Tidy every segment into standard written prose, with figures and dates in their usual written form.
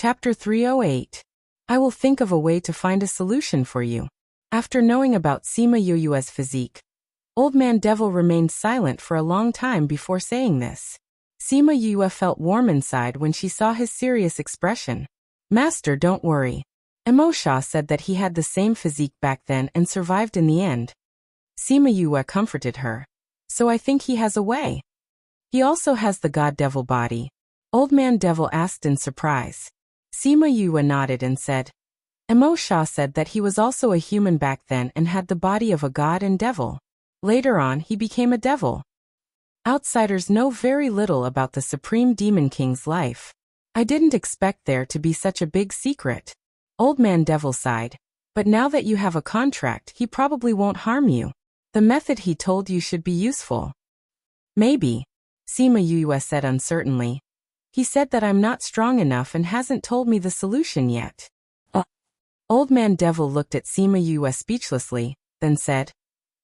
Chapter 308. I will think of a way to find a solution for you. After knowing about Sima Yu's physique, Old Man Devil remained silent for a long time before saying this. Sima Yue felt warm inside when she saw his serious expression. Master, don't worry. Emosha said that he had the same physique back then and survived in the end. Sima Yue comforted her. So I think he has a way. He also has the God Devil body. Old Man Devil asked in surprise. Sima Yue nodded and said, Emosha said that he was also a human back then and had the body of a god and devil. Later on he became a devil. Outsiders know very little about the Supreme Demon King's life. I didn't expect there to be such a big secret. Old Man Devil sighed. But now that you have a contract, he probably won't harm you. The method he told you should be useful. Maybe, Sima Yue said uncertainly. He said that I'm not strong enough and hasn't told me the solution yet. Old Man Devil looked at Sima Yue speechlessly, then said,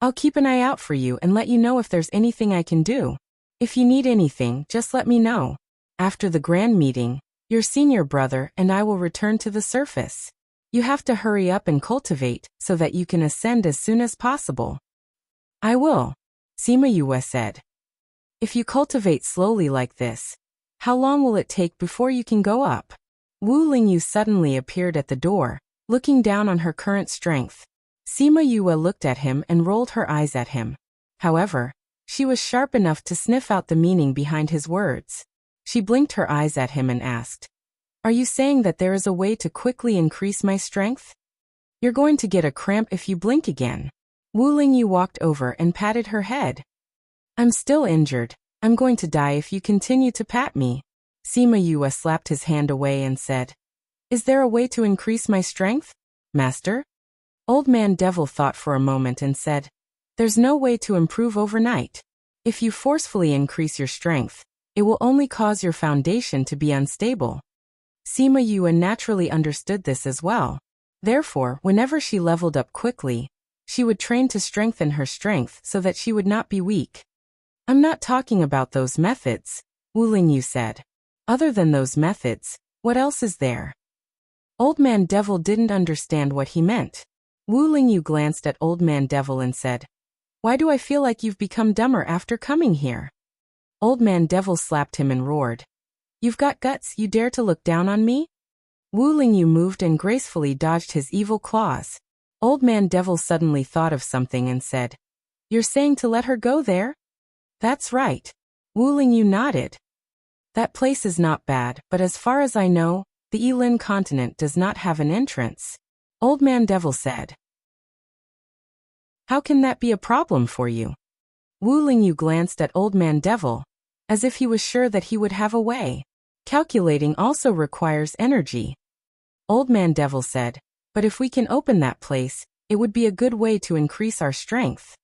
I'll keep an eye out for you and let you know if there's anything I can do. If you need anything, just let me know. After the grand meeting, your senior brother and I will return to the surface. You have to hurry up and cultivate so that you can ascend as soon as possible. I will, Sima Yue said. If you cultivate slowly like this, how long will it take before you can go up? Wu Lingyu suddenly appeared at the door, looking down on her current strength. Sima Yue looked at him and rolled her eyes at him. However, she was sharp enough to sniff out the meaning behind his words. She blinked her eyes at him and asked, Are you saying that there is a way to quickly increase my strength? You're going to get a cramp if you blink again. Wu Lingyu walked over and patted her head. I'm still injured. I'm going to die if you continue to pat me. Sima Yue slapped his hand away and said, Is there a way to increase my strength, Master? Old Man Devil thought for a moment and said, There's no way to improve overnight. If you forcefully increase your strength, it will only cause your foundation to be unstable. Sima Yue naturally understood this as well. Therefore, whenever she leveled up quickly, she would train to strengthen her strength so that she would not be weak. I'm not talking about those methods, Wu Lingyu said. Other than those methods, what else is there? Old Man Devil didn't understand what he meant. Wu Lingyu glanced at Old Man Devil and said, Why do I feel like you've become dumber after coming here? Old Man Devil slapped him and roared, You've got guts, you dare to look down on me? Wu Lingyu moved and gracefully dodged his evil claws. Old Man Devil suddenly thought of something and said, You're saying to let her go there? That's right. Wu Lingyu nodded. That place is not bad, but as far as I know, the Yilin continent does not have an entrance. Old Man Devil said. How can that be a problem for you? Wu Lingyu glanced at Old Man Devil, as if he was sure that he would have a way. Calculating also requires energy. Old Man Devil said, But if we can open that place, it would be a good way to increase our strength.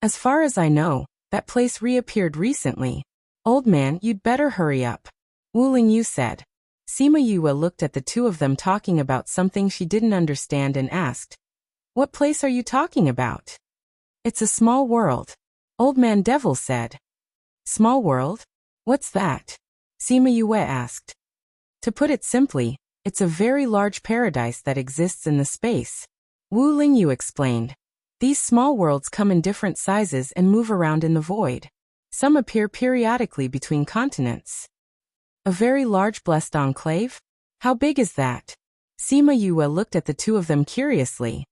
As far as I know, that place reappeared recently. Old man, you'd better hurry up. Wu Lingyu said. Sima Yue looked at the two of them talking about something she didn't understand and asked, What place are you talking about? It's a small world. Old Man Devil said. Small world? What's that? Sima Yue asked. To put it simply, it's a very large paradise that exists in the space. Wu Lingyu explained. These small worlds come in different sizes and move around in the void. Some appear periodically between continents. A very large blessed enclave? How big is that? Sima Yue looked at the two of them curiously.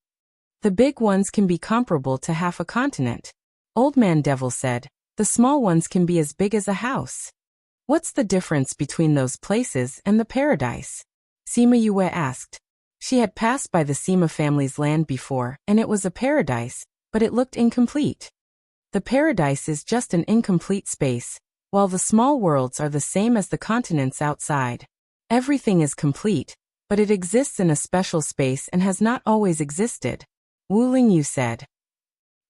The big ones can be comparable to half a continent. Old Man Devil said, The small ones can be as big as a house. What's the difference between those places and the paradise? Sima Yue asked. She had passed by the Sima family's land before, and it was a paradise, but it looked incomplete. The paradise is just an incomplete space, while the small worlds are the same as the continents outside. Everything is complete, but it exists in a special space and has not always existed, Wu Lingyu said.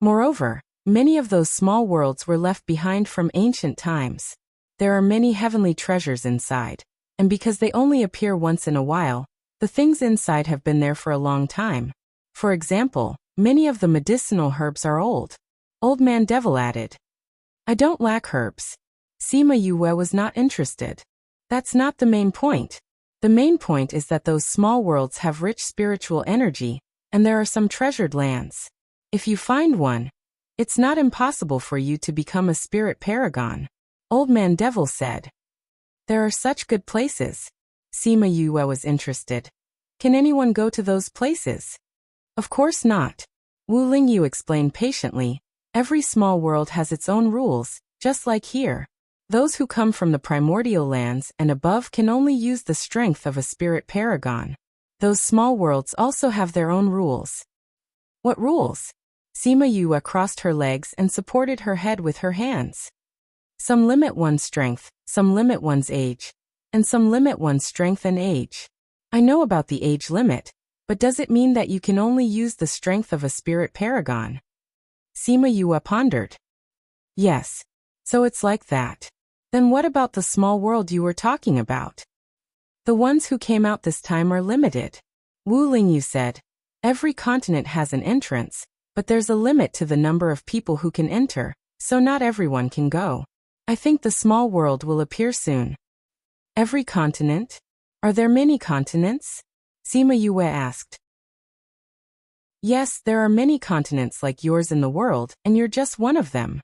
Moreover, many of those small worlds were left behind from ancient times. There are many heavenly treasures inside, and because they only appear once in a while, the things inside have been there for a long time. For example, many of the medicinal herbs are old. Old Man Devil added. I don't lack herbs. Sima Yue was not interested. That's not the main point. The main point is that those small worlds have rich spiritual energy, and there are some treasured lands. If you find one, it's not impossible for you to become a spirit paragon, Old Man Devil said. There are such good places. Sima Yue was interested. Can anyone go to those places? Of course not. Wu Lingyu explained patiently. Every small world has its own rules, just like here. Those who come from the primordial lands and above can only use the strength of a spirit paragon. Those small worlds also have their own rules. What rules? Sima Yue crossed her legs and supported her head with her hands. Some limit one's strength, some limit one's age, and some limit one's strength and age. I know about the age limit, but does it mean that you can only use the strength of a spirit paragon? Sima Yue pondered. Yes. So it's like that. Then what about the small world you were talking about? The ones who came out this time are limited. Wu Lingyu said. Every continent has an entrance, but there's a limit to the number of people who can enter, so not everyone can go. I think the small world will appear soon. Every continent? Are there many continents? Sima Yue asked. Yes, there are many continents like yours in the world, and you're just one of them.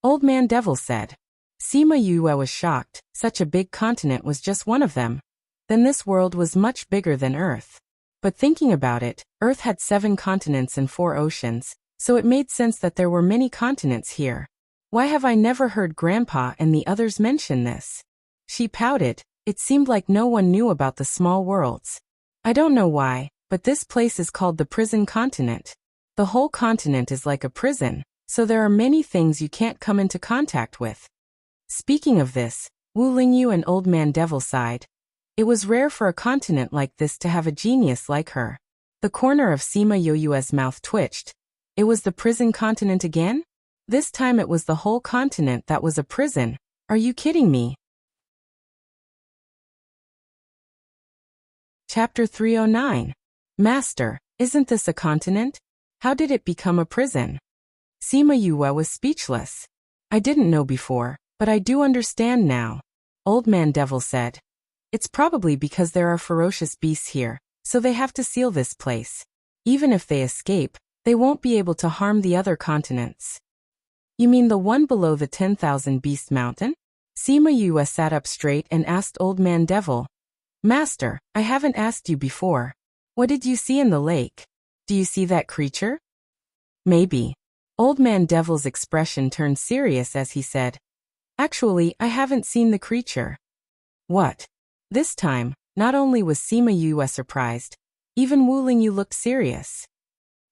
Old Man Devil said. Sima Yue was shocked. Such a big continent was just one of them. Then this world was much bigger than Earth. But thinking about it, Earth had 7 continents and 4 oceans, so it made sense that there were many continents here. Why have I never heard Grandpa and the others mention this? She pouted. It seemed like no one knew about the small worlds. I don't know why, but this place is called the prison continent. The whole continent is like a prison, so there are many things you can't come into contact with. Speaking of this, Wu Lingyu and Old Man Devil sighed. It was rare for a continent like this to have a genius like her. The corner of Sima Yue's mouth twitched. It was the prison continent again? This time it was the whole continent that was a prison. Are you kidding me? Chapter 309. Master, isn't this a continent? How did it become a prison? Sima Yue was speechless. I didn't know before, but I do understand now. Old Man Devil said. It's probably because there are ferocious beasts here, so they have to seal this place. Even if they escape, they won't be able to harm the other continents. You mean the one below the 10,000 Beast Mountain? Sima Yue sat up straight and asked Old Man Devil. Master, I haven't asked you before. What did you see in the lake? Do you see that creature? Maybe. Old Man Devil's expression turned serious as he said. Actually, I haven't seen the creature. What? This time, not only was Sima Yue surprised, even Wu Lingyu looked serious.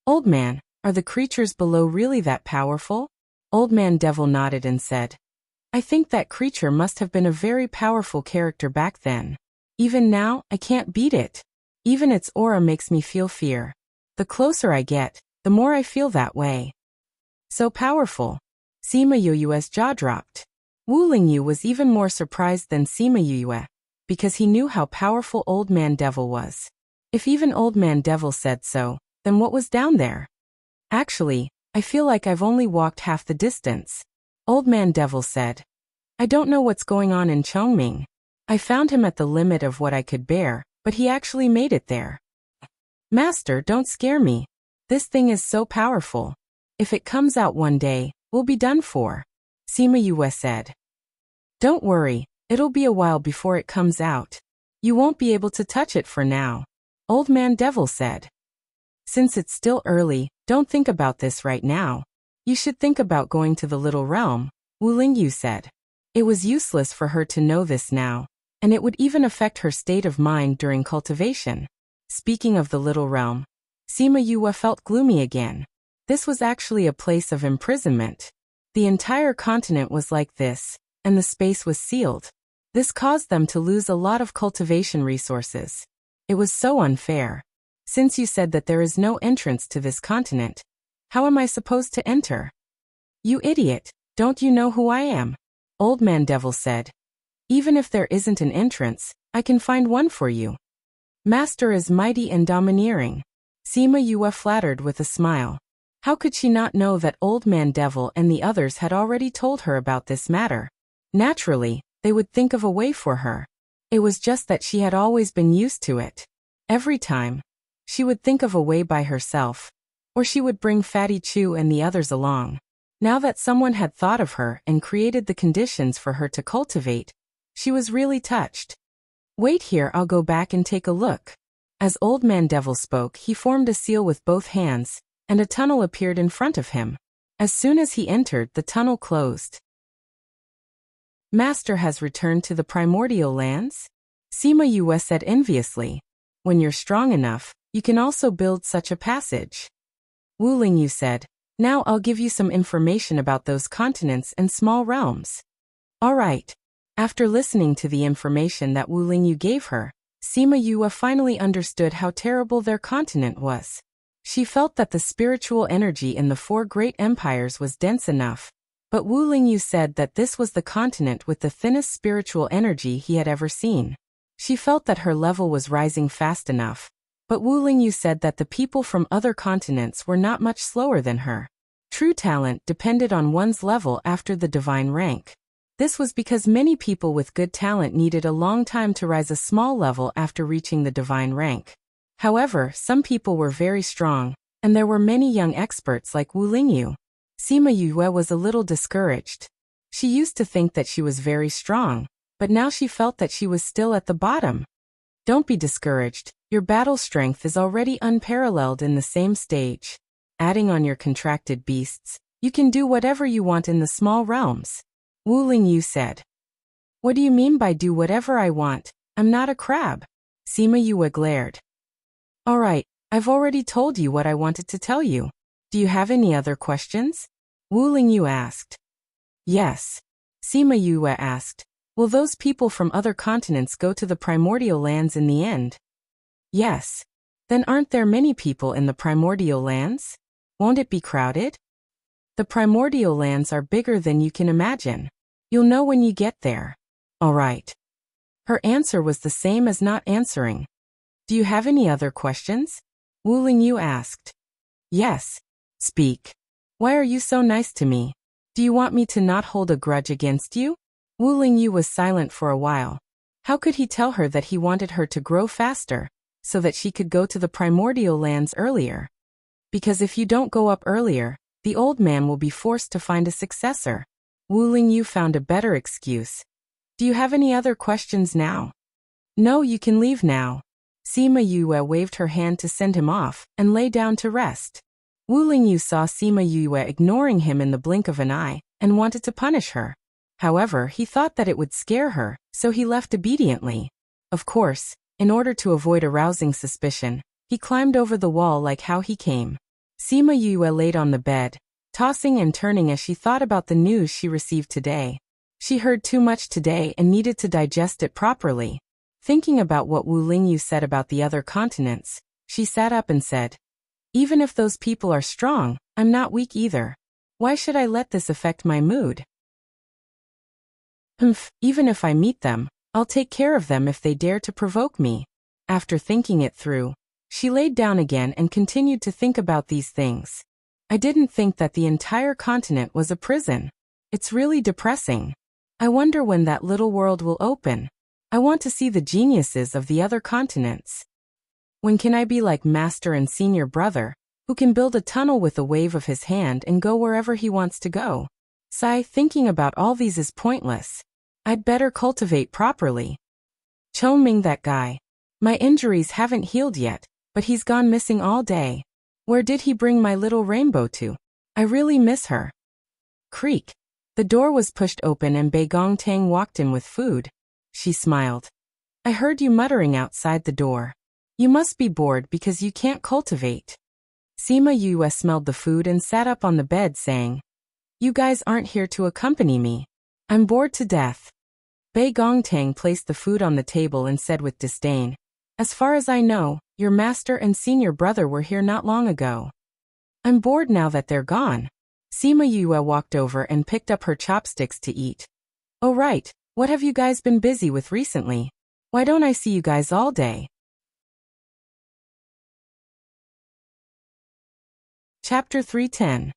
Old Man, are the creatures below really that powerful? Old Man Devil nodded and said. I think that creature must have been a very powerful character back then. Even now, I can't beat it. Even its aura makes me feel fear. The closer I get, the more I feel that way. So powerful. Sima Yue's jaw dropped. Wu Lingyu was even more surprised than Sima Yue, because he knew how powerful Old Man Devil was. If even Old Man Devil said so, then what was down there? Actually, I feel like I've only walked half the distance. Old Man Devil said. I don't know what's going on in Chongming. I found him at the limit of what I could bear, but he actually made it there. Master, don't scare me. This thing is so powerful. If it comes out one day, we'll be done for. Sima Yue said. Don't worry, it'll be a while before it comes out. You won't be able to touch it for now. Old Man Devil said. Since it's still early, don't think about this right now. You should think about going to the Little Realm, Wu Lingyu said. It was useless for her to know this now, and it would even affect her state of mind during cultivation. Speaking of the Little Realm, Sima Yue felt gloomy again. This was actually a place of imprisonment. The entire continent was like this, and the space was sealed. This caused them to lose a lot of cultivation resources. It was so unfair. Since you said that there is no entrance to this continent, how am I supposed to enter? You idiot, don't you know who I am? Old Man Devil said. Even if there isn't an entrance, I can find one for you. Master is mighty and domineering. Sima Yue flattered with a smile. How could she not know that Old Man Devil and the others had already told her about this matter? Naturally, they would think of a way for her. It was just that she had always been used to it. Every time, she would think of a way by herself, or she would bring Fatty Chu and the others along. Now that someone had thought of her and created the conditions for her to cultivate, she was really touched. Wait here, I'll go back and take a look. As Old Man Devil spoke, he formed a seal with both hands, and a tunnel appeared in front of him. As soon as he entered, the tunnel closed. Master has returned to the primordial lands? Sima Yue said enviously. When you're strong enough, you can also build such a passage. Wu Lingyu said, now I'll give you some information about those continents and small realms. All right. After listening to the information that Wu Lingyu gave her, Sima Yue finally understood how terrible their continent was. She felt that the spiritual energy in the four great empires was dense enough, but Wu Lingyu said that this was the continent with the thinnest spiritual energy he had ever seen. She felt that her level was rising fast enough, but Wu Lingyu said that the people from other continents were not much slower than her. True talent depended on one's level after the divine rank. This was because many people with good talent needed a long time to rise a small level after reaching the divine rank. However, some people were very strong, and there were many young experts like Wu Lingyu. Sima Yue was a little discouraged. She used to think that she was very strong, but now she felt that she was still at the bottom. Don't be discouraged, your battle strength is already unparalleled in the same stage. Adding on your contracted beasts, you can do whatever you want in the small realms. Wu Lingyu said. What do you mean by do whatever I want? I'm not a crab. Sima Yue glared. All right, I've already told you what I wanted to tell you. Do you have any other questions? Wu Lingyu asked. Yes. Sima Yue asked. Will those people from other continents go to the primordial lands in the end? Yes. Then aren't there many people in the primordial lands? Won't it be crowded? The primordial lands are bigger than you can imagine. You'll know when you get there. All right. Her answer was the same as not answering. Do you have any other questions? Wu Lingyu asked. Yes. Speak. Why are you so nice to me? Do you want me to not hold a grudge against you? Wu Lingyu was silent for a while. How could he tell her that he wanted her to grow faster, so that she could go to the primordial lands earlier? Because if you don't go up earlier, the old man will be forced to find a successor. Wu Lingyu found a better excuse. Do you have any other questions now? No, you can leave now. Sima Yue waved her hand to send him off and lay down to rest. Wu Lingyu saw Sima Yue ignoring him in the blink of an eye and wanted to punish her. However, he thought that it would scare her, so he left obediently. Of course, in order to avoid arousing suspicion, he climbed over the wall like how he came. Sima Yue laid on the bed, tossing and turning as she thought about the news she received today. She heard too much today and needed to digest it properly. Thinking about what Wu Lingyu said about the other continents, she sat up and said, even if those people are strong, I'm not weak either. Why should I let this affect my mood? Even if I meet them, I'll take care of them if they dare to provoke me. After thinking it through, she laid down again and continued to think about these things. I didn't think that the entire continent was a prison. It's really depressing. I wonder when that little world will open. I want to see the geniuses of the other continents. When can I be like Master and Senior Brother, who can build a tunnel with a wave of his hand and go wherever he wants to go? Sigh, thinking about all these is pointless. I'd better cultivate properly. Chou Ming, that guy. My injuries haven't healed yet, but he's gone missing all day. Where did he bring my little rainbow to? I really miss her. Creak. The door was pushed open and Bei Gongtang walked in with food. She smiled. I heard you muttering outside the door. You must be bored because you can't cultivate. Sima Yue smelled the food and sat up on the bed saying, you guys aren't here to accompany me. I'm bored to death. Bei Gongtang placed the food on the table and said with disdain, as far as I know, your master and senior brother were here not long ago. I'm bored now that they're gone. Sima Yue walked over and picked up her chopsticks to eat. Oh right, what have you guys been busy with recently? Why don't I see you guys all day? Chapter 310.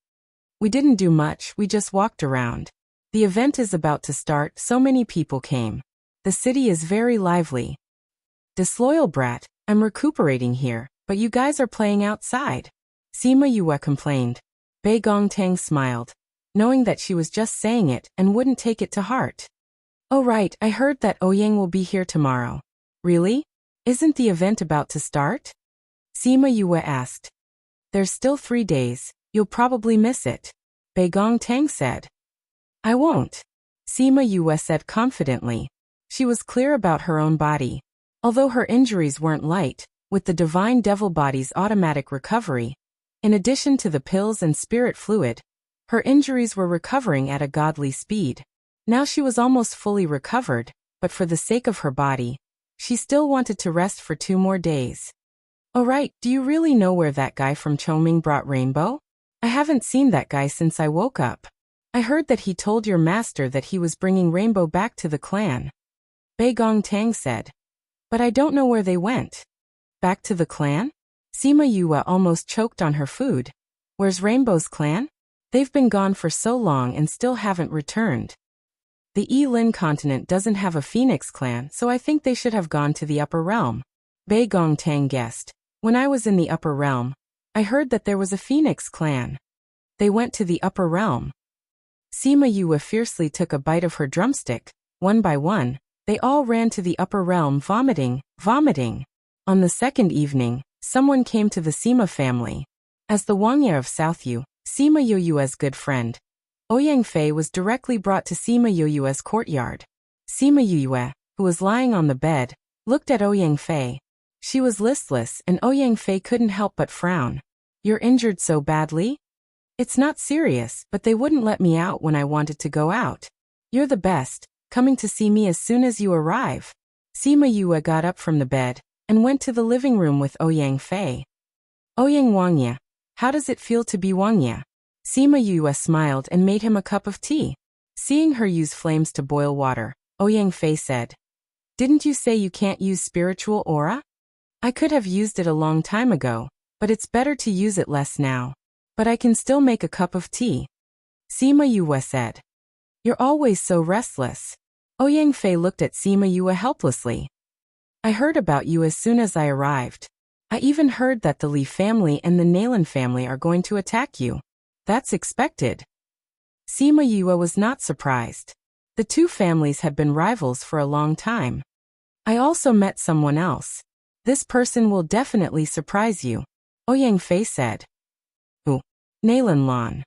We didn't do much, we just walked around. The event is about to start, so many people came. The city is very lively. Disloyal brat, I'm recuperating here, but you guys are playing outside. Sima Yue complained. Bei Gongtang smiled, knowing that she was just saying it and wouldn't take it to heart. Oh right, I heard that Ouyang will be here tomorrow. Really? Isn't the event about to start? Sima Yue asked. There's still 3 days, you'll probably miss it. Bei Gongtang said. I won't. Sima Yue said confidently. She was clear about her own body. Although her injuries weren't light, with the Divine Devil Body's automatic recovery, in addition to the pills and spirit fluid, her injuries were recovering at a godly speed. Now she was almost fully recovered, but for the sake of her body, she still wanted to rest for 2 more days. Oh right, do you really know where that guy from Chongming brought Rainbow? I haven't seen that guy since I woke up. I heard that he told your master that he was bringing Rainbow back to the clan. Bei Gongtang said. But I don't know where they went. Back to the clan? Sima Yue almost choked on her food. Where's Rainbow's clan? They've been gone for so long and still haven't returned. The Yilin continent doesn't have a phoenix clan, so I think they should have gone to the upper realm. Bei Gongtang guessed. When I was in the upper realm, I heard that there was a phoenix clan. They went to the upper realm. Sima Yue fiercely took a bite of her drumstick. One by one, they all ran to the upper realm vomiting. On the second evening, someone came to the Sima family. As the Wangya of South Yu, Sima Yue's good friend, Ouyang Fei was directly brought to Sima Yue's courtyard. Sima Yue, who was lying on the bed, looked at Ouyang Fei. She was listless and Ouyang Fei couldn't help but frown. You're injured so badly? It's not serious, but they wouldn't let me out when I wanted to go out. You're the best, coming to see me as soon as you arrive. Sima Yue got up from the bed and went to the living room with Ouyang Fei. Ouyang Wangya, how does it feel to be Wangya? Sima Yue smiled and made him a cup of tea. Seeing her use flames to boil water, Ouyang Fei said, Didn't you say you can't use spiritual aura? I could have used it a long time ago, but it's better to use it less now. But I can still make a cup of tea. Sima Yue said. You're always so restless. Ouyang Fei looked at Sima Yue helplessly. I heard about you as soon as I arrived. I even heard that the Li family and the Nalen family are going to attack you. That's expected. Sima Yue was not surprised. The 2 families had been rivals for a long time. I also met someone else. This person will definitely surprise you, Ouyang Fei said. Who? Nalen Lan.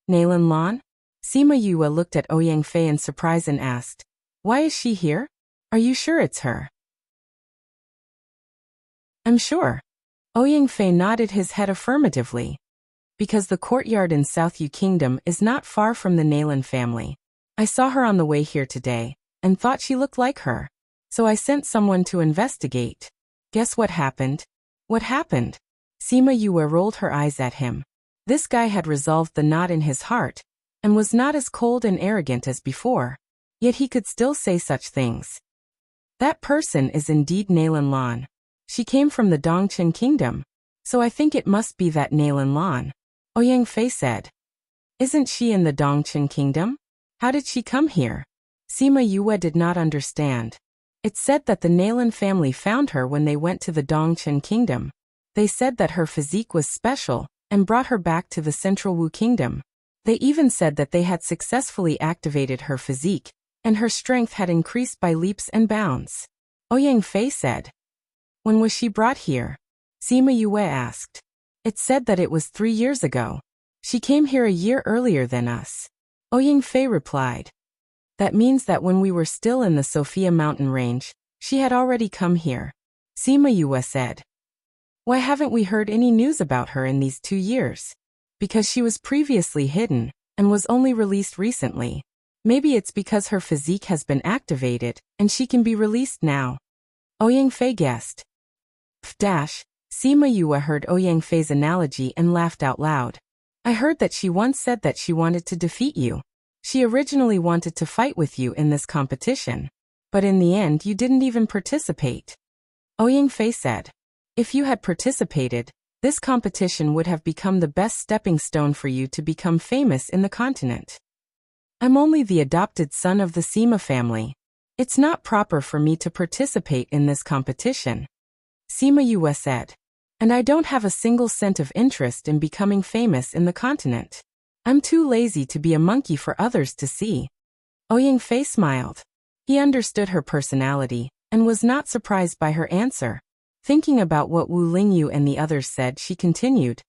Nalen Lan? Sima Yue looked at Ouyang Fei in surprise and asked, Why is she here? Are you sure it's her? I'm sure. Ouyang Fei nodded his head affirmatively. Because the courtyard in South Yu Kingdom is not far from the Nalen family. I saw her on the way here today, and thought she looked like her. So I sent someone to investigate. Guess what happened? What happened? Sima Yue rolled her eyes at him. This guy had resolved the knot in his heart, and was not as cold and arrogant as before. Yet he could still say such things. That person is indeed Nalen Lan. She came from the Dongchen Kingdom, so I think it must be that Nalen Lan. Ouyang Fei said. Isn't she in the Dongchen Kingdom? How did she come here? Sima Yue did not understand. It said that the Nalen family found her when they went to the Dongchen Kingdom. They said that her physique was special, and brought her back to the Central Wu Kingdom. They even said that they had successfully activated her physique, and her strength had increased by leaps and bounds. Ouyang Fei said. When was she brought here? Sima Yue asked. It said that it was 3 years ago. She came here a year earlier than us. Ouyang Fei replied. That means that when we were still in the Sophia mountain range, she had already come here. Sima Yue said. Why haven't we heard any news about her in these 2 years? Because she was previously hidden, and was only released recently. Maybe it's because her physique has been activated, and she can be released now. Ouyang Fei guessed. Pfdash. Sima Yue heard Ouyang Fei's analogy and laughed out loud. I heard that she once said that she wanted to defeat you. She originally wanted to fight with you in this competition. But in the end you didn't even participate. Ouyang Fei said. If you had participated, this competition would have become the best stepping stone for you to become famous in the continent. I'm only the adopted son of the Sima family. It's not proper for me to participate in this competition, Sima Yue said. And I don't have a single cent of interest in becoming famous in the continent. I'm too lazy to be a monkey for others to see. Ouyang Fei smiled. He understood her personality and was not surprised by her answer. Thinking about what Wu Lingyu and the others said, she continued,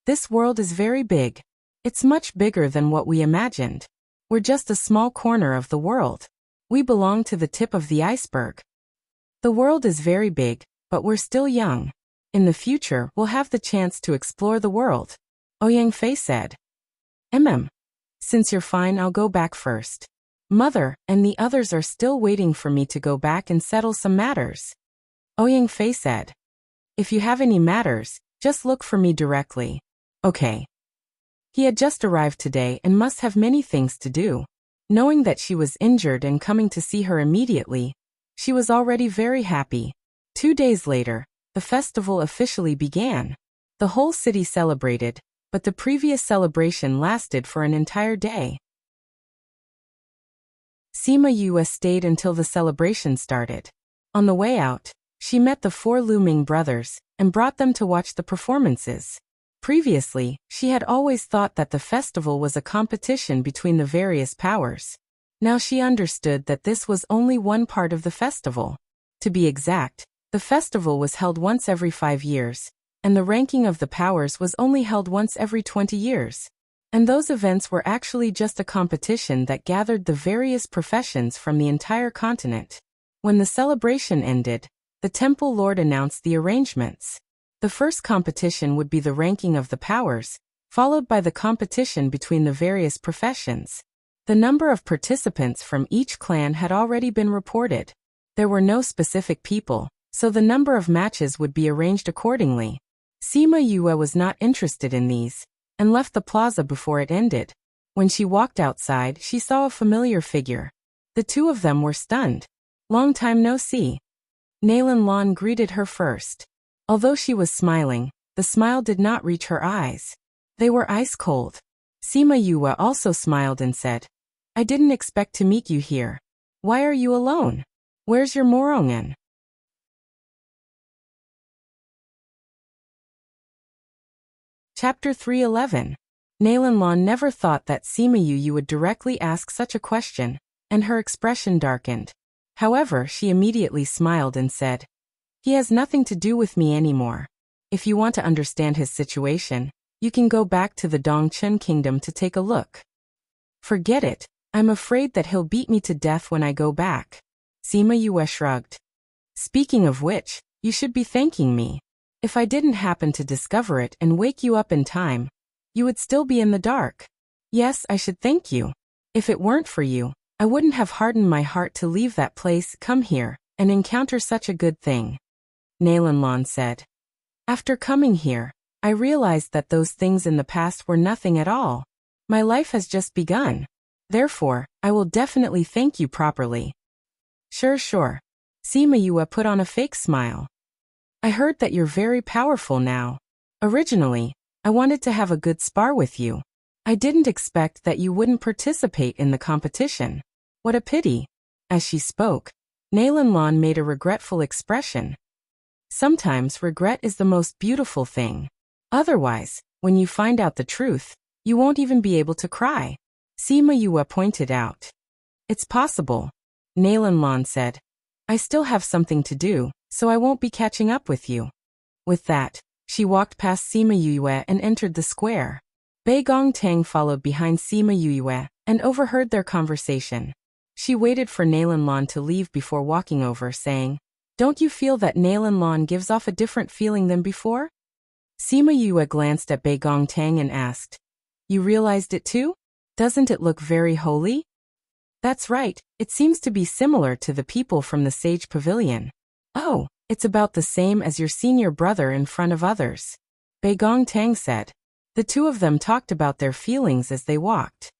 "This world is very big. It's much bigger than what we imagined. We're just a small corner of the world. We belong to the tip of the iceberg. The world is very big, but we're still young. In the future, we'll have the chance to explore the world," Ouyang Fei said. Since you're fine, I'll go back first. Mother and the others are still waiting for me to go back and settle some matters, Ouyang Fei said. If you have any matters, just look for me directly. Okay. He had just arrived today and must have many things to do. Knowing that she was injured and coming to see her immediately, she was already very happy. 2 days later, the festival officially began. The whole city celebrated, but the previous celebration lasted for an entire day. Sima Yue stayed until the celebration started. On the way out, she met the 4 Lu Ming brothers and brought them to watch the performances. Previously, she had always thought that the festival was a competition between the various powers. Now she understood that this was only one part of the festival. To be exact, the festival was held once every 5 years, and the ranking of the powers was only held once every 20 years. And those events were actually just a competition that gathered the various professions from the entire continent. When the celebration ended, the temple lord announced the arrangements. The first competition would be the ranking of the powers, followed by the competition between the various professions. The number of participants from each clan had already been reported. There were no specific people, so the number of matches would be arranged accordingly. Sima Yue was not interested in these, and left the plaza before it ended. When she walked outside, she saw a familiar figure. The 2 of them were stunned. Long time no see. Nalan Lan greeted her first. Although she was smiling, the smile did not reach her eyes. They were ice cold. Sima Yue also smiled and said, "I didn't expect to meet you here. Why are you alone? Where's your Morongan?" Chapter 311. Nalan Lan never thought that Sima Yue would directly ask such a question, and her expression darkened. However, she immediately smiled and said, "He has nothing to do with me anymore. If you want to understand his situation, you can go back to the Dongchen Kingdom to take a look." "Forget it. I'm afraid that he'll beat me to death when I go back." Sima Yue shrugged. "Speaking of which, you should be thanking me. If I didn't happen to discover it and wake you up in time, you would still be in the dark." "Yes, I should thank you. If it weren't for you, I wouldn't have hardened my heart to leave that place, come here, and encounter such a good thing," Nalan Lan said. "After coming here, I realized that those things in the past were nothing at all. My life has just begun. Therefore, I will definitely thank you properly." Sure. Sima Yue put on a fake smile. "I heard that you're very powerful now. Originally, I wanted to have a good spar with you. I didn't expect that you wouldn't participate in the competition. What a pity." As she spoke, Nalan Lan made a regretful expression. Sometimes regret is the most beautiful thing. Otherwise, when you find out the truth, you won't even be able to cry, Sima Yue pointed out. "It's possible," Nalan Lan said. "I still have something to do, so I won't be catching up with you." With that, she walked past Sima Yue and entered the square. Bei Gongtang followed behind Sima Yue and overheard their conversation. She waited for Nalan Lan to leave before walking over, saying, "Don't you feel that Nalan Lan gives off a different feeling than before?" Sima Yue glanced at Bei Gongtang and asked, "You realized it too? Doesn't it look very holy?" "That's right, it seems to be similar to the people from the Sage Pavilion." "Oh, it's about the same as your senior brother in front of others," Bei Gongtang said. The 2 of them talked about their feelings as they walked.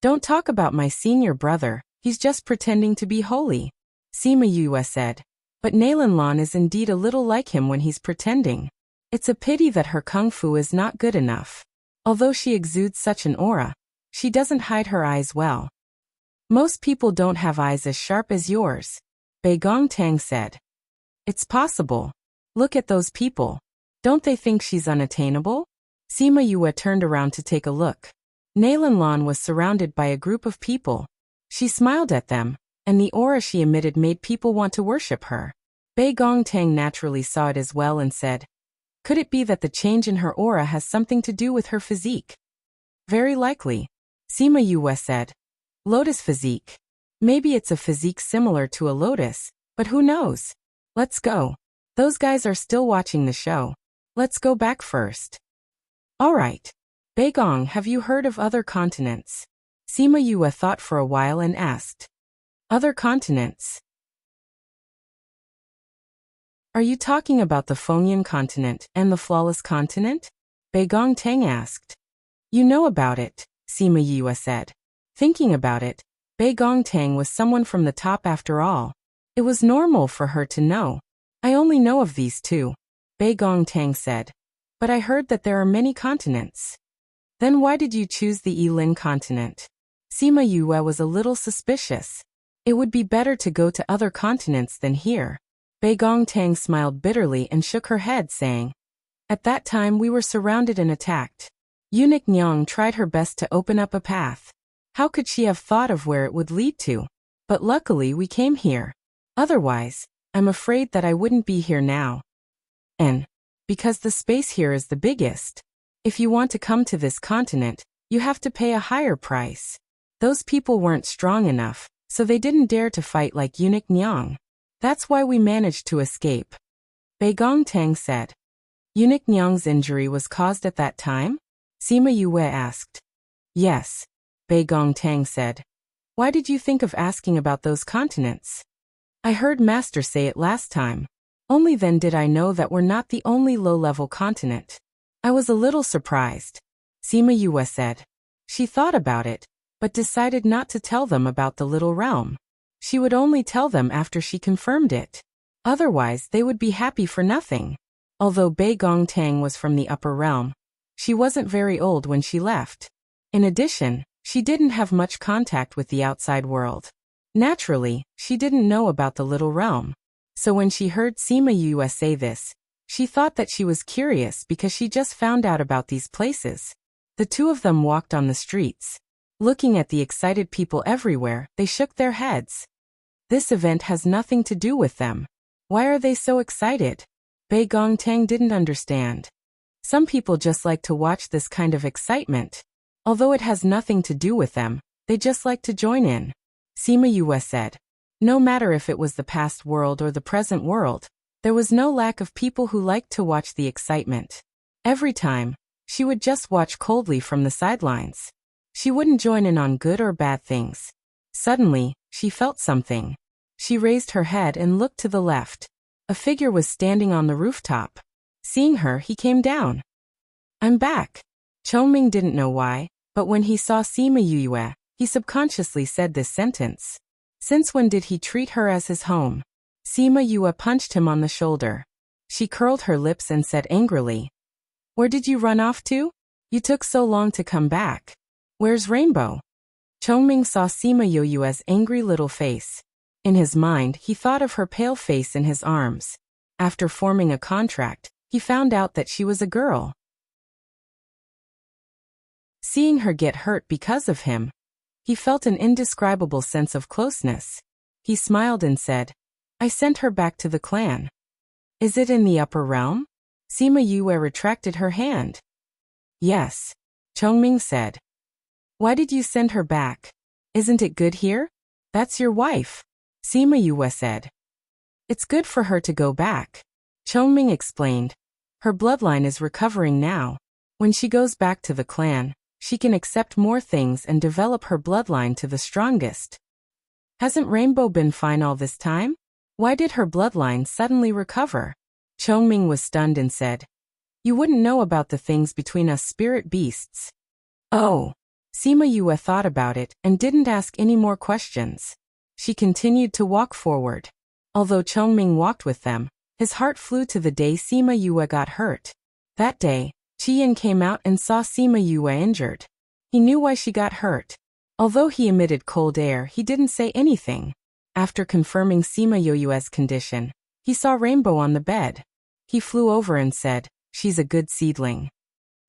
"Don't talk about my senior brother, he's just pretending to be holy," Sima Yue said. "But Nalan Lan is indeed a little like him when he's pretending. It's a pity that her kung fu is not good enough. Although she exudes such an aura, she doesn't hide her eyes well." Most people don't have eyes as sharp as yours, Bei Gongtang said. It's possible. Look at those people. Don't they think she's unattainable? Sima Yue turned around to take a look. Nalan Lan was surrounded by a group of people. She smiled at them, and the aura she emitted made people want to worship her. Bei Gongtang naturally saw it as well and said, could it be that the change in her aura has something to do with her physique? Very likely. Sima Yue said. Lotus physique. Maybe it's a physique similar to a lotus, but who knows? Let's go. Those guys are still watching the show. Let's go back first. Alright. Beigong, have you heard of other continents? Sima Yue thought for a while and asked. Other continents? Are you talking about the Fengyan continent and the Flawless continent? Bei Gongtang asked. You know about it, Sima Yue said. Thinking about it, Bei Gongtang was someone from the top after all. It was normal for her to know. I only know of these two, Bei Gongtang said. But I heard that there are many continents. Then why did you choose the Yilin continent? Sima Yue was a little suspicious. It would be better to go to other continents than here. Bei Gongtang smiled bitterly and shook her head, saying, at that time we were surrounded and attacked. Eunuch Nyang tried her best to open up a path. How could she have thought of where it would lead to? But luckily we came here. Otherwise, I'm afraid that I wouldn't be here now. And because the space here is the biggest, if you want to come to this continent, you have to pay a higher price. Those people weren't strong enough, so they didn't dare to fight like Eunuch Nyang. That's why we managed to escape. Bei Gongtang said. Eunuch Nyang's injury was caused at that time? Sima Yue asked. Yes, Bei Gongtang said. Why did you think of asking about those continents? I heard Master say it last time. Only then did I know that we're not the only low-level continent. I was a little surprised, Sima Yue said. She thought about it, but decided not to tell them about the little realm. She would only tell them after she confirmed it. Otherwise, they would be happy for nothing. Although Bei Gongtang was from the upper realm, she wasn't very old when she left. In addition, she didn't have much contact with the outside world. Naturally, she didn't know about the little realm. So when she heard Sima Yue say this, she thought that she was curious because she just found out about these places. The two of them walked on the streets. Looking at the excited people everywhere, they shook their heads. This event has nothing to do with them. Why are they so excited? Bei Gongtang didn't understand. Some people just like to watch this kind of excitement. Although it has nothing to do with them, they just like to join in. Sima Yue said. No matter if it was the past world or the present world, there was no lack of people who liked to watch the excitement. Every time, she would just watch coldly from the sidelines. She wouldn't join in on good or bad things. Suddenly, she felt something. She raised her head and looked to the left. A figure was standing on the rooftop. Seeing her, he came down. I'm back. Chongming didn't know why, but when he saw Sima Yue, he subconsciously said this sentence. Since when did he treat her as his home? Sima Yue punched him on the shoulder. She curled her lips and said angrily, where did you run off to? You took so long to come back. Where's Rainbow? Chongming saw Sima Yue's angry little face. In his mind, he thought of her pale face in his arms. After forming a contract, he found out that she was a girl. Seeing her get hurt because of him, he felt an indescribable sense of closeness. He smiled and said, I sent her back to the clan. Is it in the upper realm? Sima Yue retracted her hand. Yes, Chongming said. Why did you send her back? Isn't it good here? That's your wife, Sima Yue said. It's good for her to go back. Chongming explained. Her bloodline is recovering now. When she goes back to the clan, she can accept more things and develop her bloodline to the strongest. Hasn't Rainbow been fine all this time? Why did her bloodline suddenly recover? Chongming was stunned and said, you wouldn't know about the things between us spirit beasts. Oh. Sima Yue thought about it and didn't ask any more questions. She continued to walk forward. Although Chongming walked with them, his heart flew to the day Sima Yue got hurt. That day, Qian came out and saw Sima Yue injured. He knew why she got hurt. Although he emitted cold air, he didn't say anything. After confirming Sima Yoyue's condition, he saw Rainbow on the bed. He flew over and said, "She's a good seedling."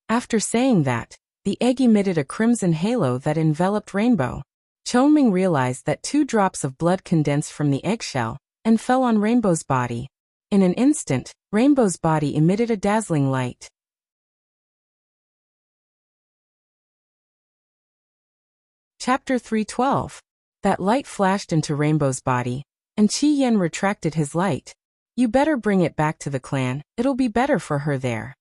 After saying that, the egg emitted a crimson halo that enveloped Rainbow. Chongming realized that 2 drops of blood condensed from the eggshell and fell on Rainbow's body. In an instant, Rainbow's body emitted a dazzling light. Chapter 312. That light flashed into Rainbow's body, and Qi Yan retracted his light. "You better bring it back to the clan, it'll be better for her there."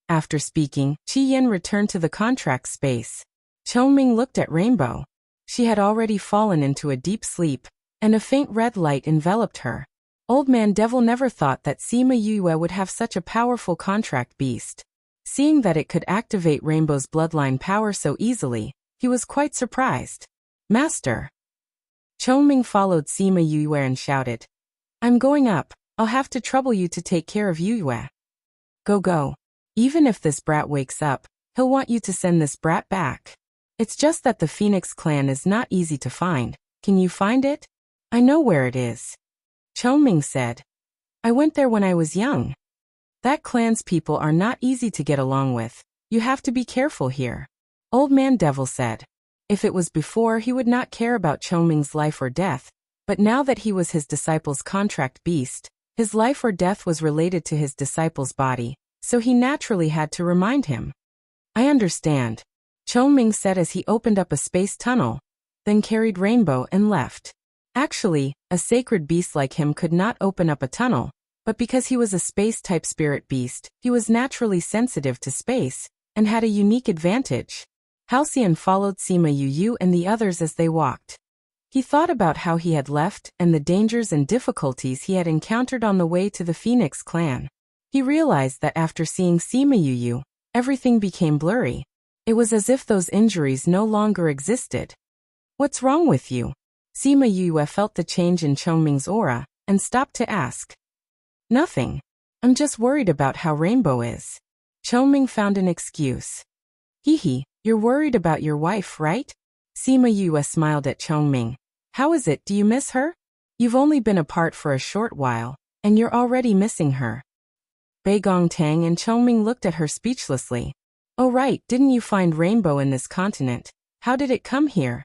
After speaking, Qi Yan returned to the contract space. Chongming looked at Rainbow. She had already fallen into a deep sleep, and a faint red light enveloped her. Old Man Devil never thought that Sima Yue would have such a powerful contract beast. Seeing that it could activate Rainbow's bloodline power so easily, he was quite surprised. "Master!" Chongming followed Sima Yue and shouted, "I'm going up. I'll have to trouble you to take care of Yue. Go. Even if this brat wakes up, he'll want you to send this brat back. It's just that the Phoenix clan is not easy to find. Can you find it?" "I know where it is," Chongming said. "I went there when I was young. That clan's people are not easy to get along with. You have to be careful here," Old Man Devil said. If it was before, he would not care about Chongming's life or death, but now that he was his disciple's contract beast, his life or death was related to his disciple's body, so he naturally had to remind him. "I understand," Chongming said as he opened up a space tunnel, then carried Rainbow and left. Actually, a sacred beast like him could not open up a tunnel, but because he was a space-type spirit beast, he was naturally sensitive to space, and had a unique advantage. Halcyon followed Sima Yu and the others as they walked. He thought about how he had left and the dangers and difficulties he had encountered on the way to the Phoenix clan. He realized that after seeing Sima Yu, everything became blurry. It was as if those injuries no longer existed. "What's wrong with you?" Sima Yu felt the change in Chongming's aura, and stopped to ask. "Nothing. I'm just worried about how Rainbow is." Chongming found an excuse. "Hee, you're worried about your wife, right?" Sima Yu smiled at Chongming. "How is it, do you miss her? You've only been apart for a short while, and you're already missing her." Bei Gongtang and Chongming looked at her speechlessly. "Oh right, didn't you find Rainbow in this continent? How did it come here?"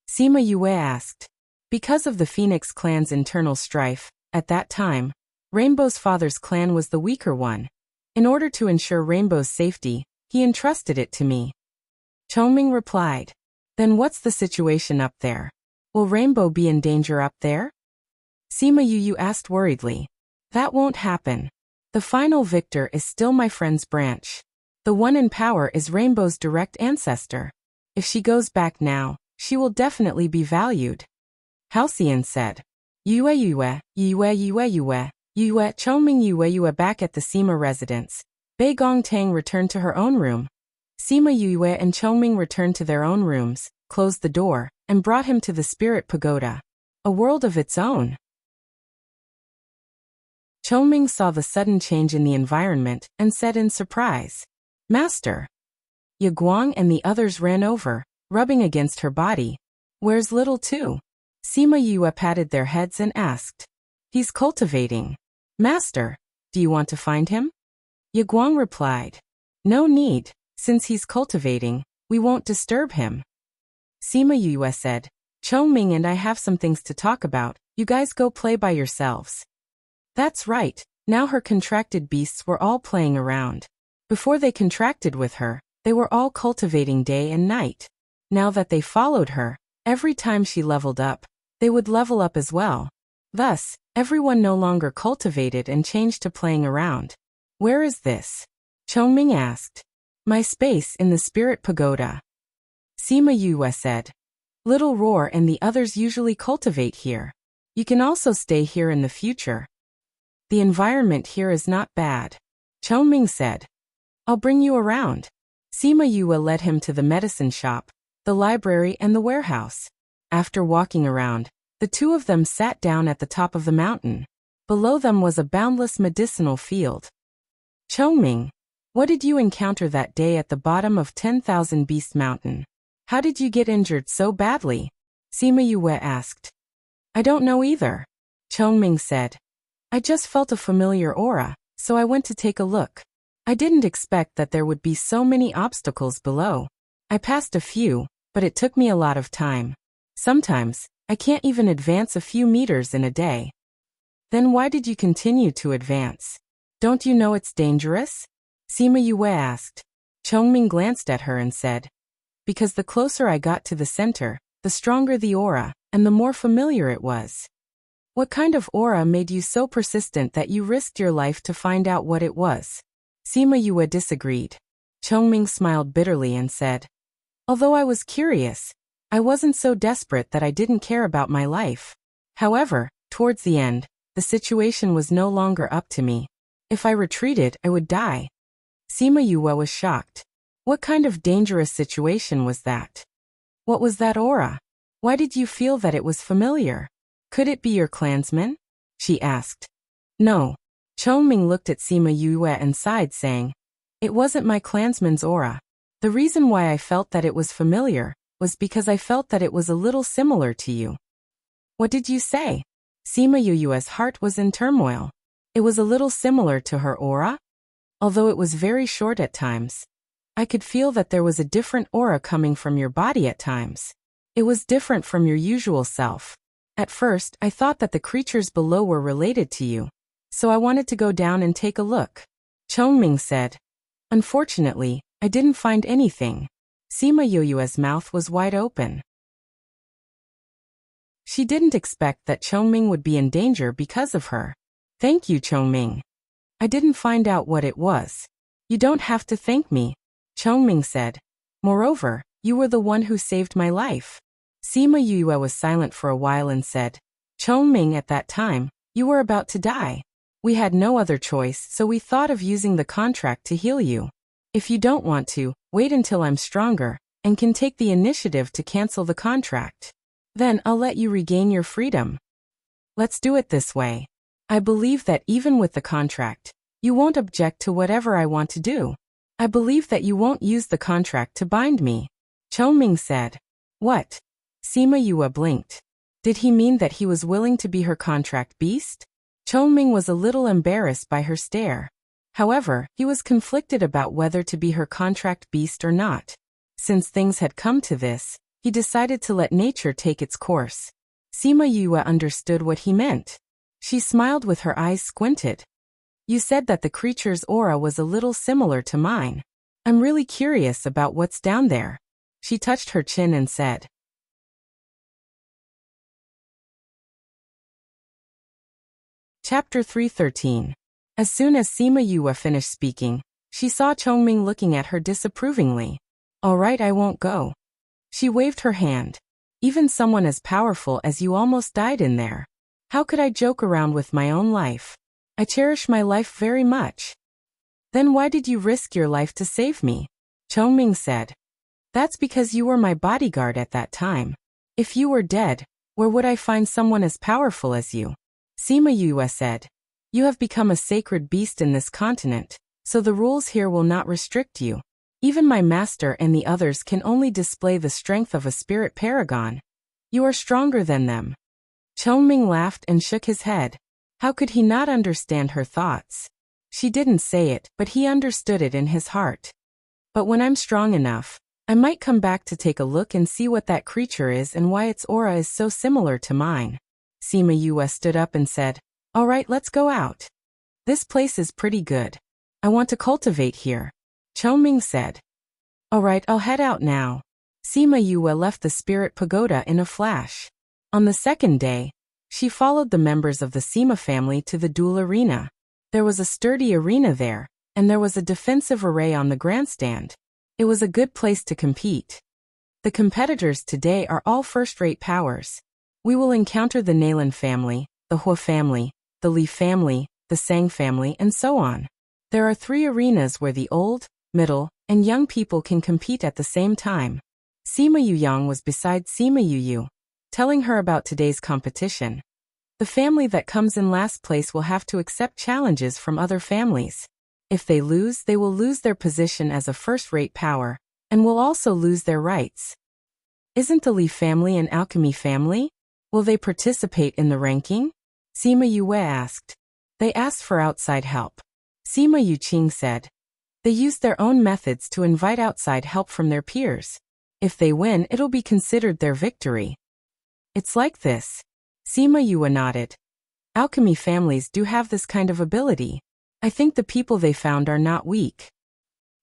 Sima Yue asked. Because of the Phoenix clan's internal strife, at that time, Rainbow's father's clan was the weaker one. In order to ensure Rainbow's safety, he entrusted it to me. Chongming replied. "Then what's the situation up there? Will Rainbow be in danger up there?" Sima Yu asked worriedly. "That won't happen. The final victor is still my friend's branch. The one in power is Rainbow's direct ancestor. If she goes back now, she will definitely be valued." Halcyon said. Yue. Chongming Yue back at the Sima residence. Bei Gongtang returned to her own room. Sima Yue and Chongming returned to their own rooms, closed the door, and brought him to the spirit pagoda. A world of its own. Chongming saw the sudden change in the environment and said in surprise, "Master." Yaguang and the others ran over, rubbing against her body. "Where's little two?" Sima Yue patted their heads and asked. "He's cultivating." "Master, do you want to find him?" Yaguang replied. "No need, since he's cultivating, we won't disturb him." Sima Yue said, "Chongming and I have some things to talk about, you guys go play by yourselves." That's right, now her contracted beasts were all playing around. Before they contracted with her, they were all cultivating day and night. Now that they followed her, every time she leveled up, they would level up as well. Thus, everyone no longer cultivated and changed to playing around. "Where is this?" Chongming asked. "My space in the spirit pagoda." Sima Yue said. "Little Roar and the others usually cultivate here. You can also stay here in the future. The environment here is not bad." Chongming said. "I'll bring you around." Sima Yue led him to the medicine shop, the library and the warehouse. After walking around, the two of them sat down at the top of the mountain. Below them was a boundless medicinal field. "Chongming, what did you encounter that day at the bottom of 10,000 Beast Mountain?" How did you get injured so badly? Sima Yue asked. I don't know either. Chongming said. I just felt a familiar aura, so I went to take a look. I didn't expect that there would be so many obstacles below. I passed a few, but it took me a lot of time. Sometimes, I can't even advance a few meters in a day. Then why did you continue to advance? Don't you know it's dangerous? Sima Yue asked. Chongming glanced at her and said, because the closer I got to the center, the stronger the aura, and the more familiar it was. What kind of aura made you so persistent that you risked your life to find out what it was? Sima Yue disagreed. Chongming smiled bitterly and said, although I was curious, I wasn't so desperate that I didn't care about my life. However, towards the end, the situation was no longer up to me. If I retreated, I would die. Sima Yue was shocked. What kind of dangerous situation was that? What was that aura? Why did you feel that it was familiar? Could it be your clansman? She asked. No. Chongming looked at Sima Yue and sighed, saying, it wasn't my clansman's aura. The reason why I felt that it was familiar was because I felt that it was a little similar to you. What did you say? Sima Yue's heart was in turmoil. It was a little similar to her aura? Although it was very short at times. I could feel that there was a different aura coming from your body at times. It was different from your usual self. At first, I thought that the creatures below were related to you. So I wanted to go down and take a look. Chongming said. Unfortunately, I didn't find anything. Sima Yue's mouth was wide open. She didn't expect that Chongming would be in danger because of her. Thank you, Chongming. I didn't find out what it was. You don't have to thank me, Chongming said. Moreover, you were the one who saved my life. Sima Yue was silent for a while and said, Chongming, at that time, you were about to die. We had no other choice, so we thought of using the contract to heal you. If you don't want to, wait until I'm stronger, and can take the initiative to cancel the contract. Then I'll let you regain your freedom. Let's do it this way. I believe that even with the contract, you won't object to whatever I want to do. I believe that you won't use the contract to bind me. Chongming said. What? Sima Yue blinked. Did he mean that he was willing to be her contract beast? Chongming was a little embarrassed by her stare. However, he was conflicted about whether to be her contract beast or not. Since things had come to this, he decided to let nature take its course. Sima Yue understood what he meant. She smiled with her eyes squinted. You said that the creature's aura was a little similar to mine. I'm really curious about what's down there. She touched her chin and said. Chapter 313. As soon as Sima Yue finished speaking, she saw Chongming looking at her disapprovingly. All right, I won't go. She waved her hand. Even someone as powerful as you almost died in there. How could I joke around with my own life? I cherish my life very much. Then why did you risk your life to save me? Chongming said. That's because you were my bodyguard at that time. If you were dead, where would I find someone as powerful as you? Sima Yue said. You have become a sacred beast in this continent, so the rules here will not restrict you. Even my master and the others can only display the strength of a spirit paragon. You are stronger than them. Chongming laughed and shook his head. How could he not understand her thoughts? She didn't say it, but he understood it in his heart. But when I'm strong enough, I might come back to take a look and see what that creature is and why its aura is so similar to mine. Sima Yue stood up and said, all right, let's go out. This place is pretty good. I want to cultivate here. Chongming said. All right, I'll head out now. Sima Yue left the spirit pagoda in a flash. On the second day, she followed the members of the Sima family to the duel arena. There was a sturdy arena there, and there was a defensive array on the grandstand. It was a good place to compete. The competitors today are all first-rate powers. We will encounter the Nalan family, the Hua family, the Li family, the Sang family, and so on. There are 3 arenas where the old, middle, and young people can compete at the same time. Sima Yuyang was beside Sima Yuyu, telling her about today's competition. The family that comes in last place will have to accept challenges from other families. If they lose, they will lose their position as a first-rate power, and will also lose their rights. Isn't the Li family an alchemy family? Will they participate in the ranking? Sima Yue asked. They asked for outside help. Sima Yuqing said. They used their own methods to invite outside help from their peers. If they win, it'll be considered their victory. It's like this. Sima Yue nodded. Alchemy families do have this kind of ability. I think the people they found are not weak.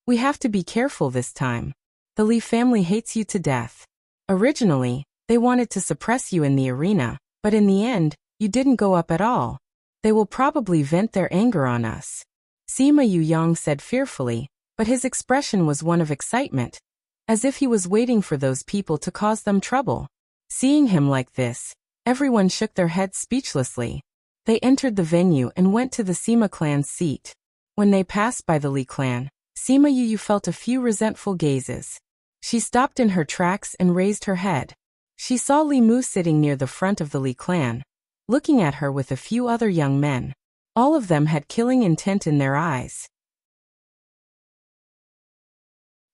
We have to be careful this time. The Li family hates you to death. Originally, they wanted to suppress you in the arena, but in the end, you didn't go up at all. They will probably vent their anger on us. Sima Yuyang said fearfully, but his expression was one of excitement, as if he was waiting for those people to cause them trouble. Seeing him like this, everyone shook their heads speechlessly. They entered the venue and went to the Sima clan's seat. When they passed by the Li clan, Sima Yuyu felt a few resentful gazes. She stopped in her tracks and raised her head. She saw Li Mu sitting near the front of the Li clan, looking at her with a few other young men. All of them had killing intent in their eyes.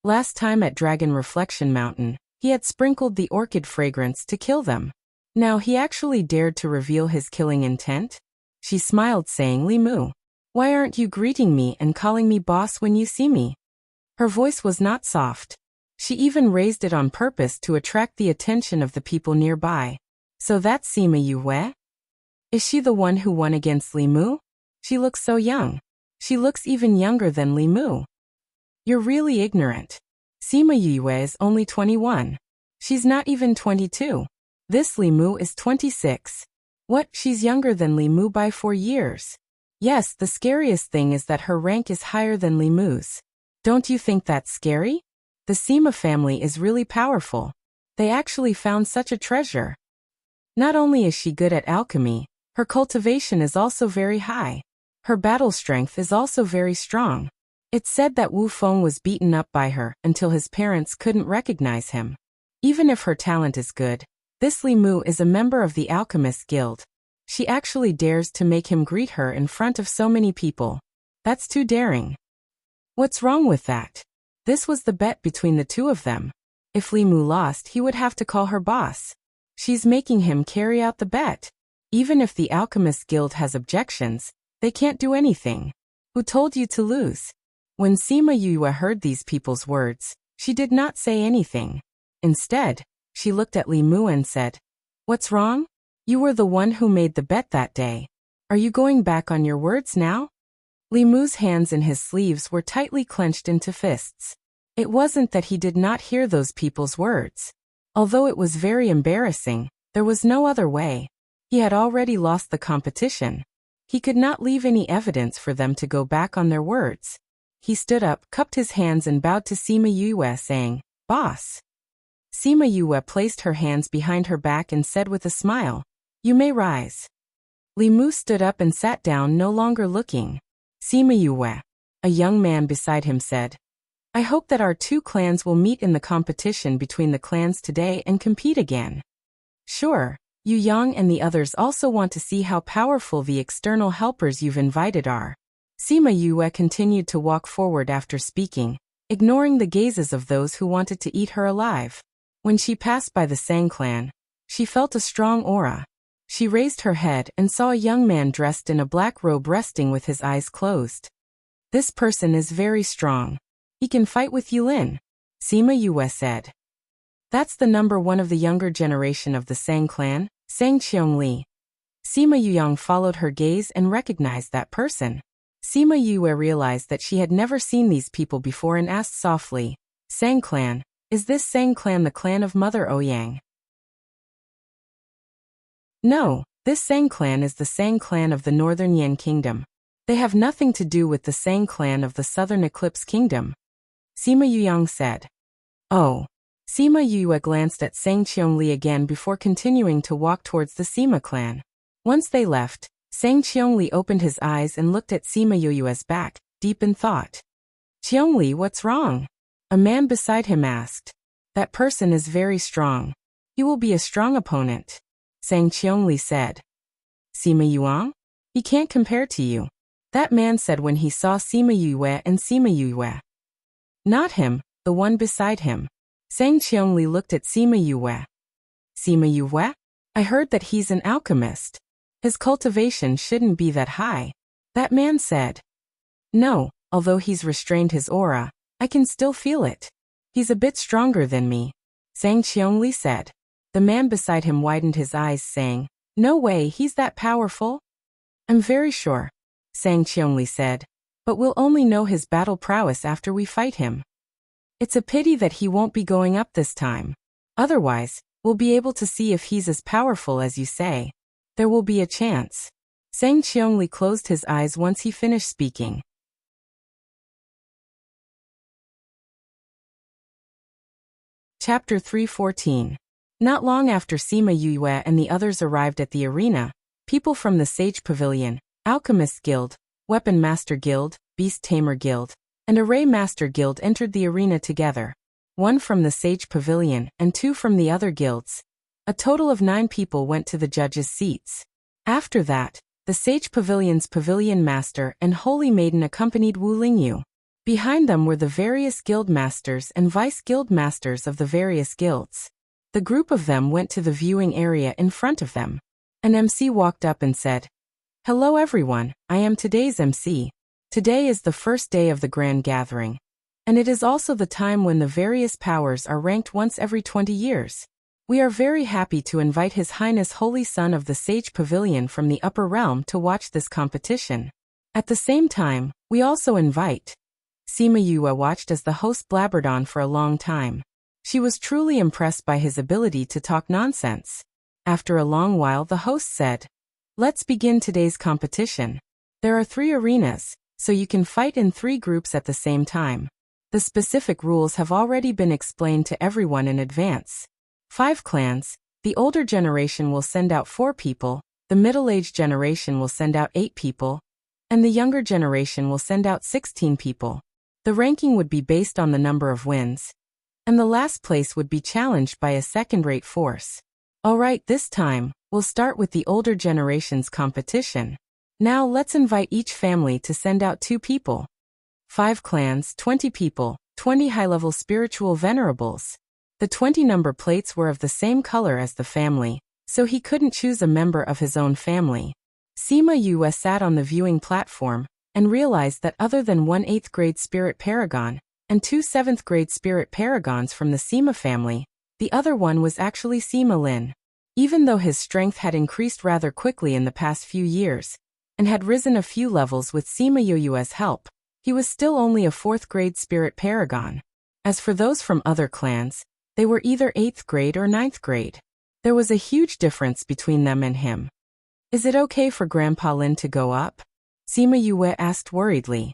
Last time at Dragon Reflection Mountain, he had sprinkled the orchid fragrance to kill them. Now he actually dared to reveal his killing intent? She smiled, saying, Li Mu, why aren't you greeting me and calling me boss when you see me? Her voice was not soft. She even raised it on purpose to attract the attention of the people nearby. So that's Sima Yue? Is she the one who won against Li Mu? She looks so young. She looks even younger than Li Mu. You're really ignorant. Sima Yue is only 21. She's not even 22. This Li Mu is 26. What? She's younger than Li Mu by 4 years. Yes, the scariest thing is that her rank is higher than Li Mu's. Don't you think that's scary? The Sima family is really powerful. They actually found such a treasure. Not only is she good at alchemy, her cultivation is also very high. Her battle strength is also very strong. It's said that Wu Feng was beaten up by her until his parents couldn't recognize him. Even if her talent is good, this Li Mu is a member of the Alchemist Guild. She actually dares to make him greet her in front of so many people. That's too daring. What's wrong with that? This was the bet between the two of them. If Li Mu lost, he would have to call her boss. She's making him carry out the bet. Even if the Alchemist Guild has objections, they can't do anything. Who told you to lose? When Sima Yue heard these people's words, she did not say anything. Instead, she looked at Li Mu and said, What's wrong? You were the one who made the bet that day. Are you going back on your words now? Li Mu's hands in his sleeves were tightly clenched into fists. It wasn't that he did not hear those people's words. Although it was very embarrassing, there was no other way. He had already lost the competition. He could not leave any evidence for them to go back on their words. He stood up, cupped his hands and bowed to Sima Yue, saying, Boss. Sima Yue placed her hands behind her back and said with a smile, You may rise. Li Mu stood up and sat down, no longer looking. Sima Yue, a young man beside him, said, I hope that our two clans will meet in the competition between the clans today and compete again. Sure, Yu Yang and the others also want to see how powerful the external helpers you've invited are. Sima Yue continued to walk forward after speaking, ignoring the gazes of those who wanted to eat her alive. When she passed by the Sang clan, she felt a strong aura. She raised her head and saw a young man dressed in a black robe resting with his eyes closed. This person is very strong. He can fight with Yulin, Sima Yue said. That's the number one of the younger generation of the Sang clan, Sang Qiongli. Sima Yuyang followed her gaze and recognized that person. Sima Yue realized that she had never seen these people before and asked softly, Sang clan, is this Sang clan the clan of Mother Ouyang? No, this Sang clan is the Sang clan of the Northern Yan Kingdom. They have nothing to do with the Sang clan of the Southern Eclipse Kingdom, Sima Yuyang said. Oh. Sima Yue glanced at Sang Qiongli again before continuing to walk towards the Sima clan. Once they left, Sang Qiongli opened his eyes and looked at Sima Yue's back, deep in thought. Qiongli, what's wrong? A man beside him asked. That person is very strong. He will be a strong opponent, Sang Qiongli said. Sima Yuang? He can't compare to you, that man said when he saw Sima Yue and Sima Yue. Not him, the one beside him. Zhang Qiongli looked at Sima Yue. Sima Yue? I heard that he's an alchemist. His cultivation shouldn't be that high. That man said. No, although he's restrained his aura, I can still feel it. He's a bit stronger than me, Zhang Qiongli said. The man beside him widened his eyes, saying, No way, he's that powerful? I'm very sure, Zhang Qiongli said, but we'll only know his battle prowess after we fight him. It's a pity that he won't be going up this time. Otherwise, we'll be able to see if he's as powerful as you say. There will be a chance. Zhang Qiongli closed his eyes once he finished speaking. Chapter 314. Not long after Sima Yue and the others arrived at the arena, people from the Sage Pavilion, Alchemist Guild, Weapon Master Guild, Beast Tamer Guild, and Array Master Guild entered the arena together. 1 from the Sage Pavilion and 2 from the other guilds. A total of 9 people went to the judges' seats. After that, the Sage Pavilion's Pavilion Master and Holy Maiden accompanied Wu Lingyu. Behind them were the various guild masters and vice-guild masters of the various guilds. The group of them went to the viewing area in front of them. An MC walked up and said, Hello everyone, I am today's MC. Today is the first day of the grand gathering. And it is also the time when the various powers are ranked once every 20 years. We are very happy to invite His Highness Holy Son of the Sage Pavilion from the Upper Realm to watch this competition. At the same time, we also invite. Sima Yue watched as the host blabbered on for a long time. She was truly impressed by his ability to talk nonsense. After a long while the host said, Let's begin today's competition. There are 3 arenas, so you can fight in 3 groups at the same time. The specific rules have already been explained to everyone in advance. 5 clans, the older generation will send out 4 people, the middle-aged generation will send out 8 people, and the younger generation will send out 16 people. The ranking would be based on the number of wins, and the last place would be challenged by a second-rate force. Alright, this time, we'll start with the older generation's competition. Now let's invite each family to send out 2 people. 5 clans, 20 people, 20 high-level spiritual venerables. The 20 number plates were of the same color as the family, so he couldn't choose a member of his own family. Sima Yue sat on the viewing platform, and realized that other than 1 8th grade spirit paragon, and 2 7th grade spirit paragons from the Sima family, the other one was actually Sima Lin. Even though his strength had increased rather quickly in the past few years, and had risen a few levels with Sima Yue's help, he was still only a 4th grade spirit paragon. As for those from other clans, they were either 8th grade or 9th grade. There was a huge difference between them and him. Is it okay for Grandpa Lin to go up? Sima Yue asked worriedly.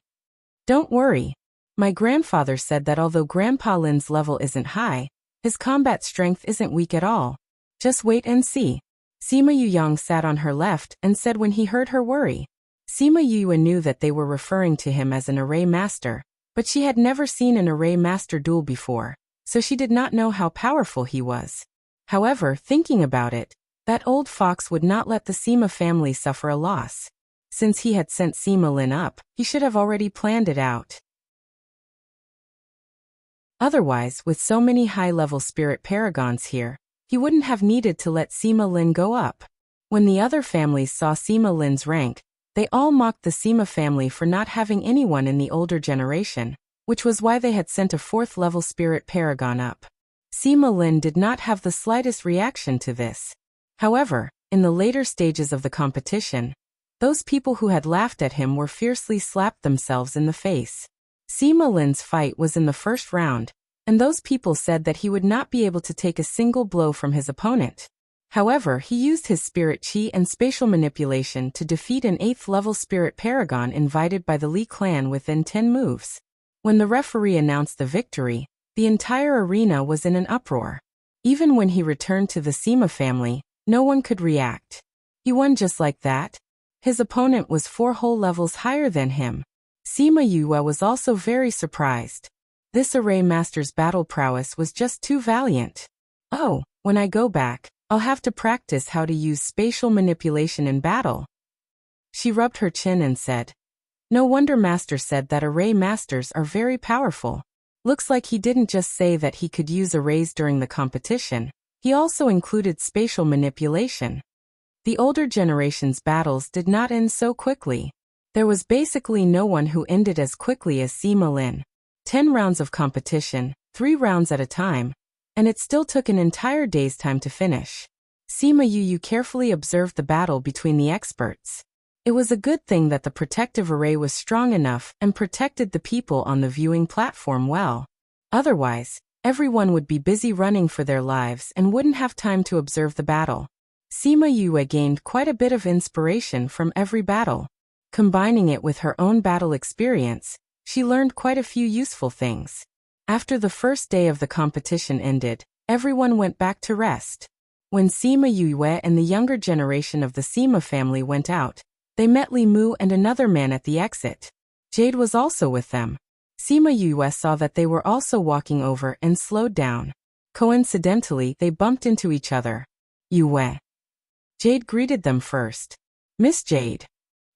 Don't worry. My grandfather said that although Grandpa Lin's level isn't high, his combat strength isn't weak at all. Just wait and see. Sima Yuyang sat on her left and said when he heard her worry. Sima Yue knew that they were referring to him as an array master, but she had never seen an array master duel before, so she did not know how powerful he was. However, thinking about it, that old fox would not let the Sima family suffer a loss. Since he had sent Sima Lin up, he should have already planned it out. Otherwise, with so many high-level spirit paragons here, he wouldn't have needed to let Sima Lin go up. When the other families saw Sima Lin's rank, they all mocked the Sima family for not having anyone in the older generation, which was why they had sent a 4th-level spirit paragon up. Sima Lin did not have the slightest reaction to this. However, in the later stages of the competition, those people who had laughed at him were fiercely slapped themselves in the face. Sima Lin's fight was in the first round, and those people said that he would not be able to take a single blow from his opponent. However, he used his spirit chi and spatial manipulation to defeat an 8th-level spirit paragon invited by the Li clan within 10 moves. When the referee announced the victory, the entire arena was in an uproar. Even when he returned to the Sima family, no one could react. He won just like that. His opponent was 4 whole levels higher than him. Sima Yue was also very surprised. This array master's battle prowess was just too valiant. Oh, when I go back, I'll have to practice how to use spatial manipulation in battle. She rubbed her chin and said, No wonder Master said that array masters are very powerful. Looks like he didn't just say that he could use a raise during the competition, he also included spatial manipulation. The older generation's battles did not end so quickly. There was basically no one who ended as quickly as Sima Lin. 10 rounds of competition, 3 rounds at a time, and it still took an entire day's time to finish. Sima Yu carefully observed the battle between the experts. It was a good thing that the protective array was strong enough and protected the people on the viewing platform well. Otherwise, everyone would be busy running for their lives and wouldn't have time to observe the battle. Sima Yu gained quite a bit of inspiration from every battle. Combining it with her own battle experience, she learned quite a few useful things. After the first day of the competition ended, everyone went back to rest. When Sima Yu and the younger generation of the Sima family went out, they met Li Mu and another man at the exit. Jade was also with them. Sima Yu saw that they were also walking over and slowed down. Coincidentally, they bumped into each other. Yue. Jade greeted them first. Miss Jade.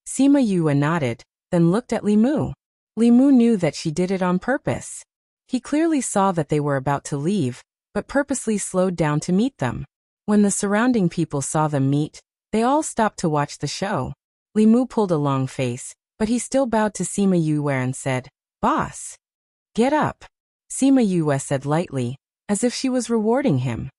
Sima Yu nodded, then looked at Li Mu. Li Mu knew that she did it on purpose. He clearly saw that they were about to leave, but purposely slowed down to meet them. When the surrounding people saw them meet, they all stopped to watch the show. Li Mu pulled a long face, but he still bowed to Sima Yu and said, "Boss. Get up." Sima Yu said lightly, as if she was rewarding him.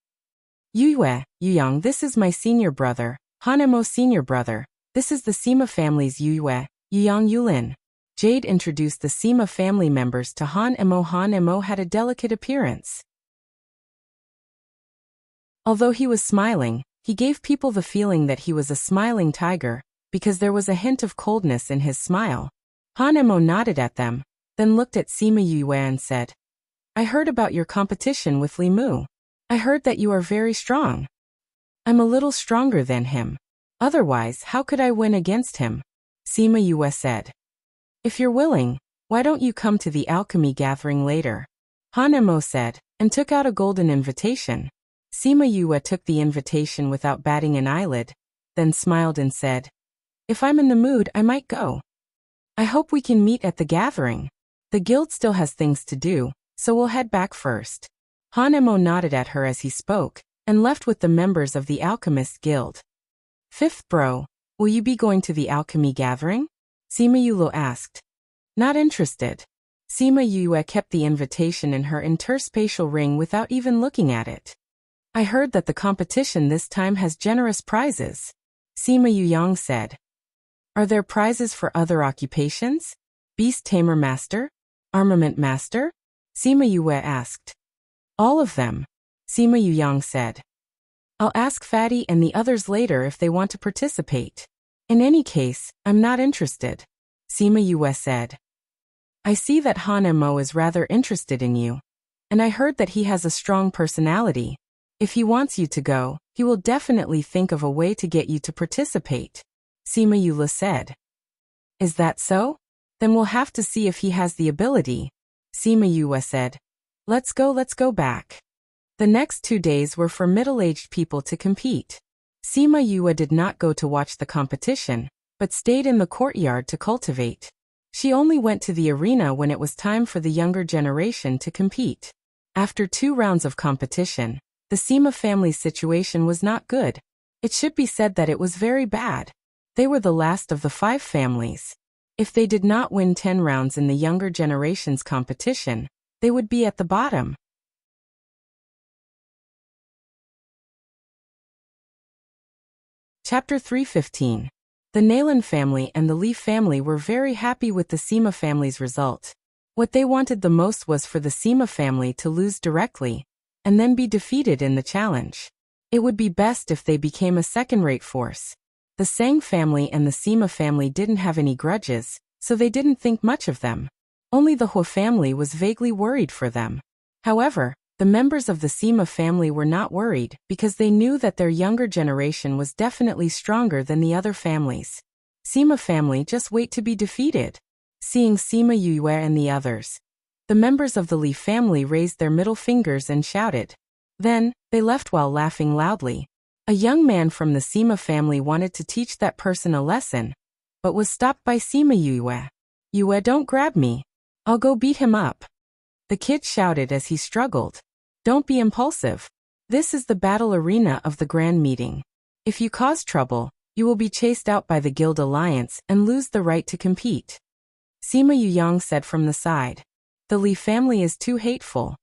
Yuyang, this is my senior brother, Hanemo senior brother. This is the Sima family's Yuyang Yulin. Jade introduced the Sima family members to Han Emo. Han Emo had a delicate appearance. Although he was smiling, he gave people the feeling that he was a smiling tiger, because there was a hint of coldness in his smile. Han Emo nodded at them, then looked at Sima Yu and said, "I heard about your competition with Li Mu. I heard that you are very strong. I'm a little stronger than him. Otherwise, how could I win against him?" Sima Yu said, "If you're willing, why don't you come to the alchemy gathering later?" Han Emo said, and took out a golden invitation. Sima Yu took the invitation without batting an eyelid, then smiled and said, "If I'm in the mood, I might go. I hope we can meet at the gathering. The guild still has things to do, so we'll head back first." Han Emo nodded at her as he spoke, and left with the members of the Alchemist Guild. "Fifth bro, will you be going to the alchemy gathering?" Sima Yu asked. "Not interested." Sima Yu kept the invitation in her interspatial ring without even looking at it. "I heard that the competition this time has generous prizes," Sima Yu said. "Are there prizes for other occupations? Beast Tamer Master? Armament Master?" Sima Yu asked. "All of them," Sima Yu said. "I'll ask Fatty and the others later if they want to participate. In any case, I'm not interested," Sima Yu said. "I see that Han Emo is rather interested in you. And I heard that he has a strong personality. If he wants you to go, he will definitely think of a way to get you to participate," Sima Yu said. "Is that so? Then we'll have to see if he has the ability," Sima Yu said. Let's go back." The next 2 days were for middle-aged people to compete. Sima Yu did not go to watch the competition, but stayed in the courtyard to cultivate. She only went to the arena when it was time for the younger generation to compete. After 2 rounds of competition, the Sima family's situation was not good. It should be said that it was very bad. They were the last of the 5 families. If they did not win 10 rounds in the younger generation's competition, they would be at the bottom. Chapter 315. The Nalan family and the Li family were very happy with the Sima family's result. What they wanted the most was for the Sima family to lose directly, and then be defeated in the challenge. It would be best if they became a second-rate force. The Sang family and the Sima family didn't have any grudges, so they didn't think much of them. Only the Hua family was vaguely worried for them. However, the members of the Sima family were not worried because they knew that their younger generation was definitely stronger than the other families. Sima family just wait to be defeated. Seeing Sima Yu and the others, the members of the Li family raised their middle fingers and shouted. Then, they left while laughing loudly. A young man from the Sima family wanted to teach that person a lesson, but was stopped by Sima Yue. "Yue, don't grab me. I'll go beat him up." The kid shouted as he struggled. Don't be impulsive. This is the battle arena of the grand meeting. If you cause trouble, you will be chased out by the Guild Alliance and lose the right to compete. Sima Yuyang said from the side. The Li family is too hateful.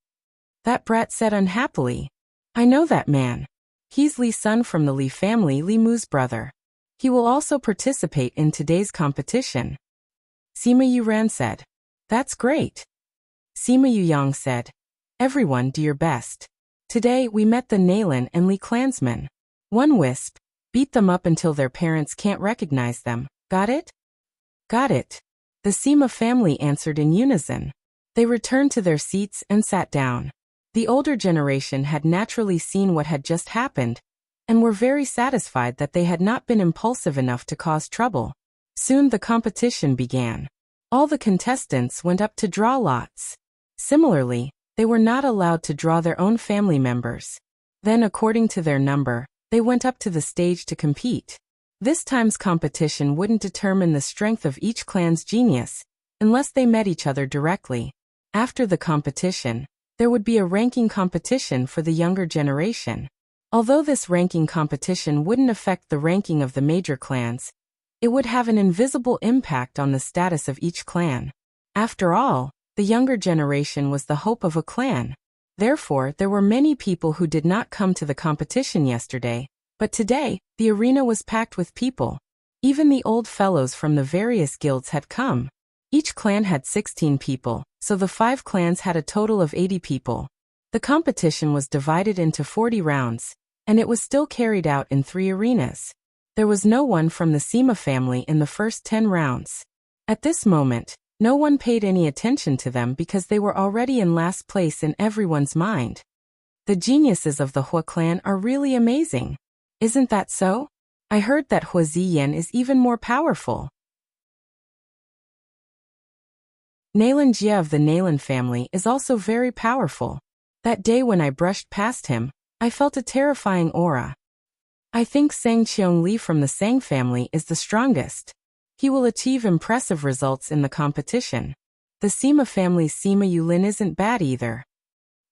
That brat said unhappily. I know that man. He's Li's son from the Li family, Li Mu's brother. He will also participate in today's competition. Sima Yuran said. That's great. Sima Yuyang said. Everyone do your best. Today we met the Nalan and Li clansmen. One wisp. Beat them up until their parents can't recognize them. Got it? Got it. The Sima family answered in unison. They returned to their seats and sat down. The older generation had naturally seen what had just happened, and were very satisfied that they had not been impulsive enough to cause trouble. Soon the competition began. All the contestants went up to draw lots. Similarly, they were not allowed to draw their own family members. Then, according to their number, they went up to the stage to compete. This time's competition wouldn't determine the strength of each clan's genius, unless they met each other directly. After the competition, there would be a ranking competition for the younger generation. Although this ranking competition wouldn't affect the ranking of the major clans, it would have an invisible impact on the status of each clan. After all, the younger generation was the hope of a clan. Therefore, there were many people who did not come to the competition yesterday, but today, the arena was packed with people. Even the old fellows from the various guilds had come. Each clan had 16 people, so the 5 clans had a total of 80 people. The competition was divided into 40 rounds, and it was still carried out in 3 arenas. There was no one from the Sima family in the first 10 rounds. At this moment, no one paid any attention to them because they were already in last place in everyone's mind. The geniuses of the Hua clan are really amazing. Isn't that so? I heard that Hua Ziyan is even more powerful. Nalan Jia of the Nalan family is also very powerful. That day when I brushed past him, I felt a terrifying aura. I think Sang Qiong Li from the Sang family is the strongest. He will achieve impressive results in the competition. The Sima family's Sima Yulin isn't bad either.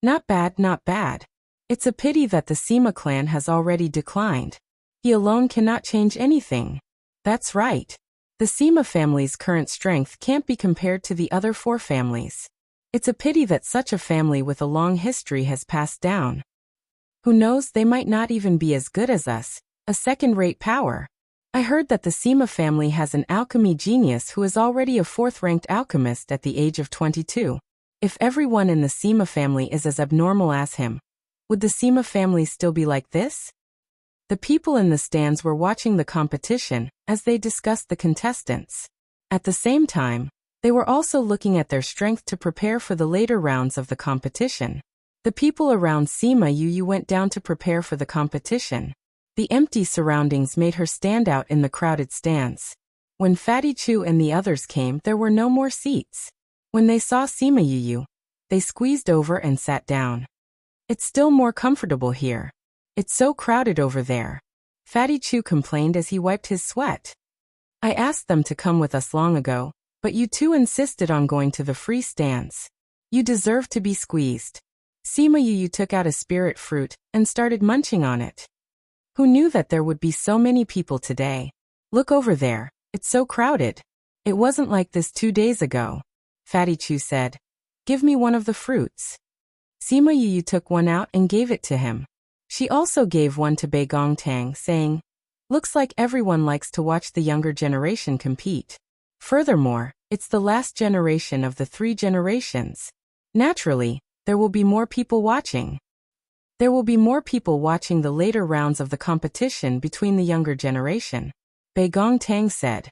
Not bad, not bad. It's a pity that the Sima clan has already declined. He alone cannot change anything. That's right. The Sima family's current strength can't be compared to the other 4 families. It's a pity that such a family with a long history has passed down. Who knows, they might not even be as good as us, a second-rate power. I heard that the Sima family has an alchemy genius who is already a 4th-ranked alchemist at the age of 22. If everyone in the Sima family is as abnormal as him, would the Sima family still be like this? The people in the stands were watching the competition as they discussed the contestants. At the same time, they were also looking at their strength to prepare for the later rounds of the competition. The people around Sima Yu went down to prepare for the competition. The empty surroundings made her stand out in the crowded stands. When Fatty Chu and the others came, there were no more seats. When they saw Sima Yu, they squeezed over and sat down. It's still more comfortable here. It's so crowded over there. Fatty Chu complained as he wiped his sweat. I asked them to come with us long ago, but you 2 insisted on going to the free stands. You deserve to be squeezed. Sima Yu took out a spirit fruit and started munching on it. Who knew that there would be so many people today? Look over there, it's so crowded. It wasn't like this 2 days ago. Fatty Chu said. Give me one of the fruits. Sima Yu took one out and gave it to him. She also gave one to Bei Gongtang, saying, looks like everyone likes to watch the younger generation compete. Furthermore, it's the last generation of the 3 generations. Naturally, there will be more people watching. There will be more people watching the later rounds of the competition between the younger generation. Bei Gongtang said.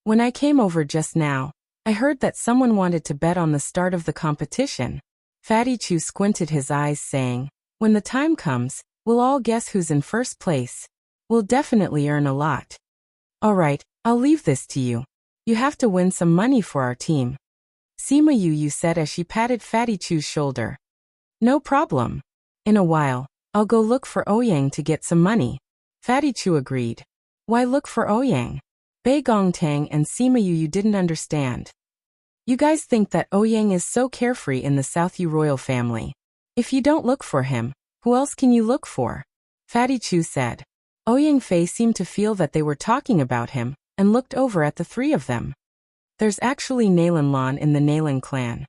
When I came over just now, I heard that someone wanted to bet on the start of the competition. Fatty Chu squinted his eyes, saying, when the time comes, we'll all guess who's in first place. We'll definitely earn a lot. All right, I'll leave this to you. You have to win some money for our team. Sima Yu said as she patted Fatty Chu's shoulder. No problem. In a while, I'll go look for Ouyang to get some money. Fatty Chu agreed. Why look for Ouyang? Bei Gongtang and Sima Yu didn't understand. You guys think that Ouyang is so carefree in the South Yu royal family. If you don't look for him, who else can you look for? Fatty Chu said. Ouyang Fei seemed to feel that they were talking about him, and looked over at the three of them. There's actually Nalan Lan in the Nalan clan.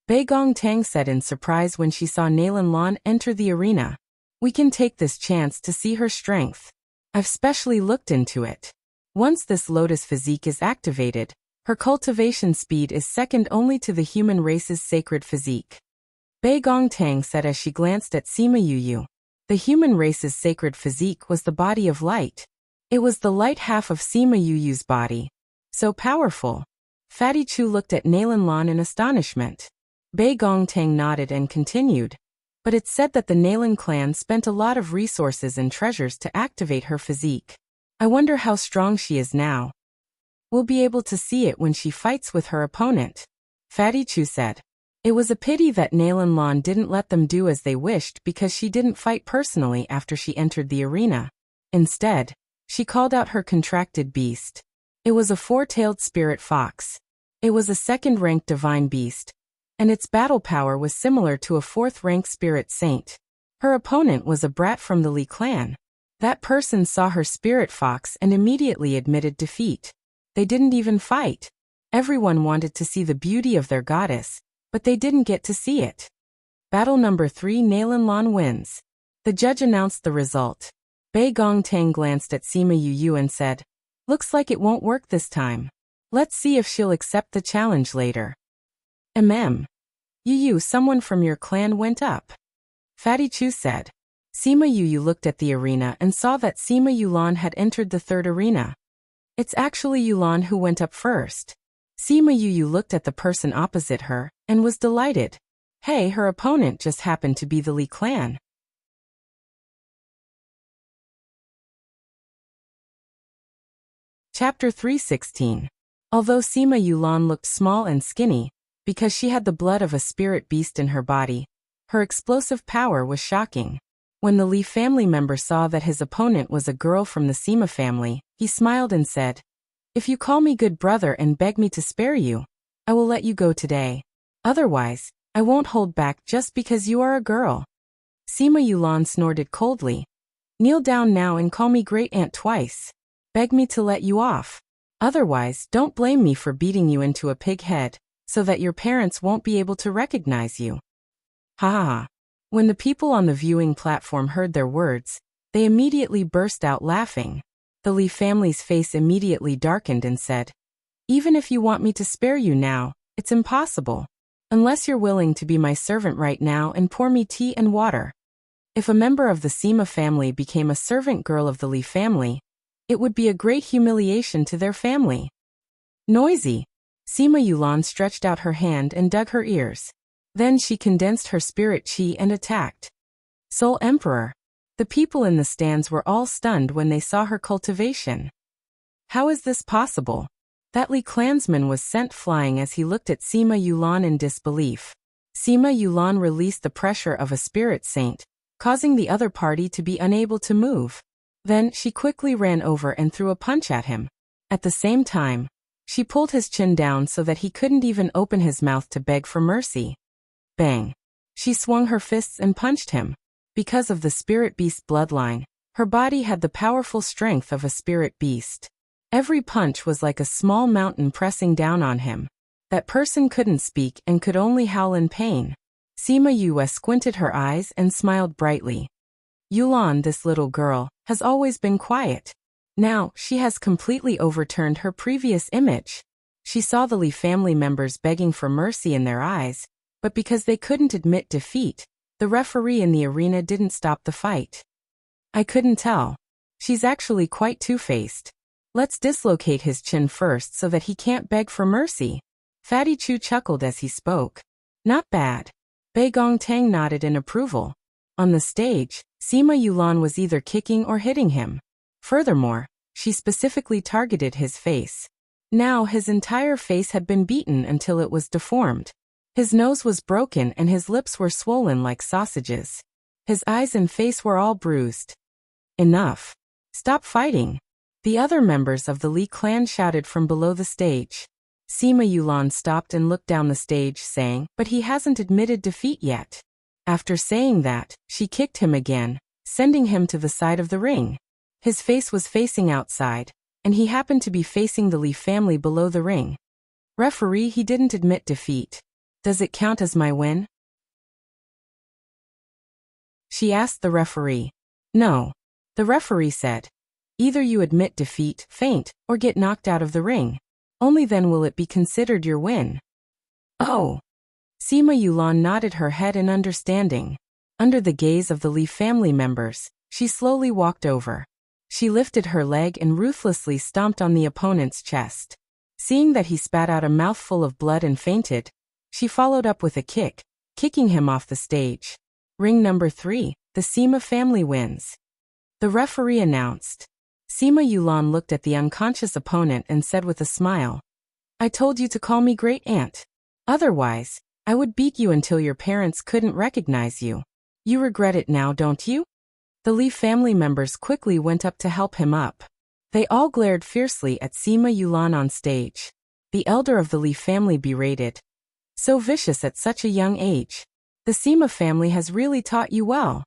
Bei Gong Tang said in surprise when she saw Nalan Lan enter the arena. We can take this chance to see her strength. I've specially looked into it. Once this lotus physique is activated, her cultivation speed is second only to the human race's sacred physique. Bei Gong Tang said as she glanced at Sima Yuyu. The human race's sacred physique was the body of light. It was the light half of Sima Yuyu's body. So powerful. Fatty Chu looked at Nalan Lan in astonishment. Bei Gong Tang nodded and continued. But it's said that the Nalan clan spent a lot of resources and treasures to activate her physique. I wonder how strong she is now. We'll be able to see it when she fights with her opponent. Fatty Chu said. It was a pity that Nalan Lan didn't let them do as they wished because she didn't fight personally after she entered the arena. Instead, she called out her contracted beast. It was a four-tailed spirit fox. It was a second-ranked divine beast, and its battle power was similar to a fourth-ranked spirit saint. Her opponent was a brat from the Li clan. That person saw her spirit fox and immediately admitted defeat. They didn't even fight. Everyone wanted to see the beauty of their goddess, but they didn't get to see it. Battle number 3, Nalan Lan wins. The judge announced the result. Bei Gong Tang glanced at Sima Yuyu and said, looks like it won't work this time. Let's see if she'll accept the challenge later. Yuyu, someone from your clan went up. Fatty Chu said. Sima Yuyu looked at the arena and saw that Sima Yulan had entered the third arena. It's actually Yulan who went up first. Sima Yuyu looked at the person opposite her, and was delighted. Hey, her opponent just happened to be the Li clan. Chapter 316. Although Sima Yulan looked small and skinny, because she had the blood of a spirit beast in her body, her explosive power was shocking. When the Li family member saw that his opponent was a girl from the Sima family, he smiled and said, if you call me good brother and beg me to spare you, I will let you go today. Otherwise, I won't hold back just because you are a girl. Sima Yulan snorted coldly. Kneel down now and call me great aunt twice. Beg me to let you off. Otherwise, don't blame me for beating you into a pig head, so that your parents won't be able to recognize you. Ha ha ha. When the people on the viewing platform heard their words, they immediately burst out laughing. The Li family's face immediately darkened and said, even if you want me to spare you now, it's impossible. Unless you're willing to be my servant right now and pour me tea and water. If a member of the Sima family became a servant girl of the Li family, it would be a great humiliation to their family. Noisy. Sima Yulan stretched out her hand and dug her ears. Then she condensed her spirit chi and attacked. Soul Emperor. The people in the stands were all stunned when they saw her cultivation. How is this possible? That Li clansman was sent flying as he looked at Sima Yulan in disbelief. Sima Yulan released the pressure of a spirit saint, causing the other party to be unable to move. Then she quickly ran over and threw a punch at him. At the same time, she pulled his chin down so that he couldn't even open his mouth to beg for mercy. Bang! She swung her fists and punched him. Because of the spirit beast bloodline, her body had the powerful strength of a spirit beast. Every punch was like a small mountain pressing down on him. That person couldn't speak and could only howl in pain. Sima Yue squinted her eyes and smiled brightly. Yulan, this little girl, has always been quiet. Now, she has completely overturned her previous image. She saw the Li family members begging for mercy in their eyes, but because they couldn't admit defeat, the referee in the arena didn't stop the fight. I couldn't tell. She's actually quite two-faced. Let's dislocate his chin first so that he can't beg for mercy. Fatty Chu chuckled as he spoke. Not bad. Bei Gong Tang nodded in approval. On the stage, Sima Yulan was either kicking or hitting him. Furthermore, she specifically targeted his face. Now his entire face had been beaten until it was deformed. His nose was broken and his lips were swollen like sausages. His eyes and face were all bruised. Enough. Stop fighting. The other members of the Li clan shouted from below the stage. Sima Yulan stopped and looked down the stage, saying, "But he hasn't admitted defeat yet." After saying that, she kicked him again, sending him to the side of the ring. His face was facing outside, and he happened to be facing the Li family below the ring. "Referee, he didn't admit defeat. Does it count as my win?" she asked the referee. "No," the referee said. "Either you admit defeat, faint, or get knocked out of the ring. Only then will it be considered your win." "Oh." Sima Yulan nodded her head in understanding. Under the gaze of the Li family members, she slowly walked over. She lifted her leg and ruthlessly stomped on the opponent's chest. Seeing that he spat out a mouthful of blood and fainted, she followed up with a kick, kicking him off the stage. Ring number 3, the Sima family wins. The referee announced. Sima Yulan looked at the unconscious opponent and said with a smile, "I told you to call me Great Aunt. Otherwise, I would beat you until your parents couldn't recognize you. You regret it now, don't you?" The Li family members quickly went up to help him up. They all glared fiercely at Sima Yulan on stage. The elder of the Li family berated, "So vicious at such a young age. The Sima family has really taught you well."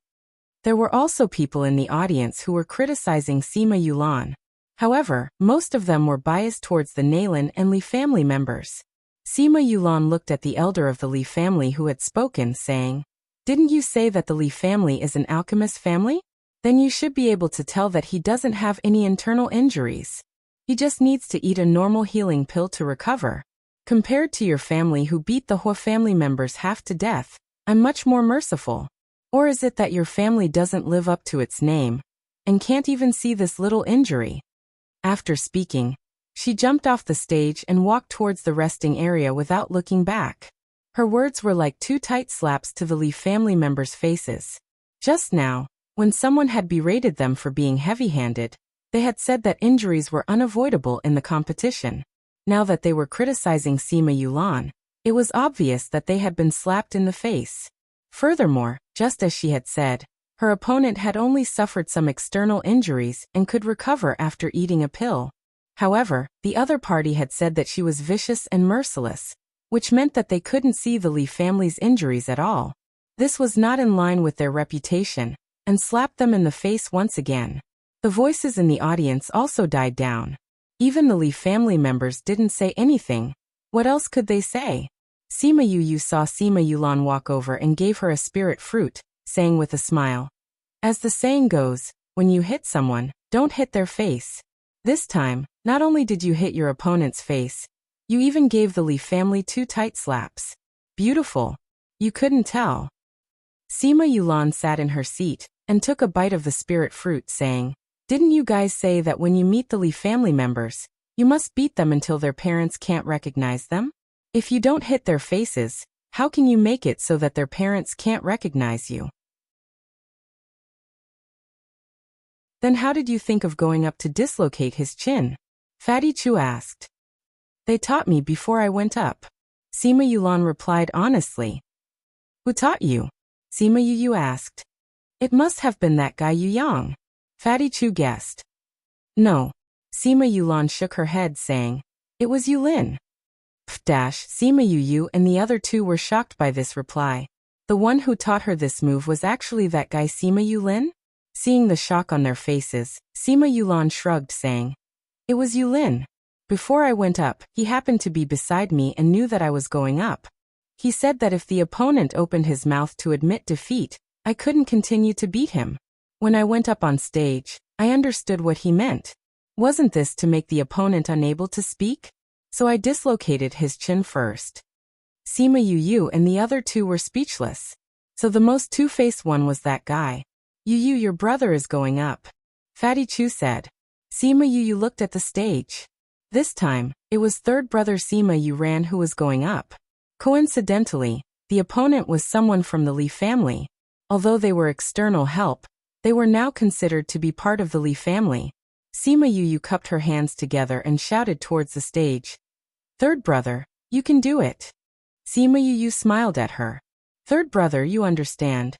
There were also people in the audience who were criticizing Sima Yulan. However, most of them were biased towards the Nalan and Li family members. Sima Yulan looked at the elder of the Li family who had spoken, saying, "Didn't you say that the Li family is an alchemist family? Then you should be able to tell that he doesn't have any internal injuries. He just needs to eat a normal healing pill to recover. Compared to your family who beat the Hua family members half to death, I'm much more merciful. Or is it that your family doesn't live up to its name and can't even see this little injury?" After speaking, she jumped off the stage and walked towards the resting area without looking back. Her words were like two tight slaps to the Li family members' faces. Just now, when someone had berated them for being heavy-handed, they had said that injuries were unavoidable in the competition. Now that they were criticizing Sima Yulan, it was obvious that they had been slapped in the face. Furthermore, just as she had said, her opponent had only suffered some external injuries and could recover after eating a pill. However, the other party had said that she was vicious and merciless, which meant that they couldn't see the Li family's injuries at all. This was not in line with their reputation, and slapped them in the face once again. The voices in the audience also died down. Even the Li family members didn't say anything. What else could they say? Sima Yu saw Sima Yulan walk over and gave her a spirit fruit, saying with a smile, "As the saying goes, when you hit someone, don't hit their face. This time, not only did you hit your opponent's face, you even gave the Li family 2 tight slaps. Beautiful. You couldn't tell." Sima Yulan sat in her seat and took a bite of the spirit fruit, saying, "Didn't you guys say that when you meet the Li family members, you must beat them until their parents can't recognize them? If you don't hit their faces, how can you make it so that their parents can't recognize you?" "Then how did you think of going up to dislocate his chin?" Fatty Chu asked. "They taught me before I went up." Sima Yulan replied honestly. "Who taught you?" Sima Yu asked. "It must have been that guy Yu Yang." Fatty Chu guessed. "No." Sima Yulan shook her head, saying, "It was Yu Lin." Sima Yu and the other two were shocked by this reply. The one who taught her this move was actually that guy Sima Yulin? Seeing the shock on their faces, Sima Yulan shrugged, saying, "It was Yulin. Before I went up, he happened to be beside me and knew that I was going up. He said that if the opponent opened his mouth to admit defeat, I couldn't continue to beat him. When I went up on stage, I understood what he meant. Wasn't this to make the opponent unable to speak? So I dislocated his chin first." Sima Yu and the other two were speechless. So the most two-faced one was that guy. "Yu, your brother is going up," Fatty Chu said. Sima Yu looked at the stage. This time, it was third brother Sima Ran who was going up. Coincidentally, the opponent was someone from the Li family. Although they were external help, they were now considered to be part of the Li family. Sima Yu cupped her hands together and shouted towards the stage, "Third brother, you can do it." Sima Yu smiled at her. "Third brother, you understand,"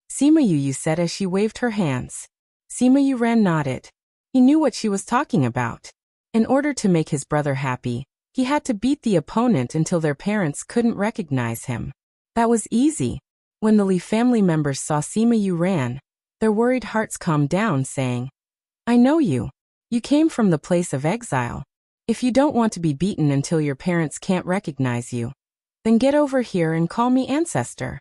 Sima Yu said as she waved her hands. Sima Ran nodded. He knew what she was talking about. In order to make his brother happy, he had to beat the opponent until their parents couldn't recognize him. That was easy. When the Li family members saw Sima Yu ran, their worried hearts calmed down, saying, "I know you. You came from the place of exile. If you don't want to be beaten until your parents can't recognize you, then get over here and call me ancestor."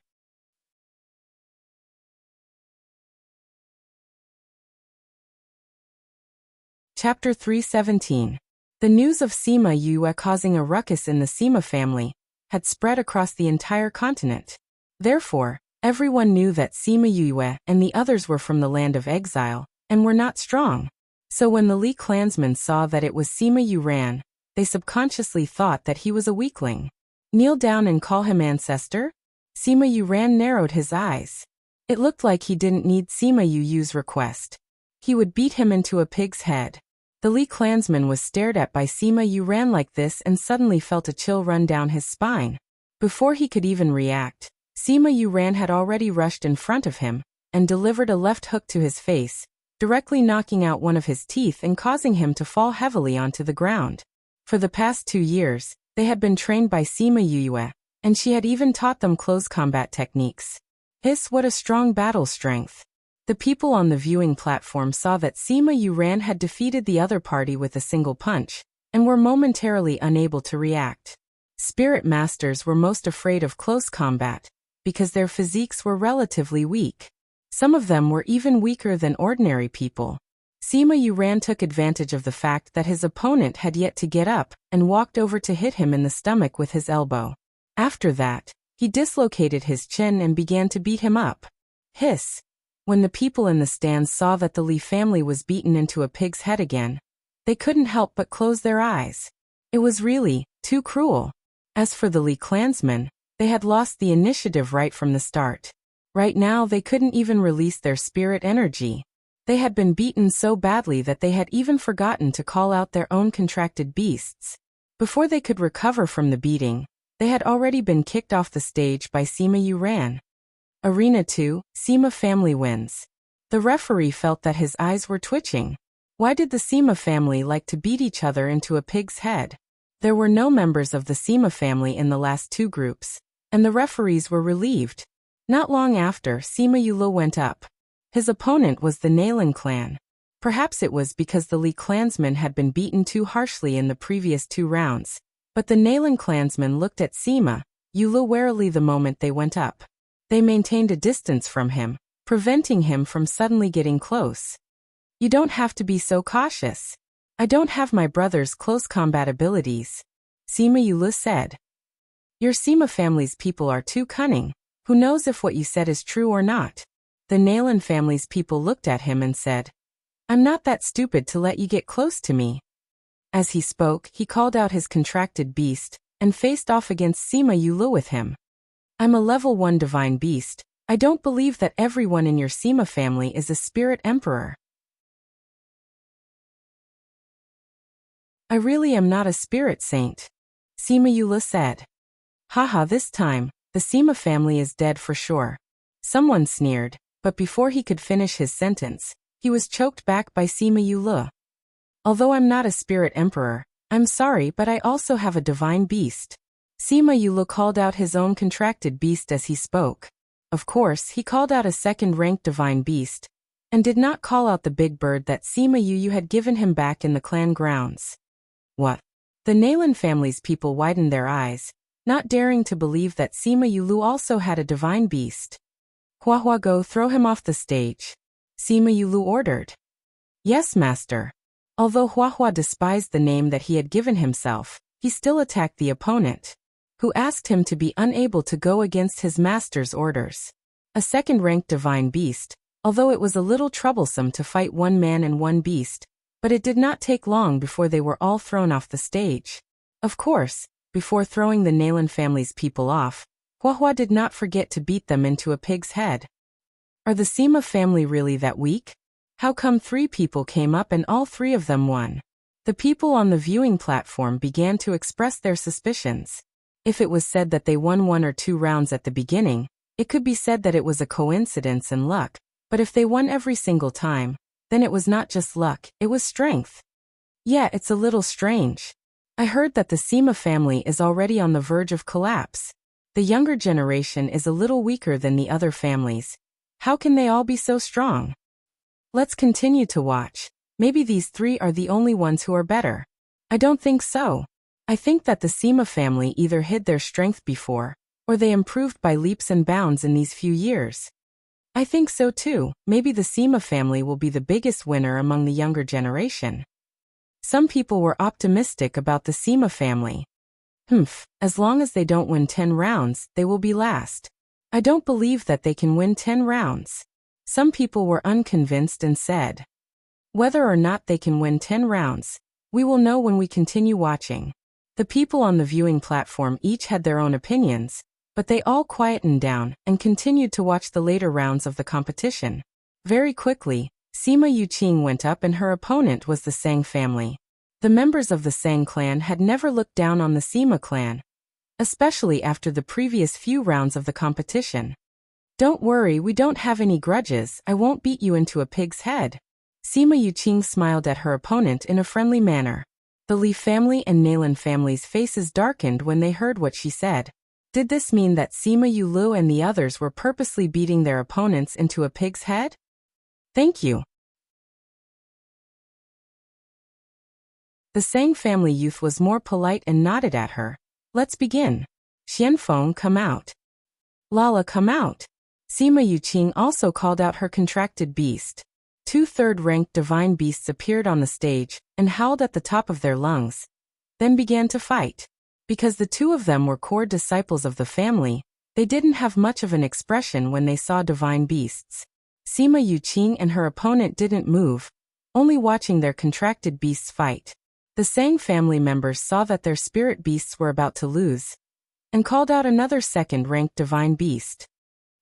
Chapter 317. The news of Sima Yue causing a ruckus in the Sima family had spread across the entire continent. Therefore, everyone knew that Sima Yue and the others were from the land of exile and were not strong. So when the Li clansmen saw that it was Sima Yu ran, they subconsciously thought that he was a weakling. "Kneel down and call him ancestor?" Sima Yu ran narrowed his eyes. It looked like he didn't need Sima Yu's request. He would beat him into a pig's head. The Li clansman was stared at by Sima Yu ran like this and suddenly felt a chill run down his spine. Before he could even react, Sima Yu ran had already rushed in front of him and delivered a left hook to his face, directly knocking out one of his teeth and causing him to fall heavily onto the ground. For the past 2 years, they had been trained by Sima Yue, and she had even taught them close combat techniques. What a strong battle strength. The people on the viewing platform saw that Sima Yu ran had defeated the other party with a single punch, and were momentarily unable to react. Spirit masters were most afraid of close combat, because their physiques were relatively weak. Some of them were even weaker than ordinary people. Sima Yu ran took advantage of the fact that his opponent had yet to get up and walked over to hit him in the stomach with his elbow. After that, he dislocated his chin and began to beat him up. Hiss. When the people in the stands saw that the Li family was beaten into a pig's head again, they couldn't help but close their eyes. It was really too cruel. As for the Li clansmen, they had lost the initiative right from the start. Right now they couldn't even release their spirit energy. They had been beaten so badly that they had even forgotten to call out their own contracted beasts. Before they could recover from the beating, they had already been kicked off the stage by Sima Yu ran. Arena 2, Sima family wins. The referee felt that his eyes were twitching. Why did the Sima family like to beat each other into a pig's head? There were no members of the Sima family in the last 2 groups, and the referees were relieved. Not long after, Sima Yulu went up. His opponent was the Nalan clan. Perhaps it was because the Li clansmen had been beaten too harshly in the previous 2 rounds, but the Nalan clansmen looked at Sima Yulu warily the moment they went up. They maintained a distance from him, preventing him from suddenly getting close. "You don't have to be so cautious. I don't have my brother's close combat abilities," Sima Yulu said. "Your Sima family's people are too cunning. Who knows if what you said is true or not?" The Nalan family's people looked at him and said, "I'm not that stupid to let you get close to me." As he spoke, he called out his contracted beast and faced off against Sima Yulu with him. "I'm a level 1 divine beast. I don't believe that everyone in your Sima family is a spirit emperor." "I really am not a spirit saint," Sima Yulu said. "Haha, this time, the Sima family is dead for sure." Someone sneered, but before he could finish his sentence, he was choked back by Sima Yulu. "Although I'm not a spirit emperor, I'm sorry, but I also have a divine beast." Sima Yulu called out his own contracted beast as he spoke. Of course, he called out a second-ranked divine beast, and did not call out the big bird that Sima Yu had given him back in the clan grounds. What? The Nalan family's people widened their eyes, not daring to believe that Sima Yulu also had a divine beast. "Hua go throw him off the stage," Sima Yulu ordered. "Yes, master." Although Hua despised the name that he had given himself, he still attacked the opponent, who asked him to be unable to go against his master's orders. A second-ranked divine beast, although it was a little troublesome to fight 1 man and 1 beast, but it did not take long before they were all thrown off the stage. Of course, before throwing the Nalan family's people off, Hua did not forget to beat them into a pig's head. Are the Sima family really that weak? How come 3 people came up and all 3 of them won? The people on the viewing platform began to express their suspicions. If it was said that they won 1 or 2 rounds at the beginning, it could be said that it was a coincidence and luck, but if they won every single time, Then it was not just luck, it was strength. Yeah, it's a little strange. I heard that the Sima family is already on the verge of collapse. The younger generation is a little weaker than the other families. How can they all be so strong? Let's continue to watch. Maybe these three are the only ones who are better. I don't think so. I think that the Sima family either hid their strength before, or they improved by leaps and bounds in these few years. I think so too. Maybe the Sima family will be the biggest winner among the younger generation. Some people were optimistic about the Sima family. As long as they don't win 10 rounds, they will be last. I don't believe that they can win 10 rounds. Some people were unconvinced and said, whether or not they can win 10 rounds, we will know when we continue watching. The people on the viewing platform each had their own opinions, but they all quietened down and continued to watch the later rounds of the competition. Very quickly, Sima Yuqing went up and her opponent was the Sang family. The members of the Sang clan had never looked down on the Sima clan, especially after the previous few rounds of the competition. Don't worry, we don't have any grudges, I won't beat you into a pig's head. Sima Yuqing smiled at her opponent in a friendly manner. The Li family and Nalan family's faces darkened when they heard what she said. Did this mean that Sima Yulu and the others were purposely beating their opponents into a pig's head? Thank you. The Sang family youth was more polite and nodded at her. Let's begin. Xianfeng, come out. Lala, come out. Sima Yuqing also called out her contracted beast. 2 third-ranked divine beasts appeared on the stage and howled at the top of their lungs, then began to fight. Because the 2 of them were core disciples of the family, they didn't have much of an expression when they saw divine beasts. Sima Yuqing and her opponent didn't move, only watching their contracted beasts fight. The Sang family members saw that their spirit beasts were about to lose, and called out another second-ranked divine beast.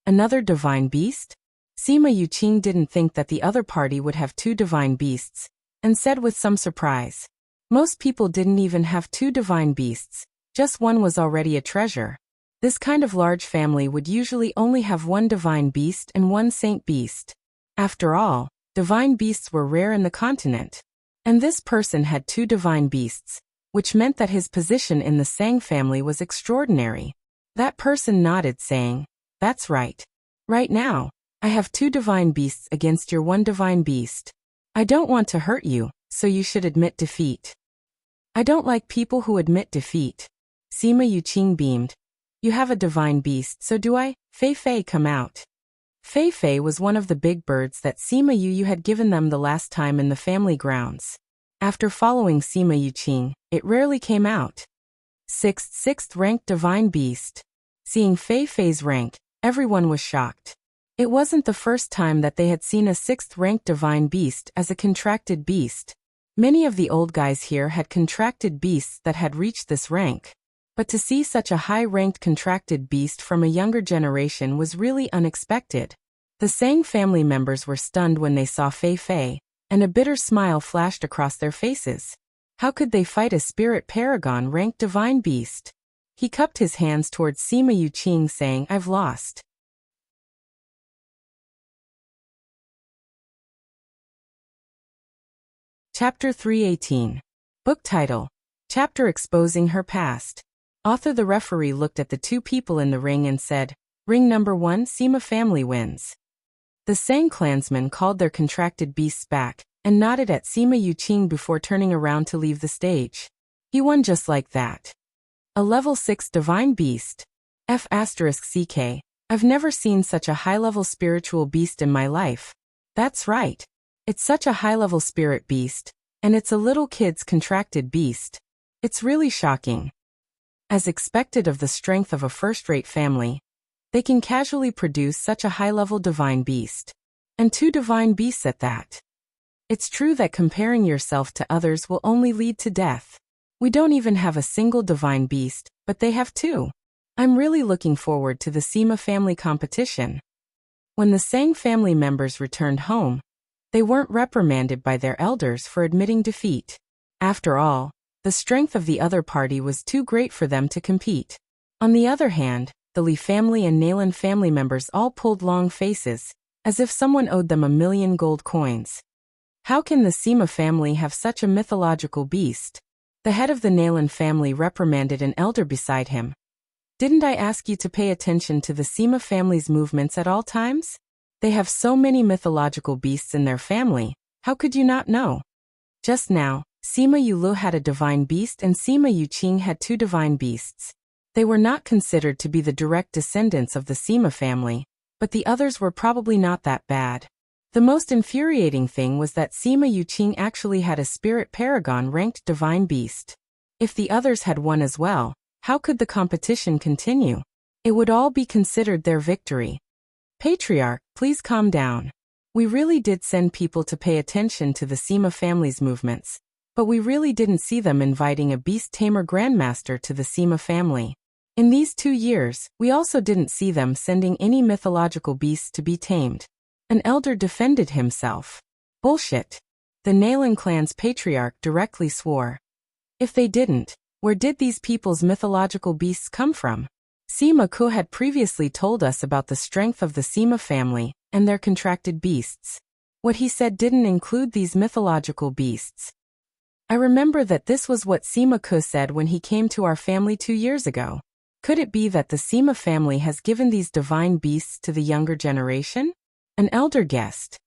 Another divine beast? Sima Yuqing didn't think that the other party would have 2 divine beasts, and said with some surprise. Most people didn't even have 2 divine beasts, just one was already a treasure. This kind of large family would usually only have 1 divine beast and 1 saint beast. After all, divine beasts were rare in the continent. And this person had 2 divine beasts, which meant that his position in the Sang family was extraordinary. That person nodded, saying, that's right. Right now, I have 2 divine beasts against your 1 divine beast. I don't want to hurt you, so you should admit defeat. I don't like people who admit defeat. Sima Yuqing beamed. You have a divine beast, so do I? Fei Fei, come out. Fei Fei was one of the big birds that Sima Yu had given them the last time in the family grounds. After following Sima Yuqing, it rarely came out. 6th ranked divine beast. Seeing Fei Fei's rank, everyone was shocked. It wasn't the first time that they had seen a 6th ranked divine beast as a contracted beast. Many of the old guys here had contracted beasts that had reached this rank. But to see such a high-ranked contracted beast from a younger generation was really unexpected. The Sang family members were stunned when they saw Fei Fei, and a bitter smile flashed across their faces. How could they fight a spirit paragon-ranked divine beast? He cupped his hands towards Sima Yuqing, saying, I've lost. Chapter 318. Book title. Chapter Exposing Her Past. Author. The referee looked at the 2 people in the ring and said, Ring number 1, Sima family wins. The Sang clansmen called their contracted beasts back, and nodded at Sima Yuqing before turning around to leave the stage. He won just like that. A level 6 divine beast. F***CK. I've never seen such a high-level spiritual beast in my life. That's right. It's such a high-level spirit beast, and it's a little kid's contracted beast. It's really shocking. As expected of the strength of a first-rate family, they can casually produce such a high-level divine beast. And 2 divine beasts at that. It's true that comparing yourself to others will only lead to death. We don't even have a single divine beast, but they have 2. I'm really looking forward to the Sima family competition. When the Sang family members returned home, they weren't reprimanded by their elders for admitting defeat. After all, the strength of the other party was too great for them to compete. On the other hand, the Li family and Nalan family members all pulled long faces, as if someone owed them 1,000,000 gold coins. How can the Sima family have such a mythological beast? The head of the Nalan family reprimanded an elder beside him. Didn't I ask you to pay attention to the Sima family's movements at all times? They have so many mythological beasts in their family, how could you not know? Just now, Sima Yulu had a divine beast and Sima Yuqing had two divine beasts. They were not considered to be the direct descendants of the Sima family, but the others were probably not that bad. The most infuriating thing was that Sima Yuqing actually had a spirit paragon-ranked divine beast. If the others had won as well, how could the competition continue? It would all be considered their victory. Patriarch, please calm down. We really did send people to pay attention to the Sima family's movements, but we really didn't see them inviting a beast tamer grandmaster to the Sima family. In these 2 years, we also didn't see them sending any mythological beasts to be tamed. An elder defended himself. Bullshit. The Nalan clan's patriarch directly swore. If they didn't, where did these people's mythological beasts come from? Sima Ku had previously told us about the strength of the Sima family and their contracted beasts. What he said didn't include these mythological beasts. I remember that this was what Sima Ku said when he came to our family 2 years ago. Could it be that the Sima family has given these divine beasts to the younger generation? An elder guessed.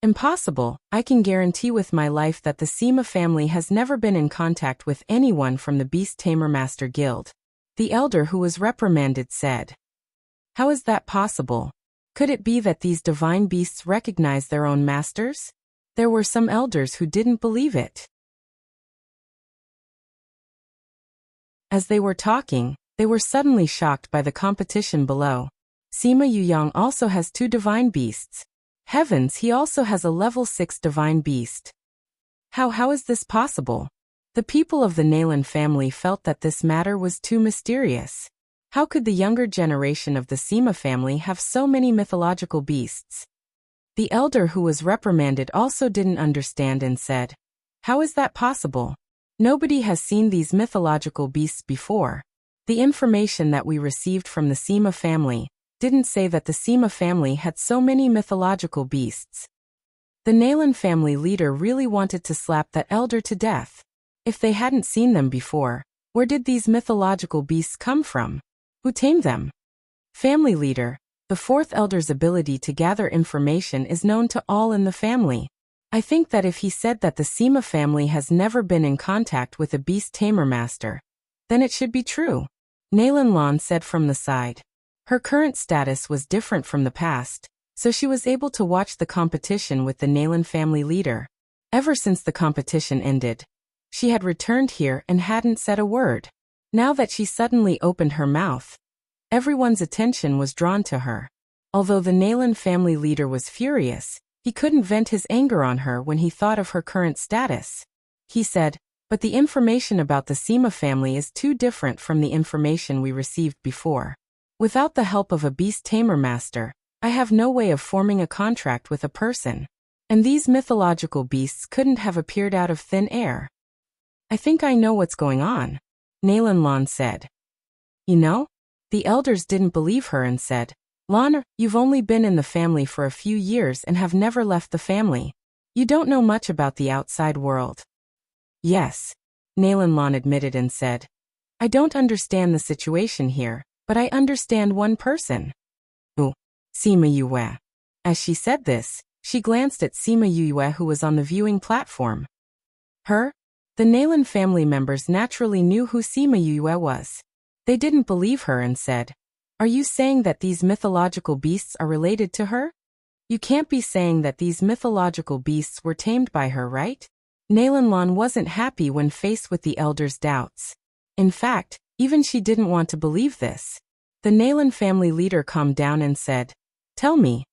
Impossible. I can guarantee with my life that the Sima family has never been in contact with anyone from the Beast Tamer Master Guild. The elder who was reprimanded said. How is that possible? Could it be that these divine beasts recognize their own masters? There were some elders who didn't believe it. As they were talking, they were suddenly shocked by the competition below. Sima Yuyang also has 2 divine beasts. Heavens, he also has a level 6 divine beast. How is this possible? The people of the Nalan family felt that this matter was too mysterious. How could the younger generation of the Sima family have so many mythological beasts? The elder who was reprimanded also didn't understand and said, how is that possible? Nobody has seen these mythological beasts before. The information that we received from the Sima family didn't say that the Sima family had so many mythological beasts. The Nalan family leader really wanted to slap that elder to death. If they hadn't seen them before, where did these mythological beasts come from? Who tamed them? Family leader, the 4th elder's ability to gather information is known to all in the family. I think that if he said that the Sima family has never been in contact with a beast tamer master, then it should be true. Nalan Lan said from the side. Her current status was different from the past, so she was able to watch the competition with the Nalan family leader. Ever since the competition ended, she had returned here and hadn't said a word. Now that she suddenly opened her mouth, everyone's attention was drawn to her. Although the Nalan family leader was furious, he couldn't vent his anger on her when he thought of her current status. He said, but the information about the Sima family is too different from the information we received before. Without the help of a beast tamer master, I have no way of forming a contract with a person. And these mythological beasts couldn't have appeared out of thin air. I think I know what's going on, Nalan Lan said. You know? The elders didn't believe her and said, Lan, you've only been in the family for a few years and have never left the family. You don't know much about the outside world. Yes, Nalan Lan admitted and said, I don't understand the situation here, but I understand one person. Oh, Sima Yue. As she said this, she glanced at Sima Yue who was on the viewing platform. Her? The Nalan family members naturally knew who Sima Yue was. They didn't believe her and said, Are you saying that these mythological beasts are related to her? You can't be saying that these mythological beasts were tamed by her, right? Nalan Lan wasn't happy when faced with the elders' doubts. In fact, even she didn't want to believe this. The Nalan family leader calmed down and said, Tell me.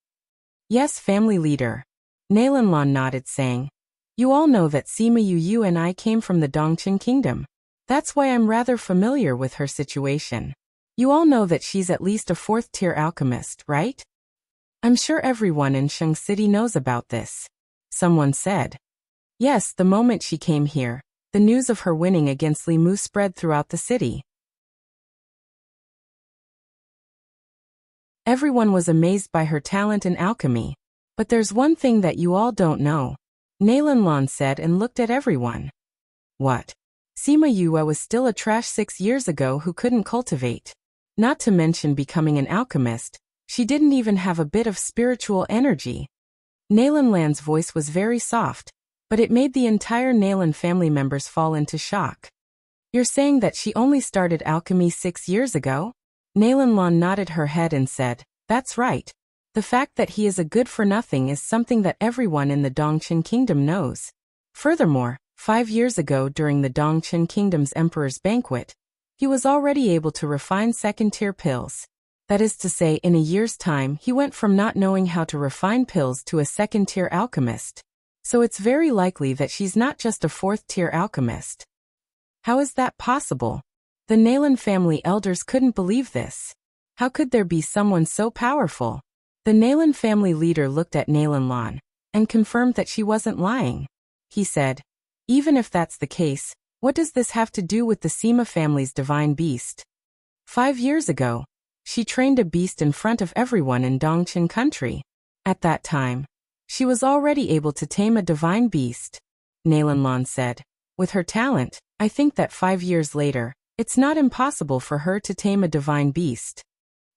Yes, family leader. Nalan Lan nodded saying, You all know that Sima Yu and I came from the Dongqing kingdom. That's why I'm rather familiar with her situation. You all know that she's at least a 4th-tier alchemist, right? I'm sure everyone in Sheng City knows about this. Someone said. Yes, the moment she came here, the news of her winning against Li Mu spread throughout the city. Everyone was amazed by her talent in alchemy. But there's one thing that you all don't know. Nalan Lan said and looked at everyone. What? Sima Yue was still a trash 6 years ago who couldn't cultivate. Not to mention becoming an alchemist, she didn't even have a bit of spiritual energy. Nalan Lan's voice was very soft, but it made the entire Nalan family members fall into shock. You're saying that she only started alchemy 6 years ago? Nalan Lan nodded her head and said, that's right. The fact that he is a good-for-nothing is something that everyone in the Dongqin Kingdom knows. Furthermore, 5 years ago during the Dongqin Kingdom's Emperor's banquet, he was already able to refine second-tier pills. That is to say, in a year's time he went from not knowing how to refine pills to a second-tier alchemist. So it's very likely that she's not just a fourth-tier alchemist. How is that possible? The Nalan family elders couldn't believe this. How could there be someone so powerful? The Nalan family leader looked at Nalan Lan and confirmed that she wasn't lying. He said, even if that's the case, what does this have to do with the Sima family's divine beast? 5 years ago, she trained a beast in front of everyone in Dongqin country. At that time, she was already able to tame a divine beast. Nalan Lan said, with her talent, I think that 5 years later, it's not impossible for her to tame a divine beast.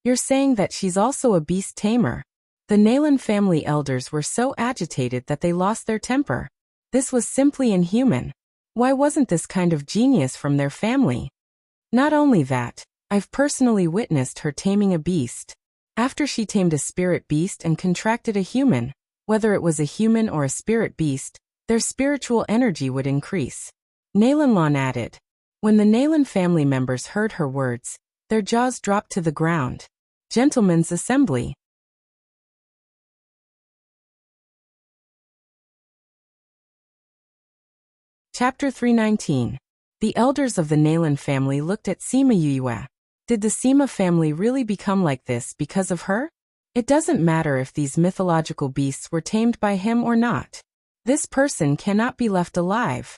You're saying that she's also a beast tamer. The Nalan family elders were so agitated that they lost their temper. This was simply inhuman. Why wasn't this kind of genius from their family? Not only that, I've personally witnessed her taming a beast. After she tamed a spirit beast and contracted a human, whether it was a human or a spirit beast, their spiritual energy would increase. Nalan Lan added. When the Nalan family members heard her words, their jaws dropped to the ground. Gentlemen's assembly. Chapter 319. The elders of the Nalan family looked at Sima Yue. Did the Sima family really become like this because of her? It doesn't matter if these mythological beasts were tamed by him or not. This person cannot be left alive.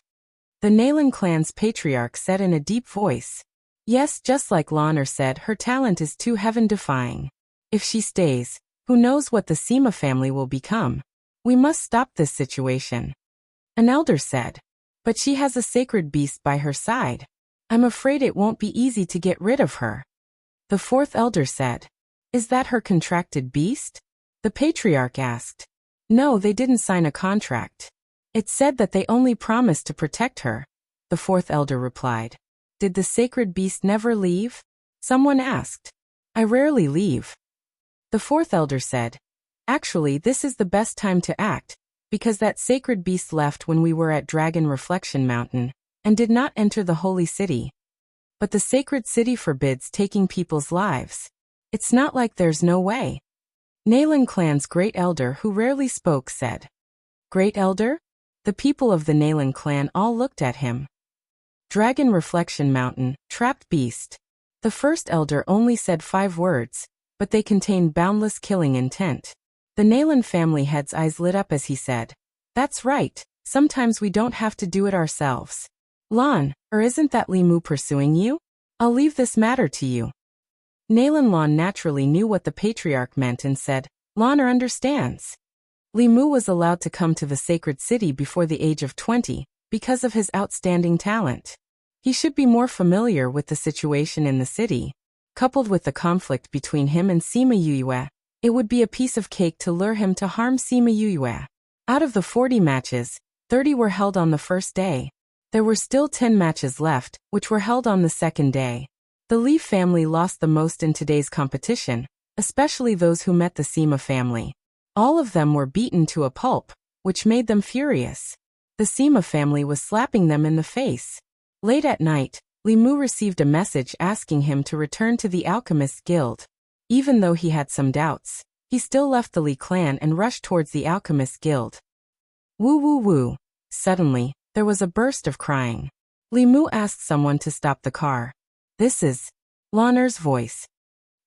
The Nalan clan's patriarch said in a deep voice. Yes, just like Lanner said, her talent is too heaven-defying. If she stays, who knows what the Sima family will become? We must stop this situation. An elder said. But she has a sacred beast by her side. I'm afraid it won't be easy to get rid of her. The fourth elder said. Is that her contracted beast? The patriarch asked. No, they didn't sign a contract. It said that they only promised to protect her. The fourth elder replied. Did the sacred beast never leave? Someone asked. I rarely leave. The fourth elder said. Actually, this is the best time to act, because that sacred beast left when we were at Dragon Reflection Mountain, and did not enter the holy city. But the sacred city forbids taking people's lives. It's not like there's no way. Nalan clan's great elder, who rarely spoke, said. Great elder? The people of the Nalan clan all looked at him. Dragon Reflection Mountain, trapped beast. The first elder only said 5 words, but they contained boundless killing intent. The Nalan family head's eyes lit up as he said. That's right, sometimes we don't have to do it ourselves. Lan, or isn't that Li Mu pursuing you? I'll leave this matter to you. Nalan Lan naturally knew what the patriarch meant and said, Lanner understands. Li Mu was allowed to come to the sacred city before the age of 20, because of his outstanding talent. He should be more familiar with the situation in the city. Coupled with the conflict between him and Sima Yue, it would be a piece of cake to lure him to harm Sima Yue. Out of the 40 matches, 30 were held on the first day. There were still 10 matches left, which were held on the second day. The Li family lost the most in today's competition, especially those who met the Sima family. All of them were beaten to a pulp, which made them furious. The Sima family was slapping them in the face. Late at night, Li Mu received a message asking him to return to the Alchemist's Guild. Even though he had some doubts, he still left the Li clan and rushed towards the Alchemist's Guild. Woo woo woo. Suddenly, there was a burst of crying. Li Mu asked someone to stop the car. This is Lanner's voice.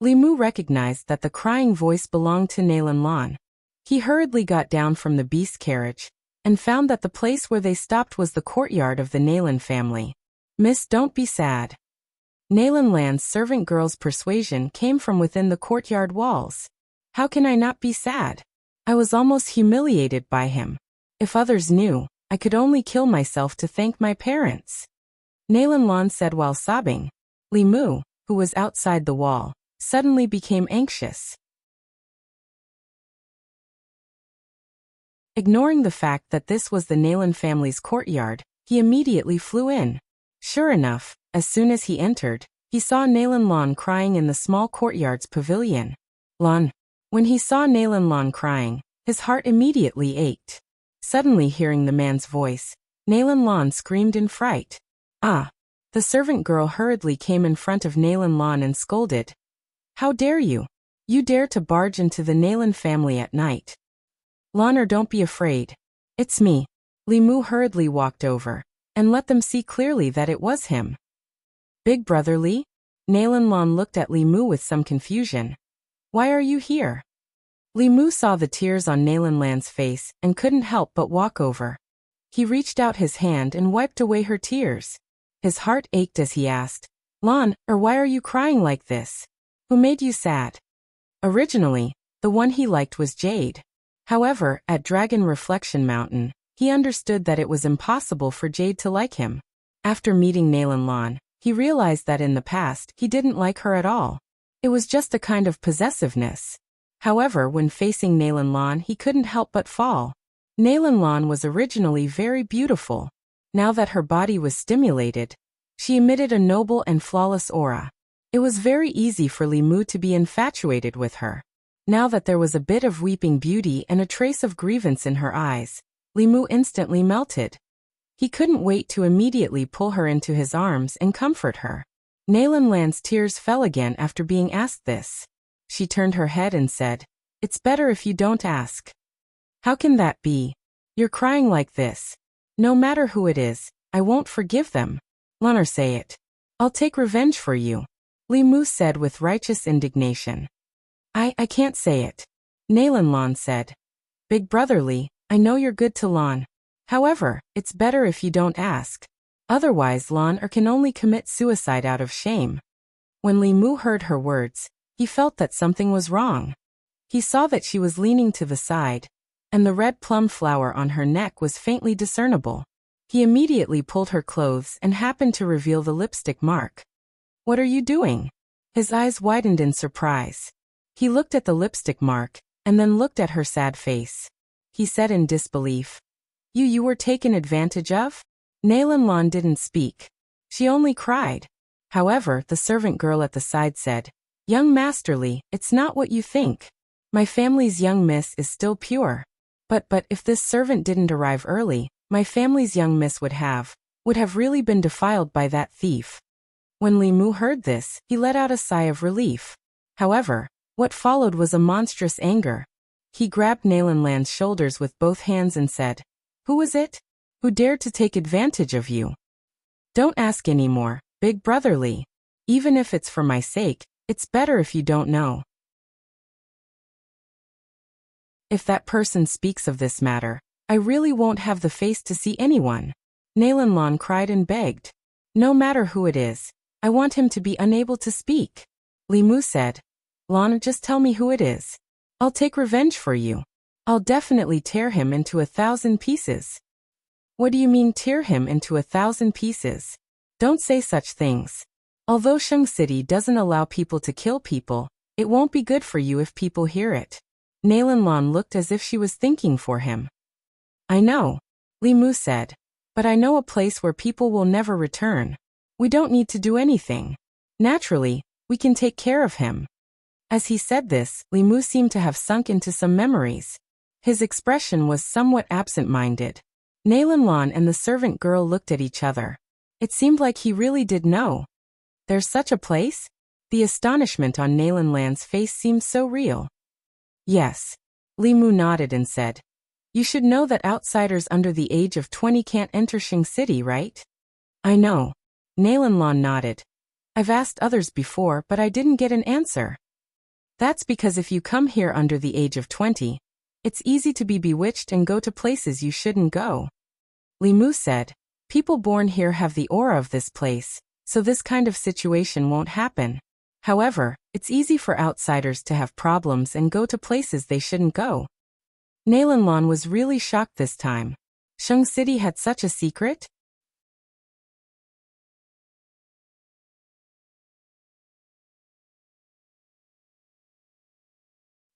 Li Mu recognized that the crying voice belonged to Nalan Lan. He hurriedly got down from the beast carriage and found that the place where they stopped was the courtyard of the Nalan family. Miss, don't be sad. Nalan Lan's servant girl's persuasion came from within the courtyard walls. How can I not be sad? I was almost humiliated by him. If others knew, I could only kill myself to thank my parents. Nalan Lan said while sobbing. Li Mu, who was outside the wall, suddenly became anxious. Ignoring the fact that this was the Nalan family's courtyard, he immediately flew in. Sure enough, as soon as he entered, he saw Nalan Lan crying in the small courtyard's pavilion. Lan. When he saw Nalan Lan crying, his heart immediately ached. Suddenly hearing the man's voice, Nalan Lan screamed in fright. Ah! The servant girl hurriedly came in front of Nalan Lan and scolded. How dare you? You dare to barge into the Nalan family at night. Lan, don't be afraid. It's me. Li Mu hurriedly walked over, and let them see clearly that it was him. Big brother Li? Nalan Lan looked at Li Mu with some confusion. Why are you here? Li Mu saw the tears on Nalan Lan's face and couldn't help but walk over. He reached out his hand and wiped away her tears. His heart ached as he asked, Lan, why are you crying like this? Who made you sad? Originally, the one he liked was Jade. However, at Dragon Reflection Mountain, he understood that it was impossible for Jade to like him. After meeting Nalan Lan, he realized that in the past he didn't like her at all. It was just a kind of possessiveness. However, when facing Nalan Lan, he couldn't help but fall. Nalan Lan was originally very beautiful. Now that her body was stimulated, she emitted a noble and flawless aura. It was very easy for Li Mu to be infatuated with her. Now that there was a bit of weeping beauty and a trace of grievance in her eyes, Li Mu instantly melted. He couldn't wait to immediately pull her into his arms and comfort her. Nalan Lan's tears fell again after being asked this. She turned her head and said, It's better if you don't ask. How can that be? You're crying like this. No matter who it is, I won't forgive them. Lan, say it. I'll take revenge for you. Li Mu said with righteous indignation. I can't say it. Nalan Lan said. Big brother Li, I know you're good to Lan. However, it's better if you don't ask. Otherwise Lan can only commit suicide out of shame. When Li Mu heard her words, he felt that something was wrong. He saw that she was leaning to the side, and the red plum flower on her neck was faintly discernible. He immediately pulled her clothes and happened to reveal the lipstick mark. What are you doing? His eyes widened in surprise. He looked at the lipstick mark, and then looked at her sad face. He said in disbelief. You were taken advantage of? Nalan Lan didn't speak. She only cried. However, the servant girl at the side said, Young Master Li, it's not what you think. My family's young miss is still pure. But if this servant didn't arrive early, my family's young miss would have really been defiled by that thief. When Li Mu heard this, he let out a sigh of relief. However, what followed was a monstrous anger. He grabbed Nalan Lan's shoulders with both hands and said, Who was it? Who dared to take advantage of you? Don't ask anymore, big brother Li. Even if it's for my sake, it's better if you don't know. If that person speaks of this matter, I really won't have the face to see anyone. Nalan Lan cried and begged. No matter who it is, I want him to be unable to speak. Li Mu said, Lan, just tell me who it is. I'll take revenge for you. I'll definitely tear him into 1,000 pieces. What do you mean tear him into 1,000 pieces? Don't say such things. Although Sheng City doesn't allow people to kill people, it won't be good for you if people hear it. Nalan Lan looked as if she was thinking for him. I know, Li Mu said, but I know a place where people will never return. We don't need to do anything. Naturally, we can take care of him. As he said this, Li Mu seemed to have sunk into some memories. His expression was somewhat absent-minded. Nalan Lan and the servant girl looked at each other. It seemed like he really did know. There's such a place? The astonishment on Nalan Lan's face seemed so real. Yes. Li Mu nodded and said, You should know that outsiders under the age of 20 can't enter Sheng City, right? I know. Nalan Lan nodded. I've asked others before, but I didn't get an answer. That's because if you come here under the age of 20, it's easy to be bewitched and go to places you shouldn't go. Li Mu said, People born here have the aura of this place, so this kind of situation won't happen. However, it's easy for outsiders to have problems and go to places they shouldn't go. Nalanlan was really shocked this time. Sheng City had such a secret?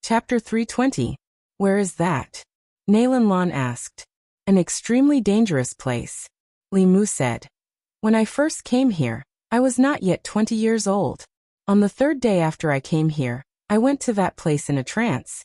Chapter 320. Where is that? Nalanlan asked. An extremely dangerous place. Li Mu said. When I first came here, I was not yet 20 years old. On the third day after I came here, I went to that place in a trance.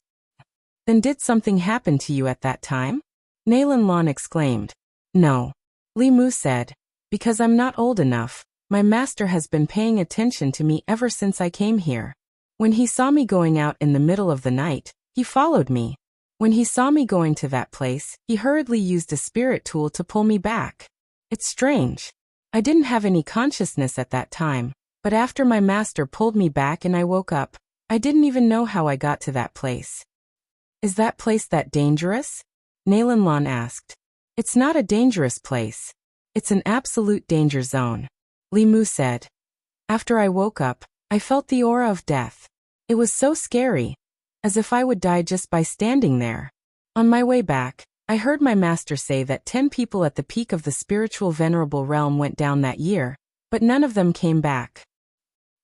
Then did something happen to you at that time? Nalanlan exclaimed. No. Li Mu said. Because I'm not old enough, my master has been paying attention to me ever since I came here. When he saw me going out in the middle of the night, he followed me. When he saw me going to that place, he hurriedly used a spirit tool to pull me back. It's strange. I didn't have any consciousness at that time, but after my master pulled me back and I woke up, I didn't even know how I got to that place. Is that place that dangerous? Nalanlan asked. It's not a dangerous place. It's an absolute danger zone. Li Mu said. After I woke up, I felt the aura of death. It was so scary, as if I would die just by standing there. On my way back, I heard my master say that 10 people at the peak of the spiritual venerable realm went down that year, but none of them came back.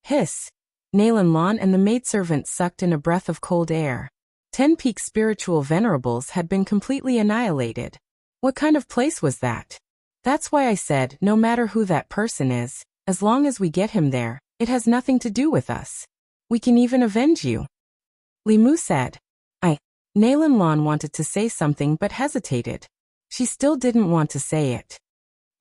Hiss. Nalanlan and the maidservant sucked in a breath of cold air. 10 peak spiritual venerables had been completely annihilated. What kind of place was that? That's why I said, no matter who that person is, as long as we get him there, it has nothing to do with us. We can even avenge you. Li Mu said. Nalanlan wanted to say something but hesitated. She still didn't want to say it.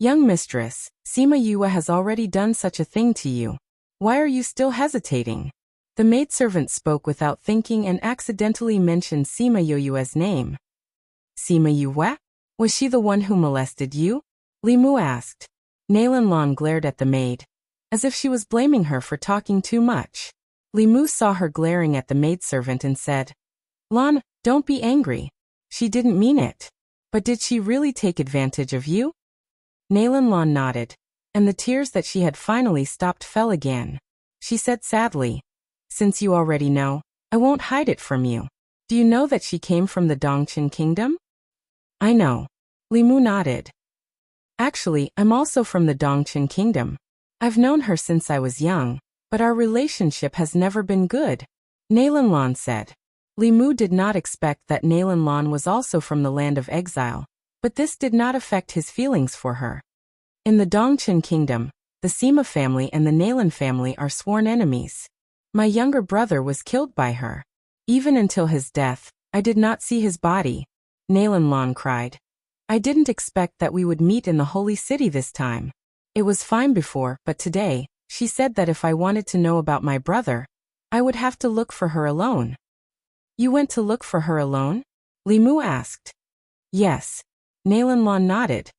Young mistress, Sima Yue has already done such a thing to you. Why are you still hesitating? The maidservant spoke without thinking and accidentally mentioned Sima Yue's name. Sima Yue? Was she the one who molested you? Li Mu asked. Nalanlan glared at the maid, as if she was blaming her for talking too much. Li Mu saw her glaring at the maidservant and said, Lan, don't be angry. She didn't mean it. But did she really take advantage of you? Nalanlan nodded, and the tears that she had finally stopped fell again. She said sadly, Since you already know, I won't hide it from you. Do you know that she came from the Dongqin kingdom? I know. Li Mu nodded. Actually, I'm also from the Dongqin kingdom. I've known her since I was young, but our relationship has never been good, Nalanlan said. Li Mu did not expect that Nalanlan was also from the land of exile, but this did not affect his feelings for her. In the Dongqin kingdom, the Sima family and the Nalan family are sworn enemies. My younger brother was killed by her. Even until his death, I did not see his body, Nalanlan cried. I didn't expect that we would meet in the holy city this time. It was fine before, but today, she said that if I wanted to know about my brother, I would have to look for her alone. You went to look for her alone? Li Mu asked. Yes. Nalanlan nodded.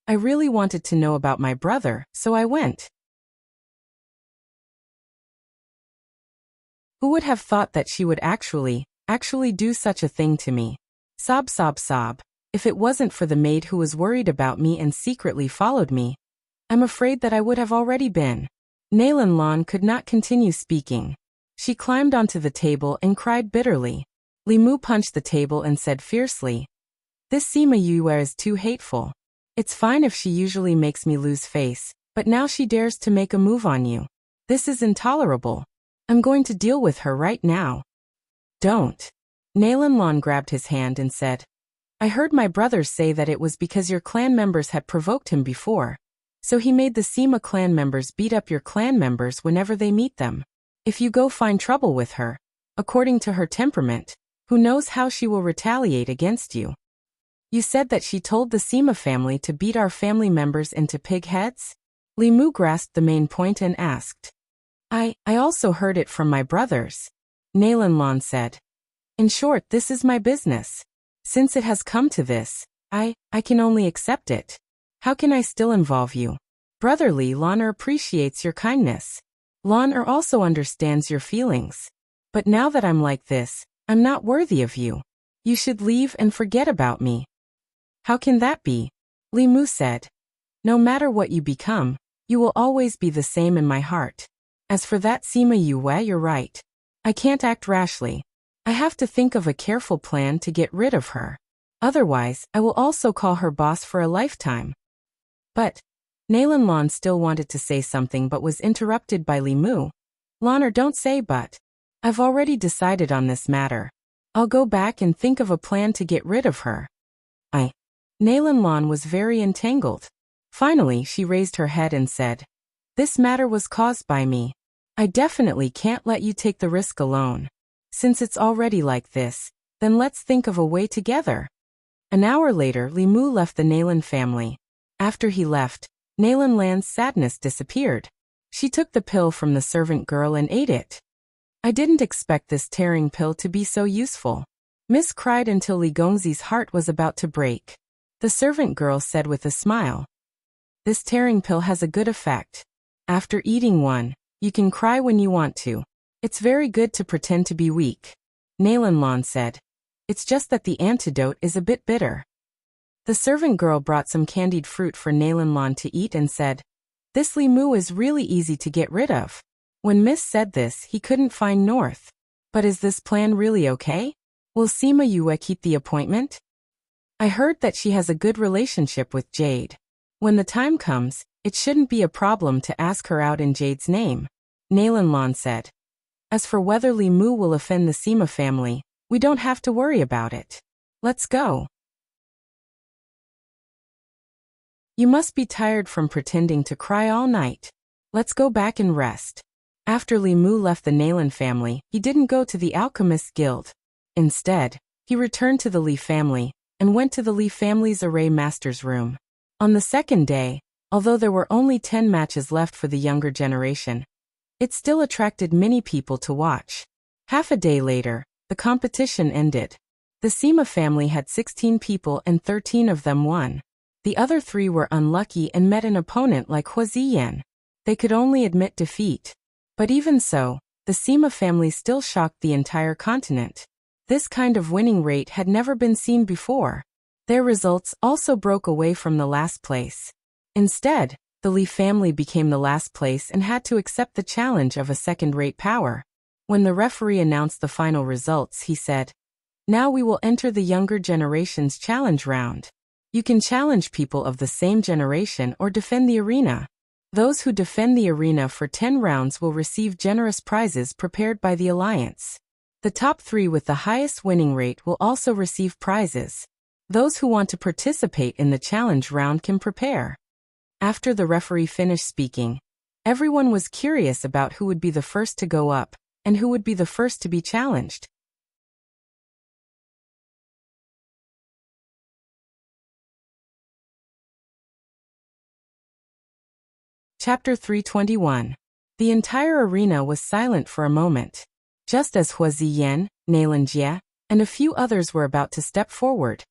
I really wanted to know about my brother, so I went. Who would have thought that she would actually do such a thing to me? Sob, sob, sob. If it wasn't for the maid who was worried about me and secretly followed me, I'm afraid that I would have already been. Nalanlan could not continue speaking. She climbed onto the table and cried bitterly. Li Mu punched the table and said fiercely, This Sima Yue is too hateful. It's fine if she usually makes me lose face, but now she dares to make a move on you. This is intolerable. I'm going to deal with her right now. Don't. Nalanlan grabbed his hand and said, I heard my brothers say that it was because your clan members had provoked him before, so he made the Sima clan members beat up your clan members whenever they meet them. If you go find trouble with her, according to her temperament, who knows how she will retaliate against you. You said that she told the Sima family to beat our family members into pig heads? Li Mu grasped the main point and asked. I also heard it from my brothers, Nalanlan said. In short, this is my business. Since it has come to this, I can only accept it. How can I still involve you? Brotherly Lan'er appreciates your kindness. Lan'er also understands your feelings. But now that I'm like this, I'm not worthy of you. You should leave and forget about me. How can that be? Li Mu said. No matter what you become, you will always be the same in my heart. As for that Sima Yue, you're right. I can't act rashly. I have to think of a careful plan to get rid of her. Otherwise, I will also call her boss for a lifetime. But Nalan Lan still wanted to say something but was interrupted by Li Mu. Laner, don't say but. I've already decided on this matter. I'll go back and think of a plan to get rid of her. Nalan Lan was very entangled. Finally, she raised her head and said, this matter was caused by me. I definitely can't let you take the risk alone. Since it's already like this, then let's think of a way together. An hour later, Li Mu left the Nalan family. After he left, Nalan Lan's sadness disappeared. She took the pill from the servant girl and ate it. I didn't expect this tearing pill to be so useful. Miss cried until Li Gongzi's heart was about to break. The servant girl said with a smile, this tearing pill has a good effect. After eating one, you can cry when you want to. It's very good to pretend to be weak. Nalan Lan said, it's just that the antidote is a bit bitter. The servant girl brought some candied fruit for Nalan Lan to eat and said, this Li Mu is really easy to get rid of. When Miss said this, he couldn't find north. But is this plan really okay? Will Sima Yue keep the appointment? I heard that she has a good relationship with Jade. When the time comes, it shouldn't be a problem to ask her out in Jade's name. Nalan Lan said. As for whether Li Mu will offend the Sima family, we don't have to worry about it. Let's go. You must be tired from pretending to cry all night. Let's go back and rest. After Li Mu left the Nalan family, he didn't go to the Alchemist Guild. Instead, he returned to the Li family and went to the Li family's array master's room. On the second day, although there were only 10 matches left for the younger generation, it still attracted many people to watch. Half a day later, the competition ended. The Sima family had 16 people and 13 of them won. The other 3 were unlucky and met an opponent like Hua Ziyan. They could only admit defeat. But even so, the Sima family still shocked the entire continent. This kind of winning rate had never been seen before. Their results also broke away from the last place. Instead, the Li family became the last place and had to accept the challenge of a second-rate power. When the referee announced the final results, he said, now we will enter the younger generation's challenge round. You can challenge people of the same generation or defend the arena. Those who defend the arena for 10 rounds will receive generous prizes prepared by the Alliance. The top 3 with the highest winning rate will also receive prizes. Those who want to participate in the challenge round can prepare. After the referee finished speaking, everyone was curious about who would be the first to go up and who would be the first to be challenged. Chapter 321. The entire arena was silent for a moment. Just as Hua Ziyan, Nalan Jie, and a few others were about to step forward,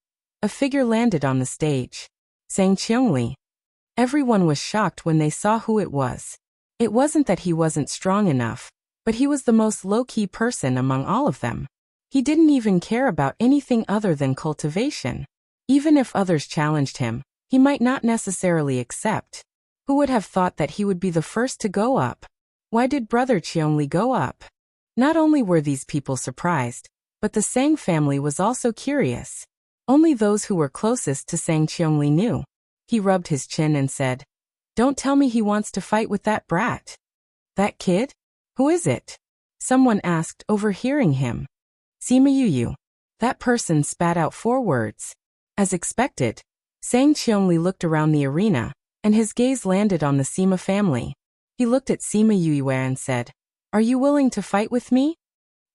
a figure landed on the stage. Sang Qiongli. Everyone was shocked when they saw who it was. It wasn't that he wasn't strong enough, but he was the most low-key person among all of them. He didn't even care about anything other than cultivation. Even if others challenged him, he might not necessarily accept. Who would have thought that he would be the first to go up? Why did Brother Qiongli go up? Not only were these people surprised, but the Sang family was also curious. Only those who were closest to Sang Qiongli knew. He rubbed his chin and said, don't tell me he wants to fight with that brat. That kid? Who is it? Someone asked, overhearing him. Sima Yuyu. That person spat out 4 words. As expected, Sang Qiongli looked around the arena, and his gaze landed on the Sima family. He looked at Sima Yuyu and said, are you willing to fight with me?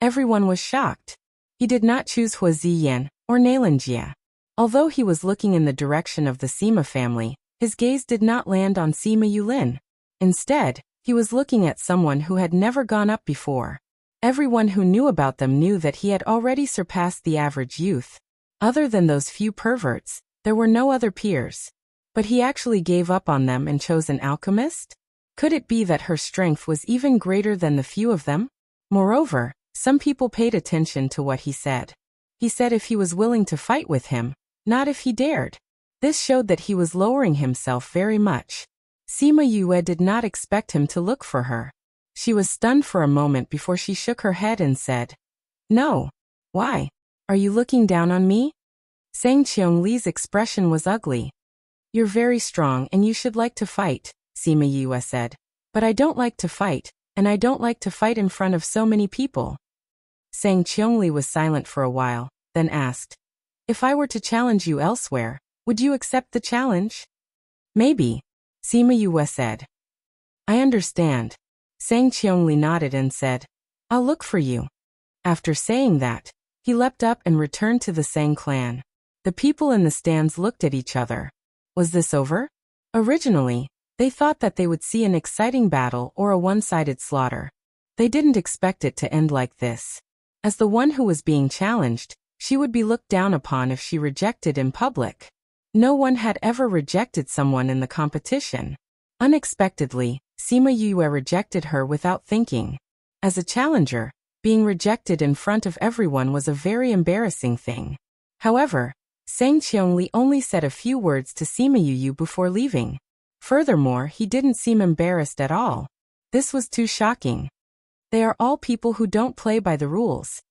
Everyone was shocked. He did not choose Hua Ziyan or Nalan Jie. Although he was looking in the direction of the Sima family, his gaze did not land on Sima Yulin. Instead, he was looking at someone who had never gone up before. Everyone who knew about them knew that he had already surpassed the average youth. Other than those few perverts, there were no other peers. But he actually gave up on them and chose an alchemist? Could it be that her strength was even greater than the few of them? Moreover, some people paid attention to what he said. He said if he was willing to fight with him, not if he dared. This showed that he was lowering himself very much. Sima Yue did not expect him to look for her. She was stunned for a moment before she shook her head and said, no. Why? Are you looking down on me? Sang Qiangli's expression was ugly. You're very strong and you should like to fight, Sima Yue said. But I don't like to fight, and I don't like to fight in front of so many people. Sang Qiangli was silent for a while, then asked, if I were to challenge you elsewhere, would you accept the challenge? Maybe, Sima Yue said. I understand. Sang Qiangli nodded and said, I'll look for you. After saying that, he leapt up and returned to the Sang clan. The people in the stands looked at each other. Was this over? Originally, they thought that they would see an exciting battle or a one-sided slaughter. They didn't expect it to end like this. As the one who was being challenged, she would be looked down upon if she rejected in public. No one had ever rejected someone in the competition. Unexpectedly, Sima Yue rejected her without thinking. As a challenger, being rejected in front of everyone was a very embarrassing thing. However, Sang Qiangli only said a few words to Sima Yue before leaving. Furthermore, he didn't seem embarrassed at all. This was too shocking. They are all people who don't play by the rules.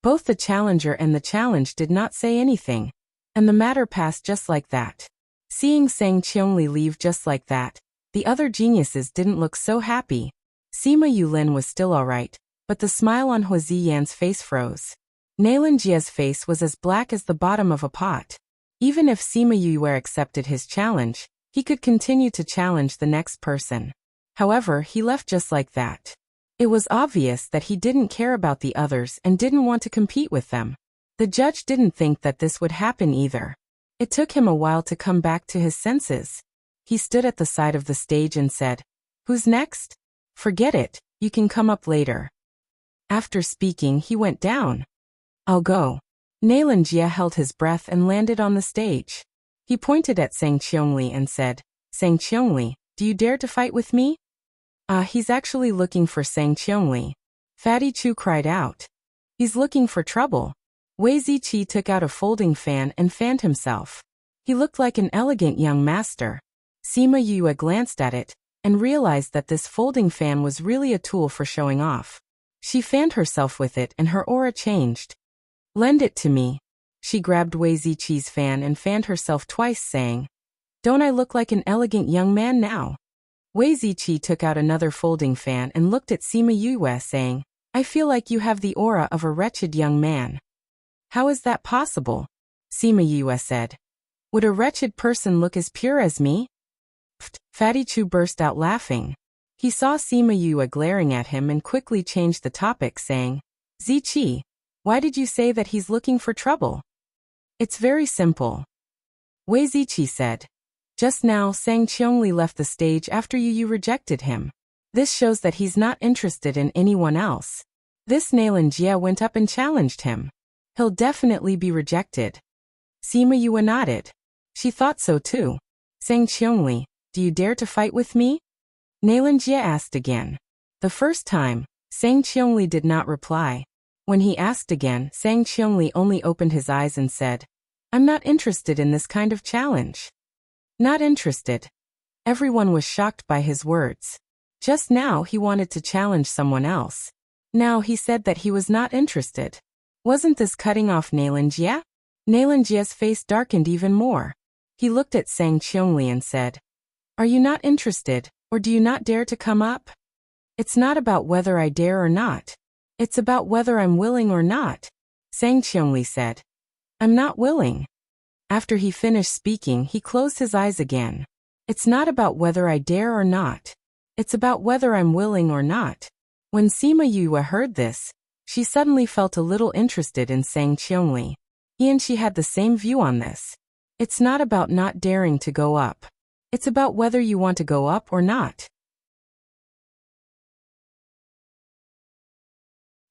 Both the challenger and the challenged did not say anything, and the matter passed just like that. Seeing Sang Qiangli leave just like that, the other geniuses didn't look so happy. Sima Yulin was still alright, but the smile on Hua Ziyan's face froze. Nailan Jie's face was as black as the bottom of a pot. Even if Sima Yue accepted his challenge, he could continue to challenge the next person. However, he left just like that. It was obvious that he didn't care about the others and didn't want to compete with them. The judge didn't think that this would happen either. It took him a while to come back to his senses. He stood at the side of the stage and said, Who's next? Forget it, you can come up later. After speaking, he went down. I'll go. Nailan Jie held his breath and landed on the stage. He pointed at Sang Qiangli and said, Sang Qiangli, do you dare to fight with me? He's actually looking for Sang Qiangli. Fatty Chu cried out. He's looking for trouble. Wei Ziqi took out a folding fan and fanned himself. He looked like an elegant young master. Sima Yue glanced at it and realized that this folding fan was really a tool for showing off. She fanned herself with it and her aura changed. Lend it to me. She grabbed Wei Ziqi's fan and fanned herself twice, saying, Don't I look like an elegant young man now? Wei Ziqi took out another folding fan and looked at Sima Yue, saying, I feel like you have the aura of a wretched young man. How is that possible? Sima Yue said. Would a wretched person look as pure as me? Fatty Chu burst out laughing. He saw Sima Yue glaring at him and quickly changed the topic, saying, Ziqi, why did you say that he's looking for trouble? It's very simple. Wei Ziqi said. Just now Sang Qiangli left the stage after you rejected him. This shows that he's not interested in anyone else. This Nailan Jie went up and challenged him. He'll definitely be rejected. Sima Yue nodded. She thought so too. Sang Qiangli, do you dare to fight with me? Nailan Jie asked again. The first time, Sang Qiangli did not reply. When he asked again, Sang Qiangli only opened his eyes and said, I'm not interested in this kind of challenge. Not interested. Everyone was shocked by his words. Just now he wanted to challenge someone else. Now he said that he was not interested. Wasn't this cutting off Nailan Jie? Nailan Jie's face darkened even more. He looked at Sang Qiangli and said, Are you not interested, or do you not dare to come up? It's not about whether I dare or not. It's about whether I'm willing or not, Sang Qiangli said. I'm not willing. After he finished speaking, he closed his eyes again. It's not about whether I dare or not. It's about whether I'm willing or not. When Sima Yue heard this, she suddenly felt a little interested in Sang Qiangli. He and she had the same view on this. It's not about not daring to go up. It's about whether you want to go up or not.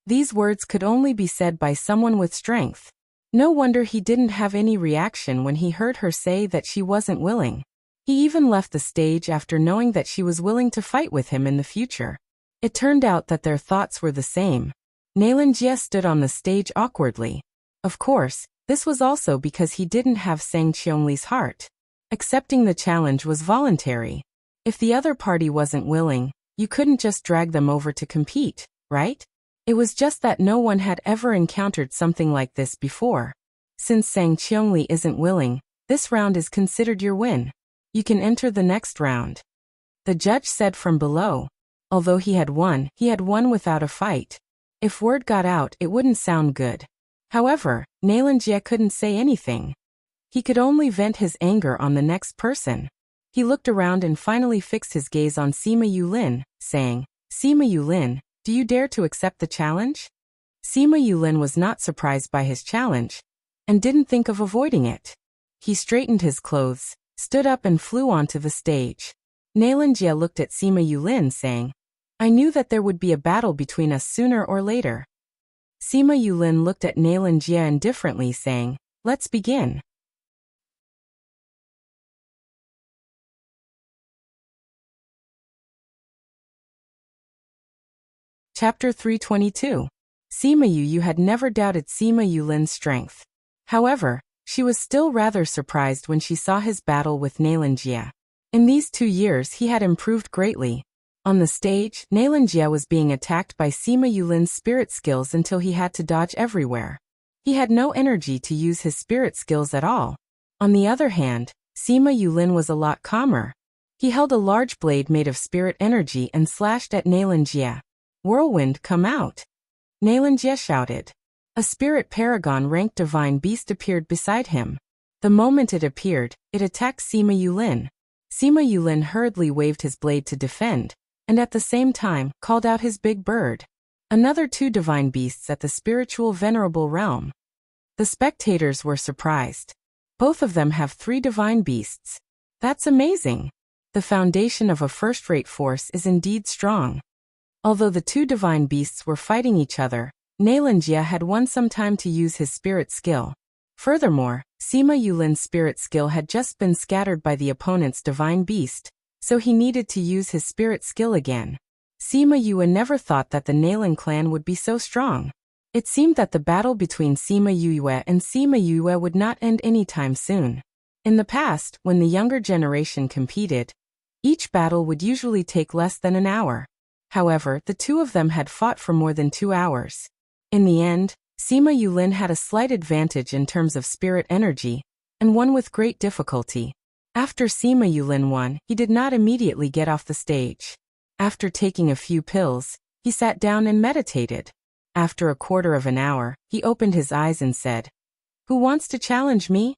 These words could only be said by someone with strength. No wonder he didn't have any reaction when he heard her say that she wasn't willing. He even left the stage after knowing that she was willing to fight with him in the future. It turned out that their thoughts were the same. Nailan Jie stood on the stage awkwardly. Of course, this was also because he didn't have Sang Qiangli's heart. Accepting the challenge was voluntary. If the other party wasn't willing, You couldn't just drag them over to compete, right? It was just that no one had ever encountered something like this before. Since Sang Qiongli isn't willing, this round is considered your win. You can enter the next round. The judge said from below. Although he had won without a fight. If word got out, it wouldn't sound good. However, Nalanjie couldn't say anything. He could only vent his anger on the next person. He looked around and finally fixed his gaze on Sima Yulin, saying, Sima Yulin, do you dare to accept the challenge? Sima Yulin was not surprised by his challenge, and didn't think of avoiding it. He straightened his clothes, stood up and flew onto the stage. Nalanjie looked at Sima Yulin saying, I knew that there would be a battle between us sooner or later. Sima Yulin looked at Nalanjie indifferently saying, let's begin. Chapter 322. Sima Yu had never doubted Sima Yulin's strength. However, she was still rather surprised when she saw his battle with Nalanjie. In these 2 years he had improved greatly. On the stage, Nalanjie was being attacked by Sima Yulin's spirit skills until he had to dodge everywhere. He had no energy to use his spirit skills at all. On the other hand, Sima Yulin was a lot calmer. He held a large blade made of spirit energy and slashed at Nalanjie. Whirlwind, come out! Nalanjie shouted. A spirit paragon-ranked divine beast appeared beside him. The moment it appeared, it attacked Sima Yulin. Sima Yulin hurriedly waved his blade to defend, and at the same time, called out his big bird. Another 2 divine beasts at the spiritual venerable realm. The spectators were surprised. Both of them have 3 divine beasts. That's amazing. The foundation of a first-rate force is indeed strong. Although the 2 divine beasts were fighting each other, Nalanjie had won some time to use his spirit skill. Furthermore, Sima Yulin's spirit skill had just been scattered by the opponent's divine beast, so he needed to use his spirit skill again. Sima Yue never thought that the Nalan clan would be so strong. It seemed that the battle between Sima Yue and Sima Yue would not end anytime soon. In the past, when the younger generation competed, each battle would usually take less than an hour. However, the 2 of them had fought for more than 2 hours. In the end, Sima Yulin had a slight advantage in terms of spirit energy, and won with great difficulty. After Sima Yulin won, he did not immediately get off the stage. After taking a few pills, he sat down and meditated. After a quarter of an hour, he opened his eyes and said, Who wants to challenge me?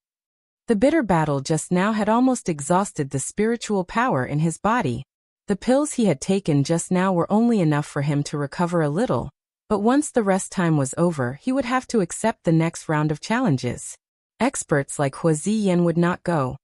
The bitter battle just now had almost exhausted the spiritual power in his body. The pills he had taken just now were only enough for him to recover a little, but once the rest time was over, he would have to accept the next round of challenges. Experts like Hua Ziyan would not go.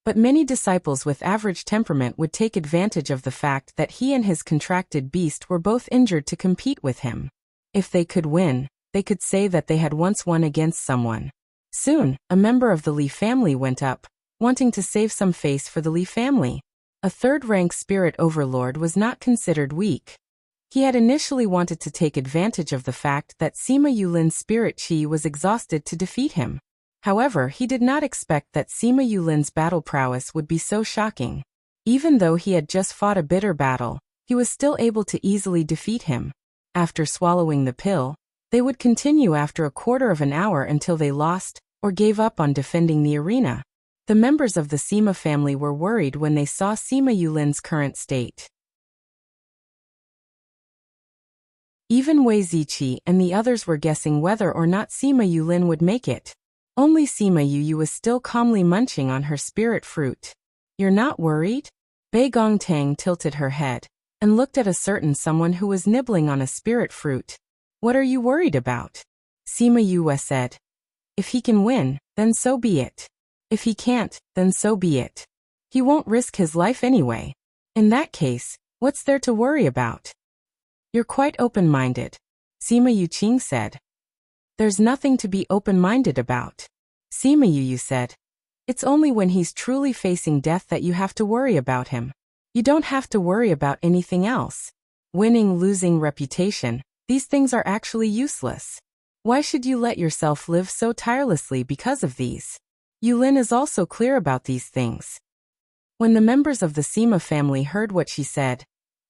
But many disciples with average temperament would take advantage of the fact that he and his contracted beast were both injured to compete with him. If they could win, they could say that they had once won against someone. Soon, a member of the Li family went up, wanting to save some face for the Li family. A 3rd-rank spirit overlord was not considered weak. He had initially wanted to take advantage of the fact that Sima Yulin's spirit chi was exhausted to defeat him. However, he did not expect that Sima Yulin's battle prowess would be so shocking. Even though he had just fought a bitter battle, he was still able to easily defeat him. After swallowing the pill, they would continue after a quarter of an hour until they lost or gave up on defending the arena. The members of the Sima family were worried when they saw Sima Yulin's current state. Even Wei Ziqi and the others were guessing whether or not Sima Yulin would make it. Only Sima Yu was still calmly munching on her spirit fruit. You're not worried? Bei Gongtang tilted her head and looked at a certain someone who was nibbling on a spirit fruit. What are you worried about? Sima Yu said. If he can win, then so be it. If he can't, then so be it. He won't risk his life anyway. In that case, what's there to worry about? You're quite open-minded, Sima Yuqing said. There's nothing to be open-minded about, Sima Yu said. It's only when he's truly facing death that you have to worry about him. You don't have to worry about anything else. Winning, losing, reputation, these things are actually useless. Why should you let yourself live so tirelessly because of these? Yulin is also clear about these things. When the members of the Sima family heard what she said,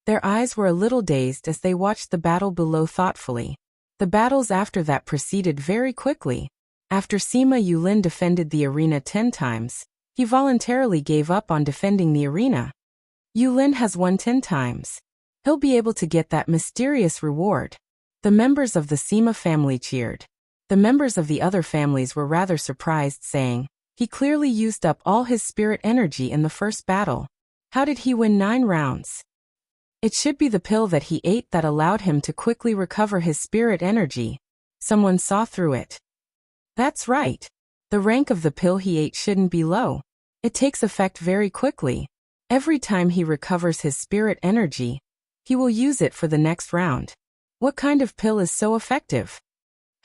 Their eyes were a little dazed as they watched the battle below thoughtfully. The battles after that proceeded very quickly. After Sima Yulin defended the arena 10 times, he voluntarily gave up on defending the arena. Yulin has won 10 times. He'll be able to get that mysterious reward. The members of the Sima family cheered. The members of the other families were rather surprised, saying, "He clearly used up all his spirit energy in the first battle. How did he win 9 rounds? It should be the pill that he ate that allowed him to quickly recover his spirit energy." Someone saw through it. That's right. The rank of the pill he ate shouldn't be low. It takes effect very quickly. Every time he recovers his spirit energy, he will use it for the next round. What kind of pill is so effective?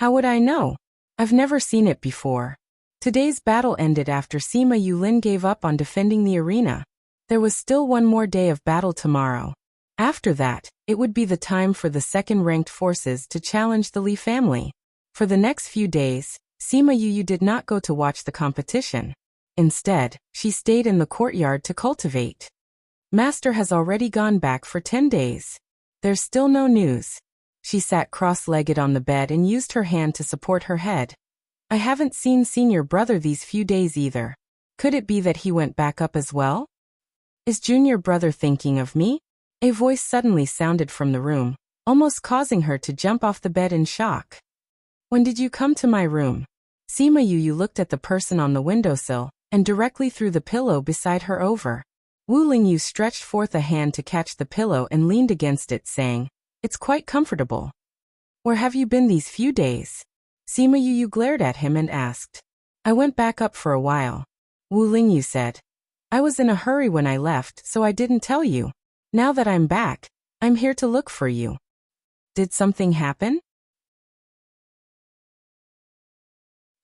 How would I know? I've never seen it before. Today's battle ended after Sima Yulin gave up on defending the arena. There was still one more day of battle tomorrow. After that, it would be the time for the second-ranked forces to challenge the Li family. For the next few days, Sima Yuyu did not go to watch the competition. Instead, she stayed in the courtyard to cultivate. Master has already gone back for 10 days. There's still no news. She sat cross-legged on the bed and used her hand to support her head. I haven't seen senior brother these few days either. Could it be that he went back up as well? Is junior brother thinking of me? A voice suddenly sounded from the room, almost causing her to jump off the bed in shock. When did you come to my room? Sima Yuyu looked at the person on the windowsill, and directly threw the pillow beside her over. Wu Lingyu stretched forth a hand to catch the pillow and leaned against it, saying, "It's quite comfortable. Where have you been these few days?" Sima Yuyu glared at him and asked. "I went back up for a while," Wu Lingyu said. "I was in a hurry when I left, so I didn't tell you. Now that I'm back, I'm here to look for you." Did something happen?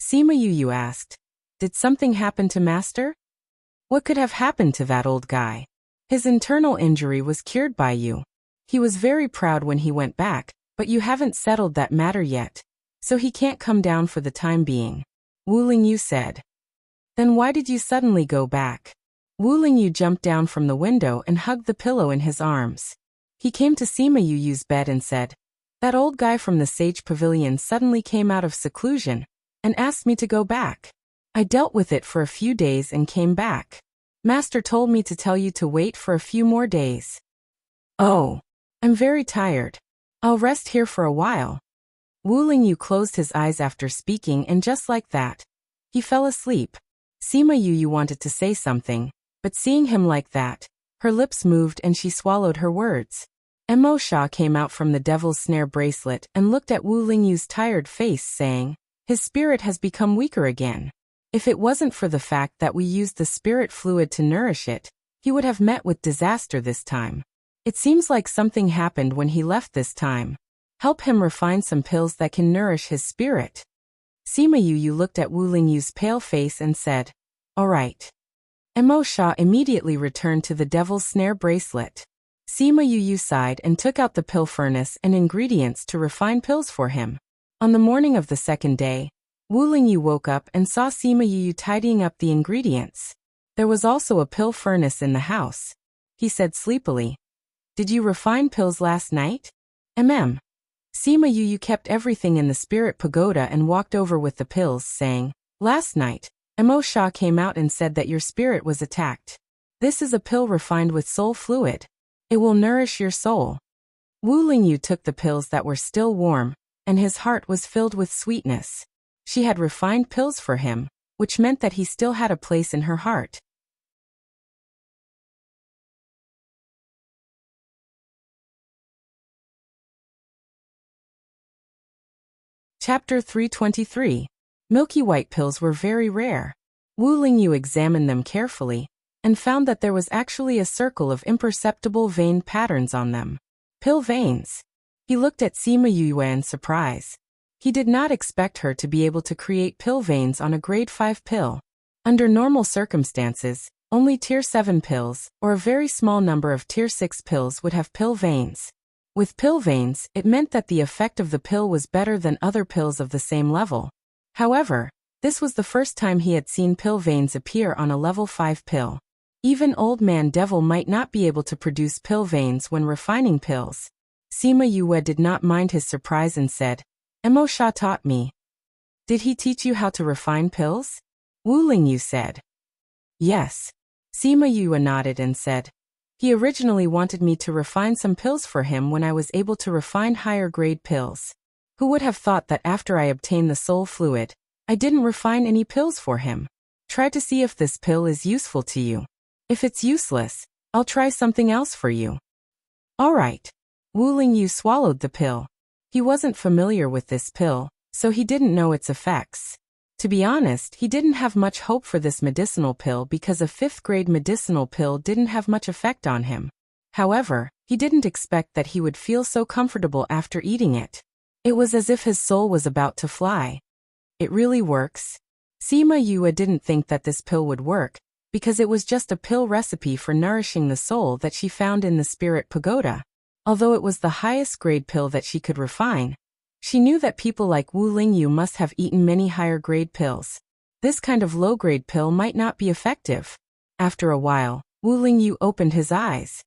Sima Yuyu asked. Did something happen to Master? What could have happened to that old guy? His internal injury was cured by you. He was very proud when he went back, but you haven't settled that matter yet, so he can't come down for the time being, Wu Lingyu said. Then why did you suddenly go back? Wu Lingyu jumped down from the window and hugged the pillow in his arms. He came to Sima Yuyu's bed and said, "That old guy from the Sage Pavilion suddenly came out of seclusion and asked me to go back. I dealt with it for a few days and came back. Master told me to tell you to wait for a few more days." "Oh, I'm very tired. I'll rest here for a while." Wu Lingyu closed his eyes after speaking, and just like that, he fell asleep. Sima Yuyu wanted to say something, but seeing him like that, her lips moved and she swallowed her words. Mo Sha came out from the devil's snare bracelet and looked at Wu Lingyu's tired face, saying, "His spirit has become weaker again. If it wasn't for the fact that we used the spirit fluid to nourish it, he would have met with disaster this time. It seems like something happened when he left this time. Help him refine some pills that can nourish his spirit." Sima Yuyu looked at Wu Lingyu's pale face and said, "All right." Mo Sha immediately returned to the devil's snare bracelet. Sima Yuyu sighed and took out the pill furnace and ingredients to refine pills for him. On the morning of the second day, Wu Lingyu woke up and saw Sima Yuyu tidying up the ingredients. There was also a pill furnace in the house. He said sleepily, "Did you refine pills last night?" Sima Yuyu kept everything in the spirit pagoda and walked over with the pills, saying, "Last night, Mo Sha came out and said that your spirit was attacked. This is a pill refined with soul fluid. It will nourish your soul." Wu Lingyu took the pills that were still warm, and his heart was filled with sweetness. She had refined pills for him, which meant that he still had a place in her heart. Chapter 323. Milky white pills were very rare. Wu Lingyu examined them carefully, and found that there was actually a circle of imperceptible vein patterns on them. Pill veins. He looked at Sima Yuyu in surprise. He did not expect her to be able to create pill veins on a grade 5 pill. Under normal circumstances, only tier 7 pills, or a very small number of tier 6 pills would have pill veins. With pill veins, it meant that the effect of the pill was better than other pills of the same level. However, this was the first time he had seen pill veins appear on a level 5 pill. Even Old Man Devil might not be able to produce pill veins when refining pills. Sima Yue did not mind his surprise and said, Mo Sha taught me. Did he teach you how to refine pills? Wu Lingyu said. Yes. Sima Yue nodded and said, he originally wanted me to refine some pills for him when I was able to refine higher grade pills. Who would have thought that after I obtained the soul fluid, I didn't refine any pills for him? Try to see if this pill is useful to you. If it's useless, I'll try something else for you. All right. Wu Lingyu swallowed the pill. He wasn't familiar with this pill, so he didn't know its effects. To be honest, he didn't have much hope for this medicinal pill because a 5th grade medicinal pill didn't have much effect on him. However, he didn't expect that he would feel so comfortable after eating it. It was as if his soul was about to fly. It really works. Sima Yue didn't think that this pill would work, because it was just a pill recipe for nourishing the soul that she found in the spirit pagoda. Although it was the highest grade pill that she could refine, she knew that people like Wu Lingyu must have eaten many higher grade pills. This kind of low grade pill might not be effective. After a while, Wu Lingyu opened his eyes.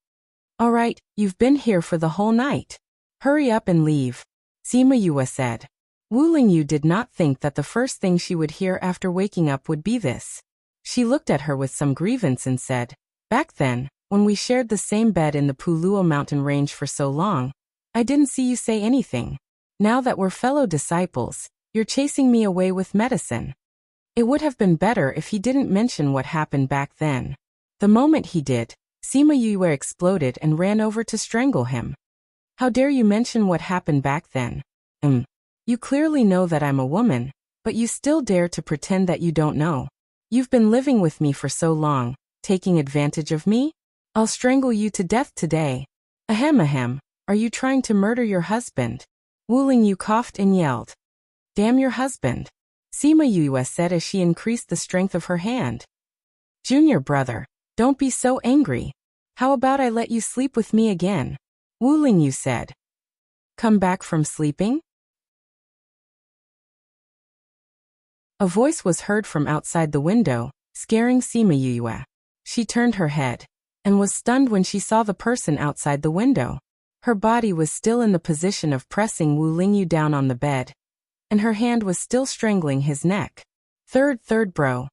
All right, you've been here for the whole night. Hurry up and leave, Sima Yue said. Wu Lingyu did not think that the first thing she would hear after waking up would be this. She looked at her with some grievance and said, back then, when we shared the same bed in the Puluo mountain range for so long, I didn't see you say anything. Now that we're fellow disciples, you're chasing me away with medicine. It would have been better if he didn't mention what happened back then. The moment he did, Sima Yue exploded and ran over to strangle him. How dare you mention what happened back then? You clearly know that I'm a woman, but you still dare to pretend that you don't know. You've been living with me for so long, taking advantage of me? I'll strangle you to death today. Ahem, are you trying to murder your husband? Wu Lingyu coughed and yelled. Damn your husband, Sima Yue said as she increased the strength of her hand. Junior brother, don't be so angry. How about I let you sleep with me again? Wu Lingyu said. Come back from sleeping? A voice was heard from outside the window, scaring Sima Yue. She turned her head, and was stunned when she saw the person outside the window. Her body was still in the position of pressing Wu Lingyu down on the bed, and her hand was still strangling his neck. Third bro.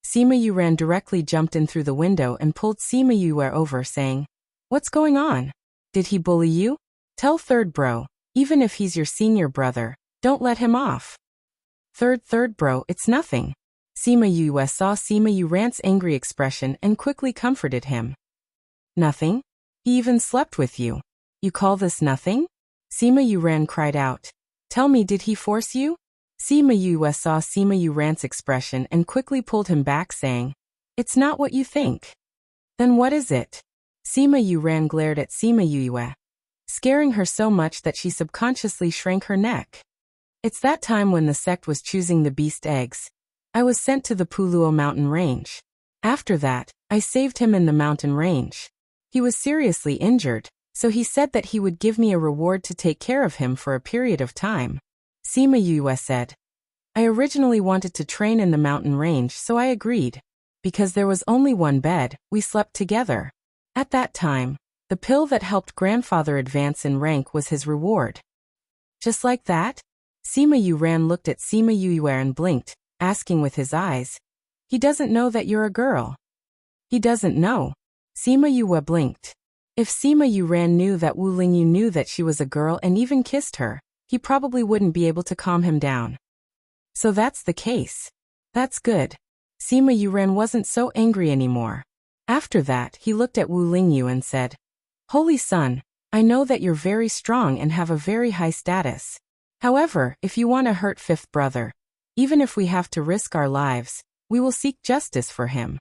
Sima Yue directly jumped in through the window and pulled Sima Yue over, saying, What's going on? Did he bully you? Tell third bro, even if he's your senior brother, don't let him off. Third bro, it's nothing. Sima Yue saw Sima Yue's angry expression and quickly comforted him. Nothing? He even slept with you. You call this nothing? Sima Yue cried out. Tell me, did he force you? Sima Yue saw Sima Yue's expression and quickly pulled him back, saying, It's not what you think. Then what is it? Sima Yue glared at Sima Yue, scaring her so much that she subconsciously shrank her neck. It's that time when the sect was choosing the beast eggs. I was sent to the Puluo mountain range. After that, I saved him in the mountain range. He was seriously injured, so he said that he would give me a reward to take care of him for a period of time. Sima Yue said. I originally wanted to train in the mountain range, so I agreed. Because there was only one bed, we slept together. At that time, the pill that helped grandfather advance in rank was his reward. Just like that? Sima Yue looked at Sima Yue and blinked, asking with his eyes. He doesn't know that you're a girl. He doesn't know. Sima Yue blinked. If Sima Yue knew that Wu Lingyu knew that she was a girl and even kissed her, he probably wouldn't be able to calm him down. So that's the case. That's good. Sima Yue wasn't so angry anymore. After that, he looked at Wu Lingyu and said, Holy son, I know that you're very strong and have a very high status. However, if you want to hurt fifth brother, even if we have to risk our lives, we will seek justice for him.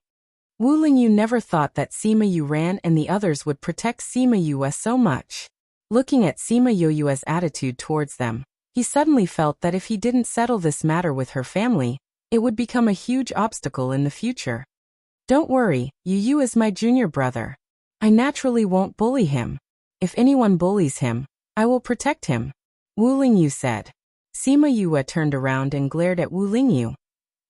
Wu Lingyu never thought that Sima Yue and the others would protect Sima Yue so much. Looking at Sima Yue's attitude towards them, he suddenly felt that if he didn't settle this matter with her family, it would become a huge obstacle in the future. Don't worry, Yu is my junior brother. I naturally won't bully him. If anyone bullies him, I will protect him, Wu Lingyu said. Sima Yue turned around and glared at Wu Lingyu.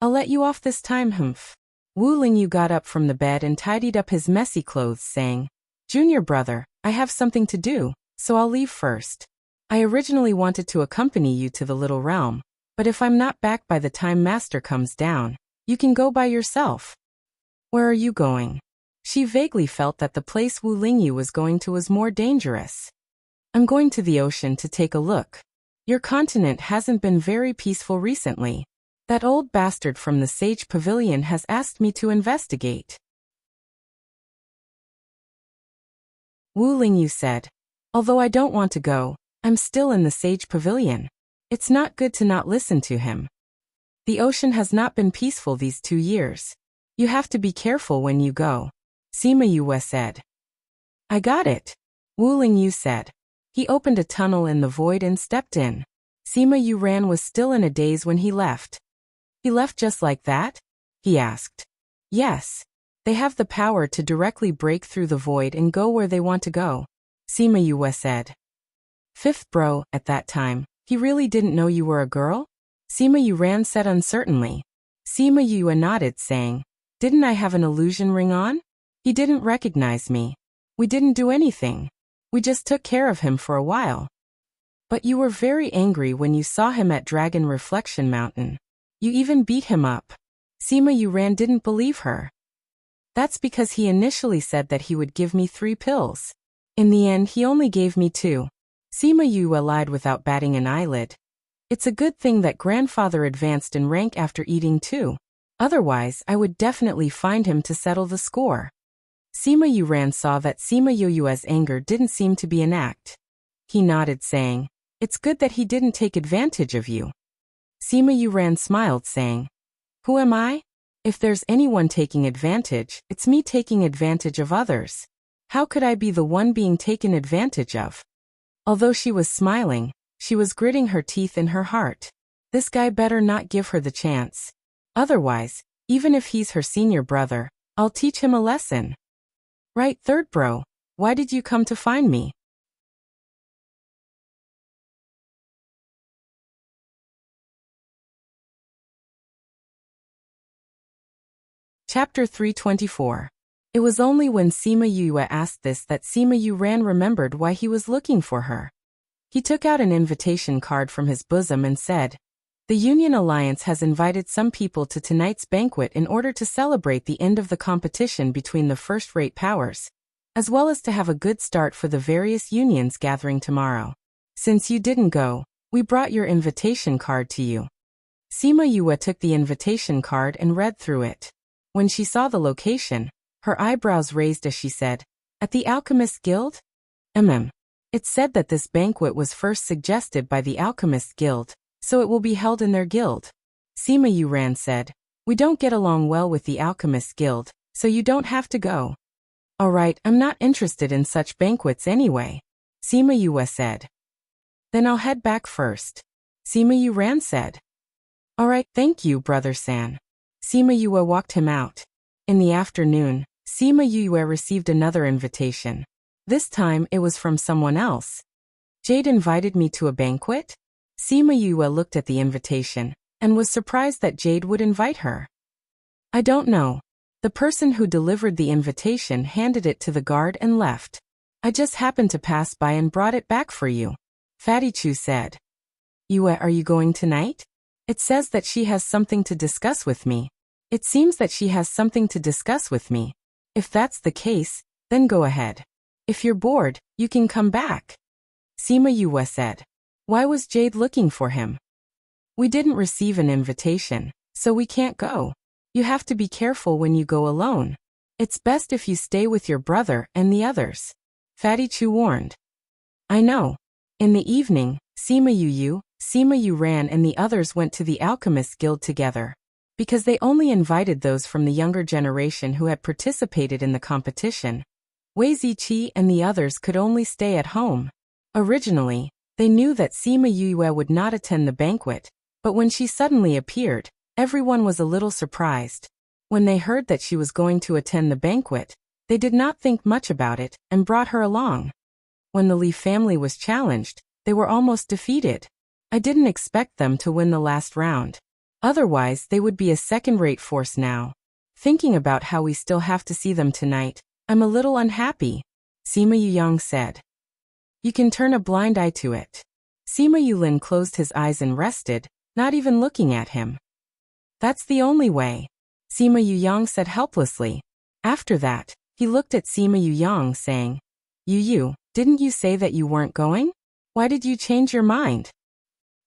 I'll let you off this time, humph. Wu Lingyu got up from the bed and tidied up his messy clothes, saying, "Junior brother, I have something to do, so I'll leave first. I originally wanted to accompany you to the little realm, but if I'm not back by the time Master comes down, you can go by yourself." "Where are you going?" She vaguely felt that the place Wu Lingyu was going to was more dangerous. "I'm going to the ocean to take a look. Your continent hasn't been very peaceful recently. That old bastard from the Sage Pavilion has asked me to investigate." Wu Lingyu said, "Although I don't want to go, I'm still in the Sage Pavilion. It's not good to not listen to him. The ocean has not been peaceful these 2 years. You have to be careful when you go," Sima Yue said. "I got it," Wu Lingyu said. He opened a tunnel in the void and stepped in. Sima Yuran was still in a daze when he left. "He left just like that?" he asked. "Yes. They have the power to directly break through the void and go where they want to go," Sima Yue said. "Fifth bro, at that time, he really didn't know you were a girl?" Sima Yuran said uncertainly. Sima Yue nodded, saying, "Didn't I have an illusion ring on? He didn't recognize me. We didn't do anything. We just took care of him for a while." "But you were very angry when you saw him at Dragon Reflection Mountain. You even beat him up." Sima Yuran didn't believe her. "That's because he initially said that he would give me 3 pills. In the end, he only gave me 2. Sima Yue lied without batting an eyelid. "It's a good thing that grandfather advanced in rank after eating 2. Otherwise, I would definitely find him to settle the score." Sima Yuran saw that Sima Yue's anger didn't seem to be an act. He nodded, saying, "It's good that he didn't take advantage of you." Sima Yuran smiled, saying, "Who am I? If there's anyone taking advantage, it's me taking advantage of others. How could I be the one being taken advantage of?" Although she was smiling, she was gritting her teeth in her heart. This guy better not give her the chance. Otherwise, even if he's her senior brother, I'll teach him a lesson. "Right, third bro, why did you come to find me?" Chapter 324. It was only when Sima Yue asked this that Sima Yuran remembered why he was looking for her. He took out an invitation card from his bosom and said, "The Union Alliance has invited some people to tonight's banquet in order to celebrate the end of the competition between the first-rate powers, as well as to have a good start for the various unions gathering tomorrow. Since you didn't go, we brought your invitation card to you." Sima Yue took the invitation card and read through it. When she saw the location, her eyebrows raised as she said, "At the Alchemist Guild? It said that this banquet was first suggested by the Alchemist Guild, so it will be held in their guild." Sima Yuran said, "We don't get along well with the Alchemist Guild, so you don't have to go." "Alright, I'm not interested in such banquets anyway," Sima Yue said. "Then I'll head back first," Sima Yuran said. "Alright, thank you, Brother San." Sima Yue walked him out. In the afternoon, Sima Yue received another invitation. This time it was from someone else. "Jade invited me to a banquet?" Sima Yue looked at the invitation, and was surprised that Jade would invite her. "I don't know. The person who delivered the invitation handed it to the guard and left. I just happened to pass by and brought it back for you," Fatty Chu said. "Yue, are you going tonight? It says that she has something to discuss with me." "It seems that she has something to discuss with me. If that's the case, then go ahead. If you're bored, you can come back," Sima Yue said. Why was Jade looking for him? "We didn't receive an invitation, so we can't go. You have to be careful when you go alone. It's best if you stay with your brother and the others," Fatty Chu warned. "I know." In the evening, Sima Yu, Sima Yuran and the others went to the Alchemist Guild together. Because they only invited those from the younger generation who had participated in the competition, Wei Ziqi and the others could only stay at home. Originally, they knew that Sima Yue would not attend the banquet, but when she suddenly appeared, everyone was a little surprised. When they heard that she was going to attend the banquet, they did not think much about it and brought her along. When the Li family was challenged, they were almost defeated. I didn't expect them to win the last round. Otherwise, they would be a second-rate force now. Thinking about how we still have to see them tonight, I'm a little unhappy, Sima Yuyang said. You can turn a blind eye to it. Sima Yulin closed his eyes and rested, not even looking at him. That's the only way, Sima Yuyang said helplessly. After that, he looked at Sima Yuyang saying, Yu, didn't you say that you weren't going? Why did you change your mind?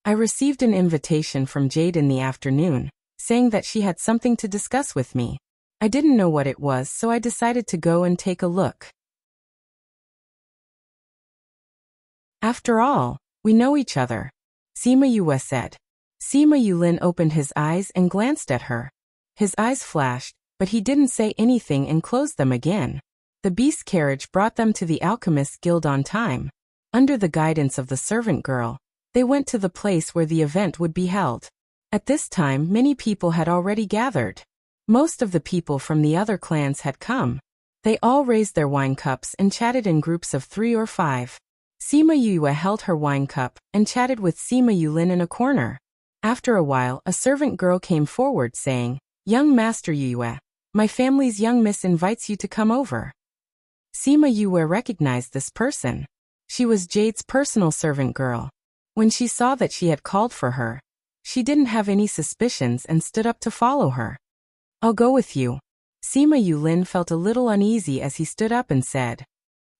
I received an invitation from Jade in the afternoon, saying that she had something to discuss with me. I didn't know what it was, so I decided to go and take a look. After all, we know each other, Sima Yue said. Sima Yulin opened his eyes and glanced at her. His eyes flashed, but he didn't say anything and closed them again. The beast carriage brought them to the Alchemist's Guild on time. Under the guidance of the servant girl, they went to the place where the event would be held. At this time, many people had already gathered. Most of the people from the other clans had come. They all raised their wine cups and chatted in groups of 3 or 5. Sima Yue held her wine cup and chatted with Sima Yulin in a corner. After a while, a servant girl came forward saying, Young Master Yue, my family's young miss invites you to come over. Sima Yue recognized this person. She was Jade's personal servant girl. When she saw that she had called for her, she didn't have any suspicions and stood up to follow her. I'll go with you. Sima Yulin felt a little uneasy as he stood up and said,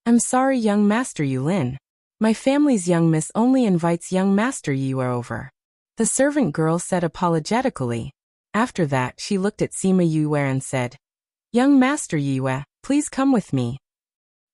I'm sorry, young Master Yulin. My family's young miss only invites young Master Yue over. The servant girl said apologetically. After that, she looked at Sima Yue and said, Young Master Yue, please come with me.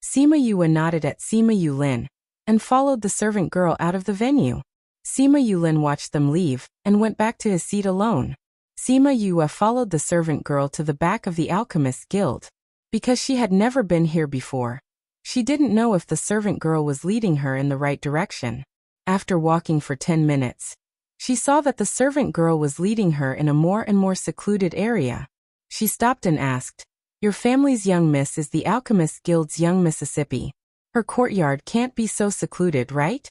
Sima Yue nodded at Sima Yulin and followed the servant girl out of the venue. Sima Yulin watched them leave and went back to his seat alone. Sima Yue followed the servant girl to the back of the Alchemist's Guild. Because she had never been here before, she didn't know if the servant girl was leading her in the right direction. After walking for 10 minutes, she saw that the servant girl was leading her in a more and more secluded area. She stopped and asked, Your family's young miss is the Alchemist's Guild's young Mississippi. Her courtyard can't be so secluded, right?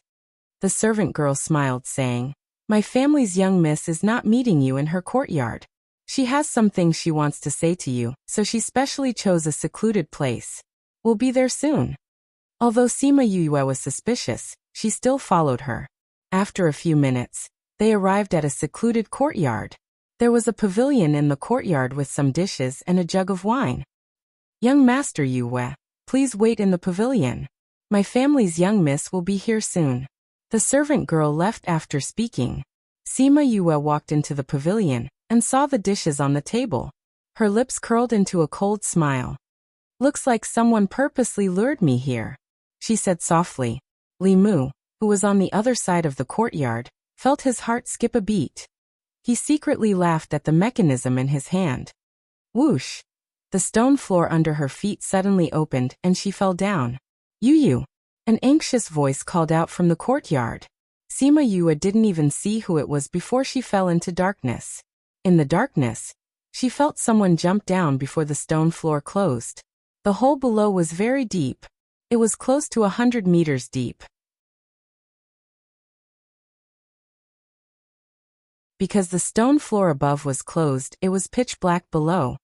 The servant girl smiled, saying, My family's young miss is not meeting you in her courtyard. She has some things she wants to say to you, so she specially chose a secluded place. We'll be there soon. Although Sima Yue was suspicious, she still followed her. After a few minutes, they arrived at a secluded courtyard. There was a pavilion in the courtyard with some dishes and a jug of wine. Young Master Yue, please wait in the pavilion. My family's young miss will be here soon. The servant girl left after speaking. Sima Yue walked into the pavilion and saw the dishes on the table. Her lips curled into a cold smile. Looks like someone purposely lured me here, she said softly. Li Mu, who was on the other side of the courtyard, felt his heart skip a beat. He secretly laughed at the mechanism in his hand. Whoosh! The stone floor under her feet suddenly opened and she fell down. Yu, an anxious voice called out from the courtyard. Sima Yue didn't even see who it was before she fell into darkness. In the darkness, she felt someone jump down before the stone floor closed. The hole below was very deep. It was close to 100 meters deep. Because the stone floor above was closed, it was pitch black below.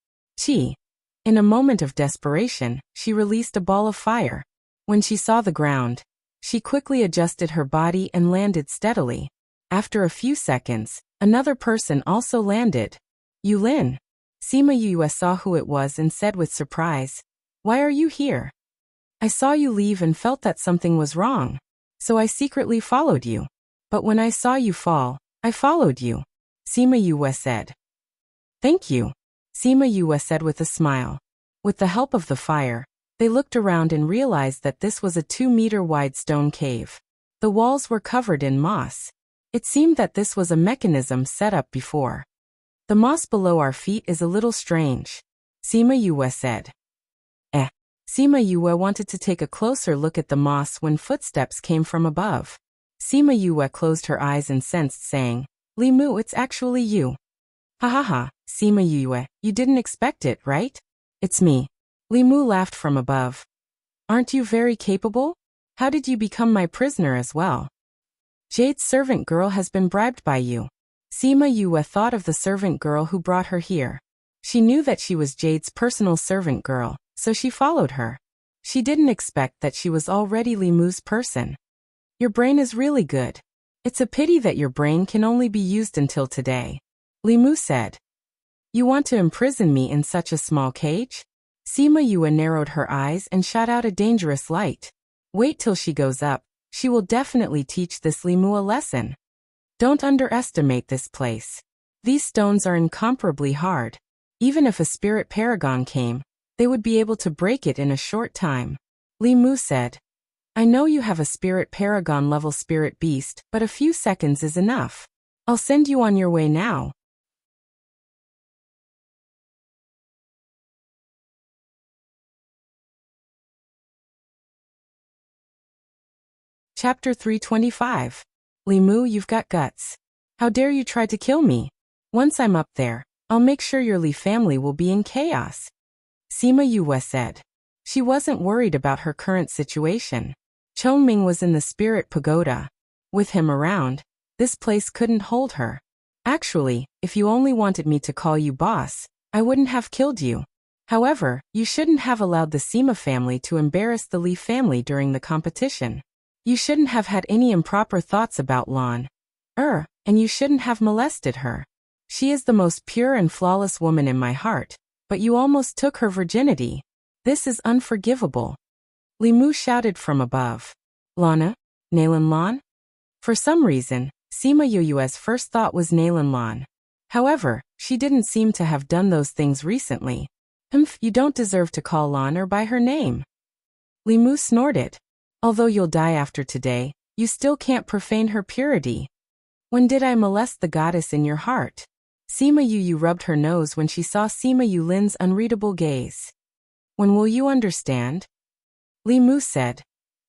In a moment of desperation, she released a ball of fire. When she saw the ground, she quickly adjusted her body and landed steadily. After a few seconds, another person also landed. Yulin. Sima Yue saw who it was and said with surprise, Why are you here? I saw you leave and felt that something was wrong. So I secretly followed you. But when I saw you fall, I followed you. Sima Yue said. Thank you, Sima Yue said with a smile. With the help of the fire, they looked around and realized that this was a 2-meter-wide stone cave. The walls were covered in moss. It seemed that this was a mechanism set up before. The moss below our feet is a little strange, Sima Yue said. Sima Yue wanted to take a closer look at the moss when footsteps came from above. Sima Yue closed her eyes and sensed, saying, Li Mu, it's actually you. Ha ha ha, Sima Yue, you didn't expect it, right? It's me. Li Mu laughed from above. Aren't you very capable? How did you become my prisoner as well? Jade's servant girl has been bribed by you. Sima Yue thought of the servant girl who brought her here. She knew that she was Jade's personal servant girl, so she followed her. She didn't expect that she was already Li Mu's person. Your brain is really good. It's a pity that your brain can only be used until today. Li Mu said. You want to imprison me in such a small cage? Sima Yue narrowed her eyes and shot out a dangerous light. Wait till she goes up. She will definitely teach this Li Mu a lesson. Don't underestimate this place. These stones are incomparably hard. Even if a spirit paragon came, they would be able to break it in a short time. Li Mu said. I know you have a spirit paragon level spirit beast, but a few seconds is enough. I'll send you on your way now. Chapter 325. Li Mu, you've got guts. How dare you try to kill me? Once I'm up there, I'll make sure your Li family will be in chaos. Sima Yue said. She wasn't worried about her current situation. Chongming was in the spirit pagoda. With him around, this place couldn't hold her. Actually, if you only wanted me to call you boss, I wouldn't have killed you. However, you shouldn't have allowed the Sima family to embarrass the Li family during the competition. You shouldn't have had any improper thoughts about Lan. And you shouldn't have molested her. She is the most pure and flawless woman in my heart, but you almost took her virginity. This is unforgivable. Li Mu shouted from above. Lana? Nalan Lan? For some reason, Sima Yue's first thought was Nalan Lan. However, she didn't seem to have done those things recently. You don't deserve to call Lan or by her name. Li Mu snorted. Although you'll die after today, you still can't profane her purity. When did I molest the goddess in your heart? Sima Yu rubbed her nose when she saw Sima Yulin's unreadable gaze. When will you understand? Li Mu said.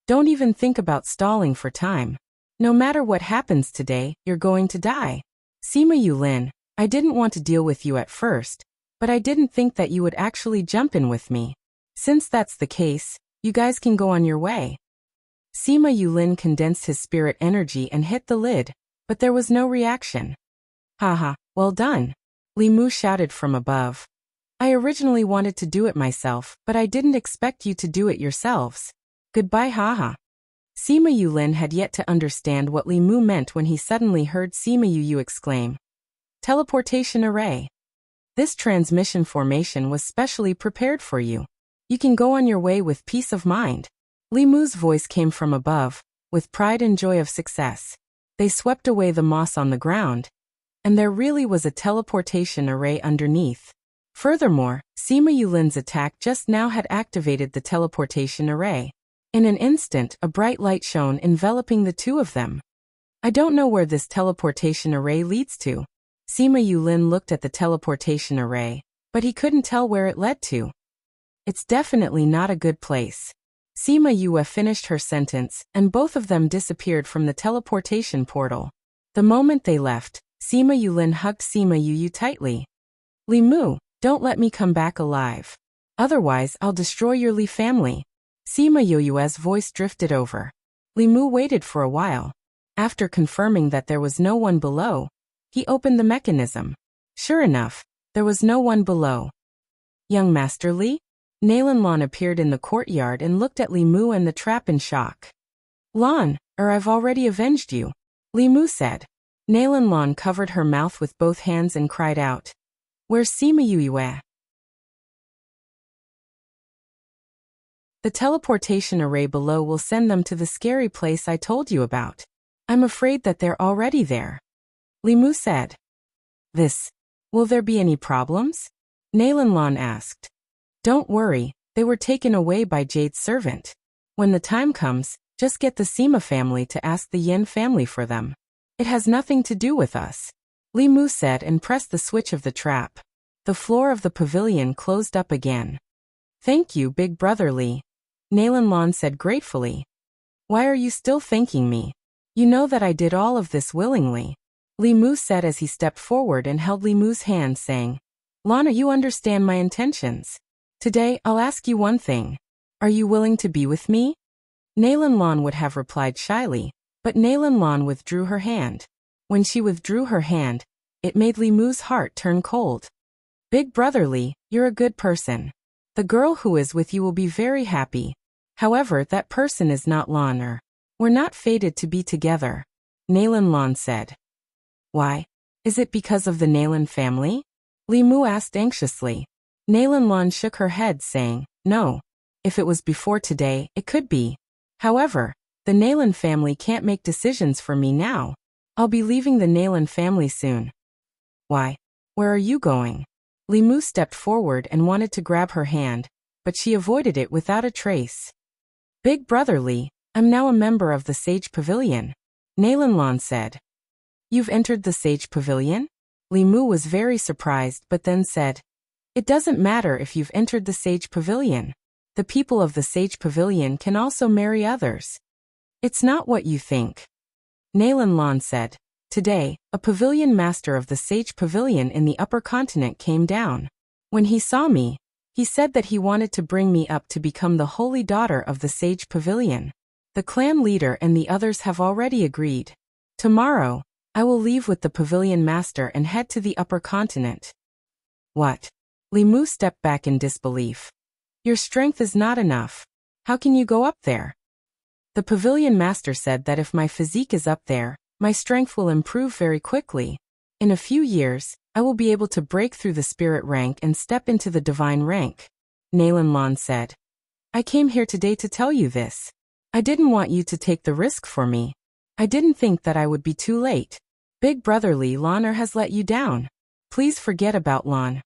Don't even think about stalling for time. No matter what happens today, you're going to die. Sima Yulin, I didn't want to deal with you at first, but I didn't think that you would actually jump in with me. Since that's the case, you guys can go on your way. Sima Yulin condensed his spirit energy and hit the lid, but there was no reaction. Haha, well done. Li Mu shouted from above. I originally wanted to do it myself, but I didn't expect you to do it yourselves. Goodbye haha. Sima Yulin had yet to understand what Li Mu meant when he suddenly heard Sima Yu exclaim. Teleportation array. This transmission formation was specially prepared for you. You can go on your way with peace of mind. Li Mu's voice came from above, with pride and joy of success. They swept away the moss on the ground, and there really was a teleportation array underneath. Furthermore, Sima Yulin's attack just now had activated the teleportation array. In an instant, a bright light shone enveloping the two of them. I don't know where this teleportation array leads to. Sima Yulin looked at the teleportation array, but he couldn't tell where it led to. It's definitely not a good place. Sima Yue finished her sentence, and both of them disappeared from the teleportation portal. The moment they left, Sima Yulin hugged Sima Yu tightly. Li Mu, don't let me come back alive. Otherwise, I'll destroy your Li family. Sima Yue's voice drifted over. Li Mu waited for a while. After confirming that there was no one below, he opened the mechanism. Sure enough, there was no one below. Young Master Li? Nalan Lan appeared in the courtyard and looked at Li Mu and the trap in shock. Lan, I've already avenged you, Li Mu said. Nalan Lan covered her mouth with both hands and cried out. Where's Sima Yue? The teleportation array below will send them to the scary place I told you about. I'm afraid that they're already there. Li Mu said. Will there be any problems? Nalan Lan asked. Don't worry, they were taken away by Jade's servant. When the time comes, just get the Sima family to ask the Yin family for them. It has nothing to do with us. Li Mu said and pressed the switch of the trap. The floor of the pavilion closed up again. Thank you, big brother Li. Nalan Lan said gratefully. Why are you still thanking me? You know that I did all of this willingly. Li Mu said as he stepped forward and held Li Mu's hand saying, Lana, you understand my intentions. Today, I'll ask you one thing. Are you willing to be with me? Nalan Lan would have replied shyly, but Nalan Lan withdrew her hand. When she withdrew her hand, it made Li Mu's heart turn cold. Big brotherly, you're a good person. The girl who is with you will be very happy. However, that person is not Lon. We're not fated to be together. Nalan Lon said. Why? Is it because of the Nalan family? Li Mu asked anxiously. Nalan Lon shook her head saying, no. If it was before today, it could be. However, the Nalan family can't make decisions for me now. I'll be leaving the Nalan family soon. Why? Where are you going? Li Mu stepped forward and wanted to grab her hand, but she avoided it without a trace. Big brotherly, I'm now a member of the Sage Pavilion. Nalan Lon said. You've entered the Sage Pavilion? Li Mu was very surprised but then said, it doesn't matter if you've entered the Sage Pavilion. The people of the Sage Pavilion can also marry others. It's not what you think. Nalan Lon said. Today, a pavilion master of the Sage Pavilion in the upper continent came down. When he saw me, he said that he wanted to bring me up to become the holy daughter of the Sage Pavilion. The clan leader and the others have already agreed. Tomorrow, I will leave with the pavilion master and head to the upper continent. What? Li Mu stepped back in disbelief. Your strength is not enough. How can you go up there? The pavilion master said that if my physique is up there, my strength will improve very quickly. In a few years, I will be able to break through the spirit rank and step into the divine rank. Nalan Lon said. I came here today to tell you this. I didn't want you to take the risk for me. I didn't think that I would be too late. Big brotherly Lon has let you down. Please forget about Lon.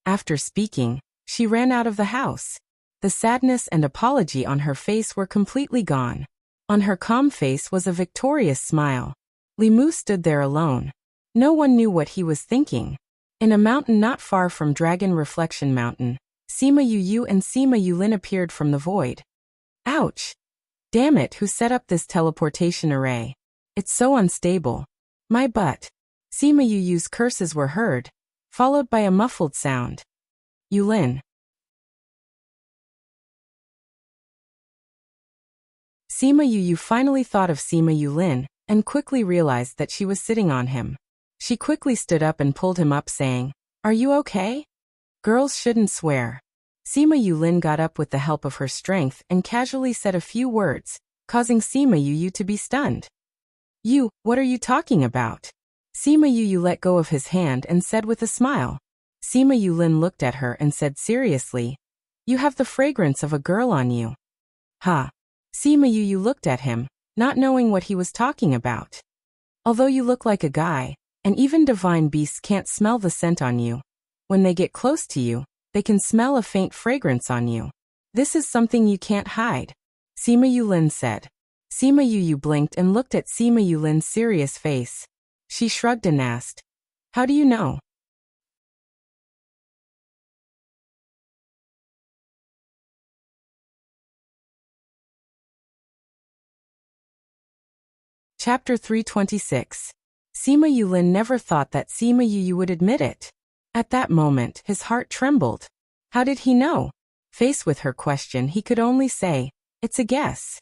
After speaking, she ran out of the house. The sadness and apology on her face were completely gone. On her calm face was a victorious smile. Li Mu stood there alone. No one knew what he was thinking. In a mountain not far from Dragon Reflection Mountain, Sima Yu and Sima Yulin appeared from the void. Ouch! Damn it, who set up this teleportation array? It's so unstable. My butt. Sima Yu's curses were heard, followed by a muffled sound. Yulin. Sima Yu finally thought of Sima Yulin, and quickly realized that she was sitting on him. She quickly stood up and pulled him up saying, Are you okay? Girls shouldn't swear. Sima Yulin got up with the help of her strength and casually said a few words, causing Sima Yu to be stunned. You, what are you talking about? Sima Yu let go of his hand and said with a smile. Sima Yulin looked at her and said seriously, You have the fragrance of a girl on you. Ha. Sima Yu looked at him, not knowing what he was talking about. Although you look like a guy, and even divine beasts can't smell the scent on you. When they get close to you, they can smell a faint fragrance on you. This is something you can't hide. Sima Yulin said. Sima Yu blinked and looked at Sima Yulin's serious face. She shrugged and asked, How do you know? Chapter 326. Sima Yulin never thought that Sima Yu would admit it. At that moment, his heart trembled. How did he know? Faced with her question, he could only say, It's a guess.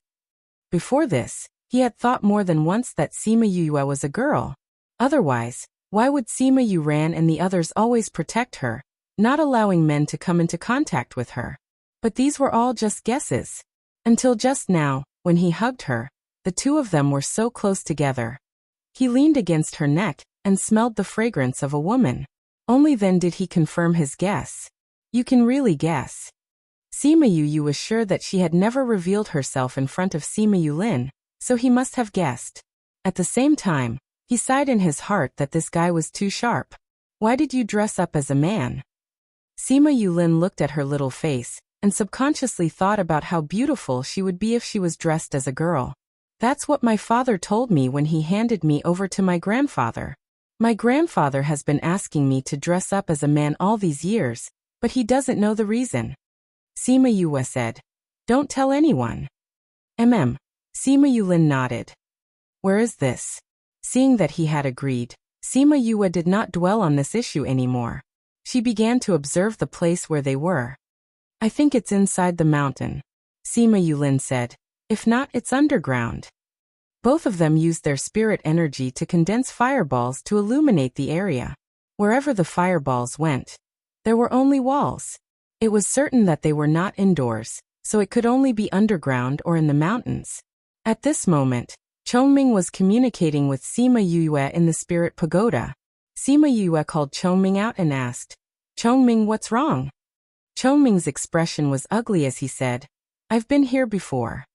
Before this, he had thought more than once that Sima Yu was a girl. Otherwise, why would Sima Yu ran and the others always protect her, not allowing men to come into contact with her? But these were all just guesses. Until just now, when he hugged her, the two of them were so close together. He leaned against her neck and smelled the fragrance of a woman. Only then did he confirm his guess. You can really guess. Sima Yu was sure that she had never revealed herself in front of Sima Yulin, so he must have guessed. At the same time, he sighed in his heart that this guy was too sharp. Why did you dress up as a man? Sima Yulin looked at her little face, and subconsciously thought about how beautiful she would be if she was dressed as a girl. That's what my father told me when he handed me over to my grandfather. My grandfather has been asking me to dress up as a man all these years, but he doesn't know the reason. Sima Yu said. Don't tell anyone. Sima Yulin nodded. Where is this? Seeing that he had agreed, Sima Yu did not dwell on this issue anymore. She began to observe the place where they were. I think it's inside the mountain, Sima Yulin said. If not, it's underground. Both of them used their spirit energy to condense fireballs to illuminate the area. Wherever the fireballs went, There were only walls. It was certain that they were not indoors, so it could only be underground or in the mountains. At this moment, Chongming was communicating with Sima Yue in the spirit pagoda. Sima Yue called Chongming out and asked, "Chongming, what's wrong?" Chongming's expression was ugly as he said, "I've been here before."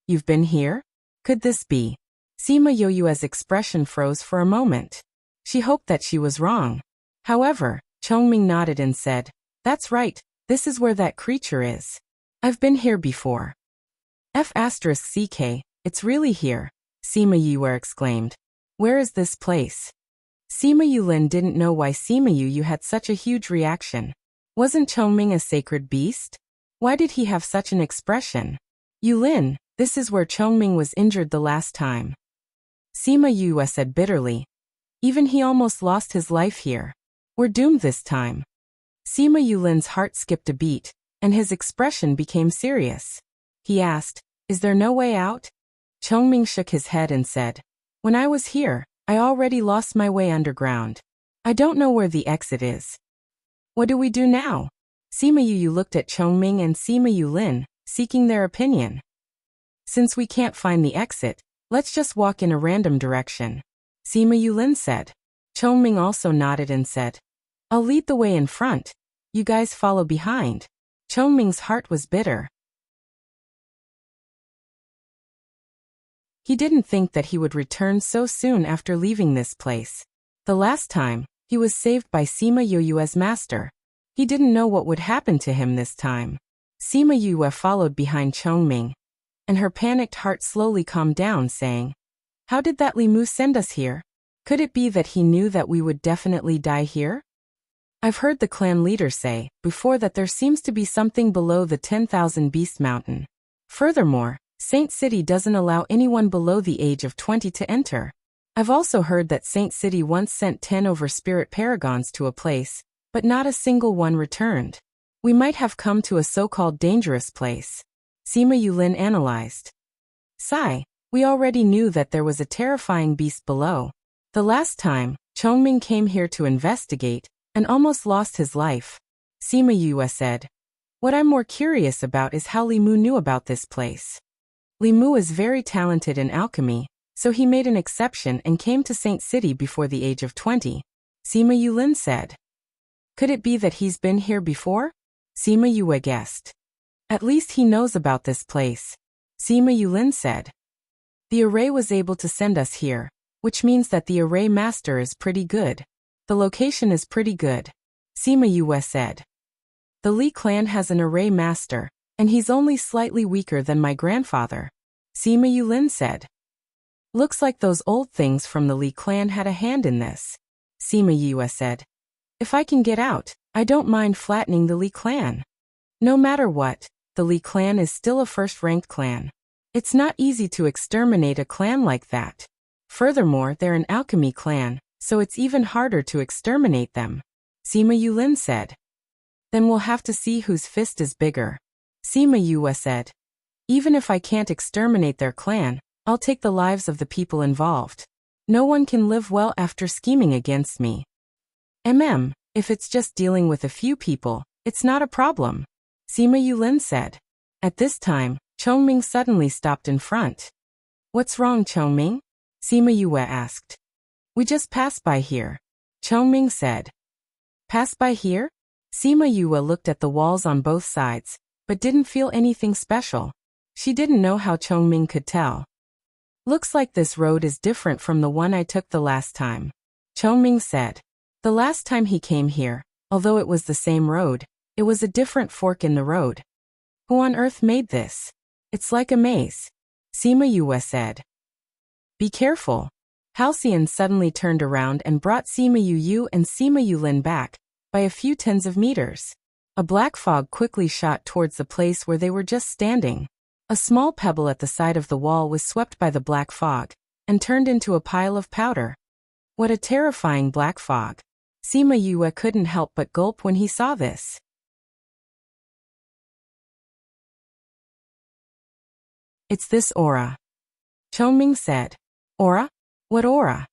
"You've been here? Could this be?" Sima Yue's expression froze for a moment. She hoped that she was wrong. However, Chongming nodded and said, "That's right, this is where that creature is. I've been here before." F***ck, it's really here, Sima Yue exclaimed. "Where is this place?" Sima Yulin didn't know why Sima Yu had such a huge reaction. Wasn't Chongming a sacred beast? Why did he have such an expression? "Yulin, this is where Chongming was injured the last time," Sima Yue said bitterly. "Even he almost lost his life here. We're doomed this time." Sima Yulin's heart skipped a beat, and his expression became serious. He asked, "Is there no way out?" Chongming shook his head and said, "When I was here, I already lost my way underground. I don't know where the exit is." "What do we do now?" Sima Yu looked at Chongming and Sima Yulin, seeking their opinion. "Since we can't find the exit, let's just walk in a random direction," Sima Yulin said. Chongming also nodded and said, "I'll lead the way in front. You guys follow behind." Chongming's heart was bitter. He didn't think that he would return so soon after leaving this place. The last time, he was saved by Sima Yue's master. He didn't know what would happen to him this time. Sima Yue followed behind Chongming, and her panicked heart slowly calmed down, saying, "How did that Limu send us here? Could it be that he knew that we would definitely die here? I've heard the clan leader say before that there seems to be something below the 10,000 Beast Mountain. Furthermore, Saint City doesn't allow anyone below the age of 20 to enter. I've also heard that Saint City once sent 10 over spirit paragons to a place, but not a single one returned. We might have come to a so-called dangerous place," Sima Yulin analyzed. "Sigh, we already knew that there was a terrifying beast below. The last time, Chongming came here to investigate, and almost lost his life," Sima Yue said. "What I'm more curious about is how Limu knew about this place. Limu is very talented in alchemy, so he made an exception and came to Saint City before the age of 20, Sima Yulin said. "Could it be that he's been here before?" Sima Yue guessed. "At least he knows about this place," Sima Yulin said. "The array was able to send us here, which means that the array master is pretty good. The location is pretty good," Sima Yue said. "The Li clan has an array master, and he's only slightly weaker than my grandfather," Sima Yulin said. "Looks like those old things from the Li clan had a hand in this," Sima Yue said. "If I can get out, I don't mind flattening the Li clan. No matter what, the Li clan is still a first-ranked clan. It's not easy to exterminate a clan like that. Furthermore, they're an alchemy clan, so it's even harder to exterminate them," Sima Yulin said. "Then we'll have to see whose fist is bigger," Sima Yue said. "Even if I can't exterminate their clan, I'll take the lives of the people involved. No one can live well after scheming against me. If it's just dealing with a few people, it's not a problem," Sima Yulin said. At this time, Chongming suddenly stopped in front. "What's wrong, Chongming?" Sima Yue asked. "We just passed by here," Chongming said. "Passed by here?" Sima Yue looked at the walls on both sides, but didn't feel anything special. She didn't know how Chongming could tell. "Looks like this road is different from the one I took the last time," Chongming said. "The last time he came here, although it was the same road, it was a different fork in the road. Who on earth made this? It's like a maze," Sima Yue said. "Be careful." Halcyon suddenly turned around and brought Sima Yu and Sima Yulin back, by a few tens of meters. A black fog quickly shot towards the place where they were just standing. A small pebble at the side of the wall was swept by the black fog, and turned into a pile of powder. What a terrifying black fog. Sima Yue couldn't help but gulp when he saw this. "It's this aura," Chongming said. "Aura? What aura?"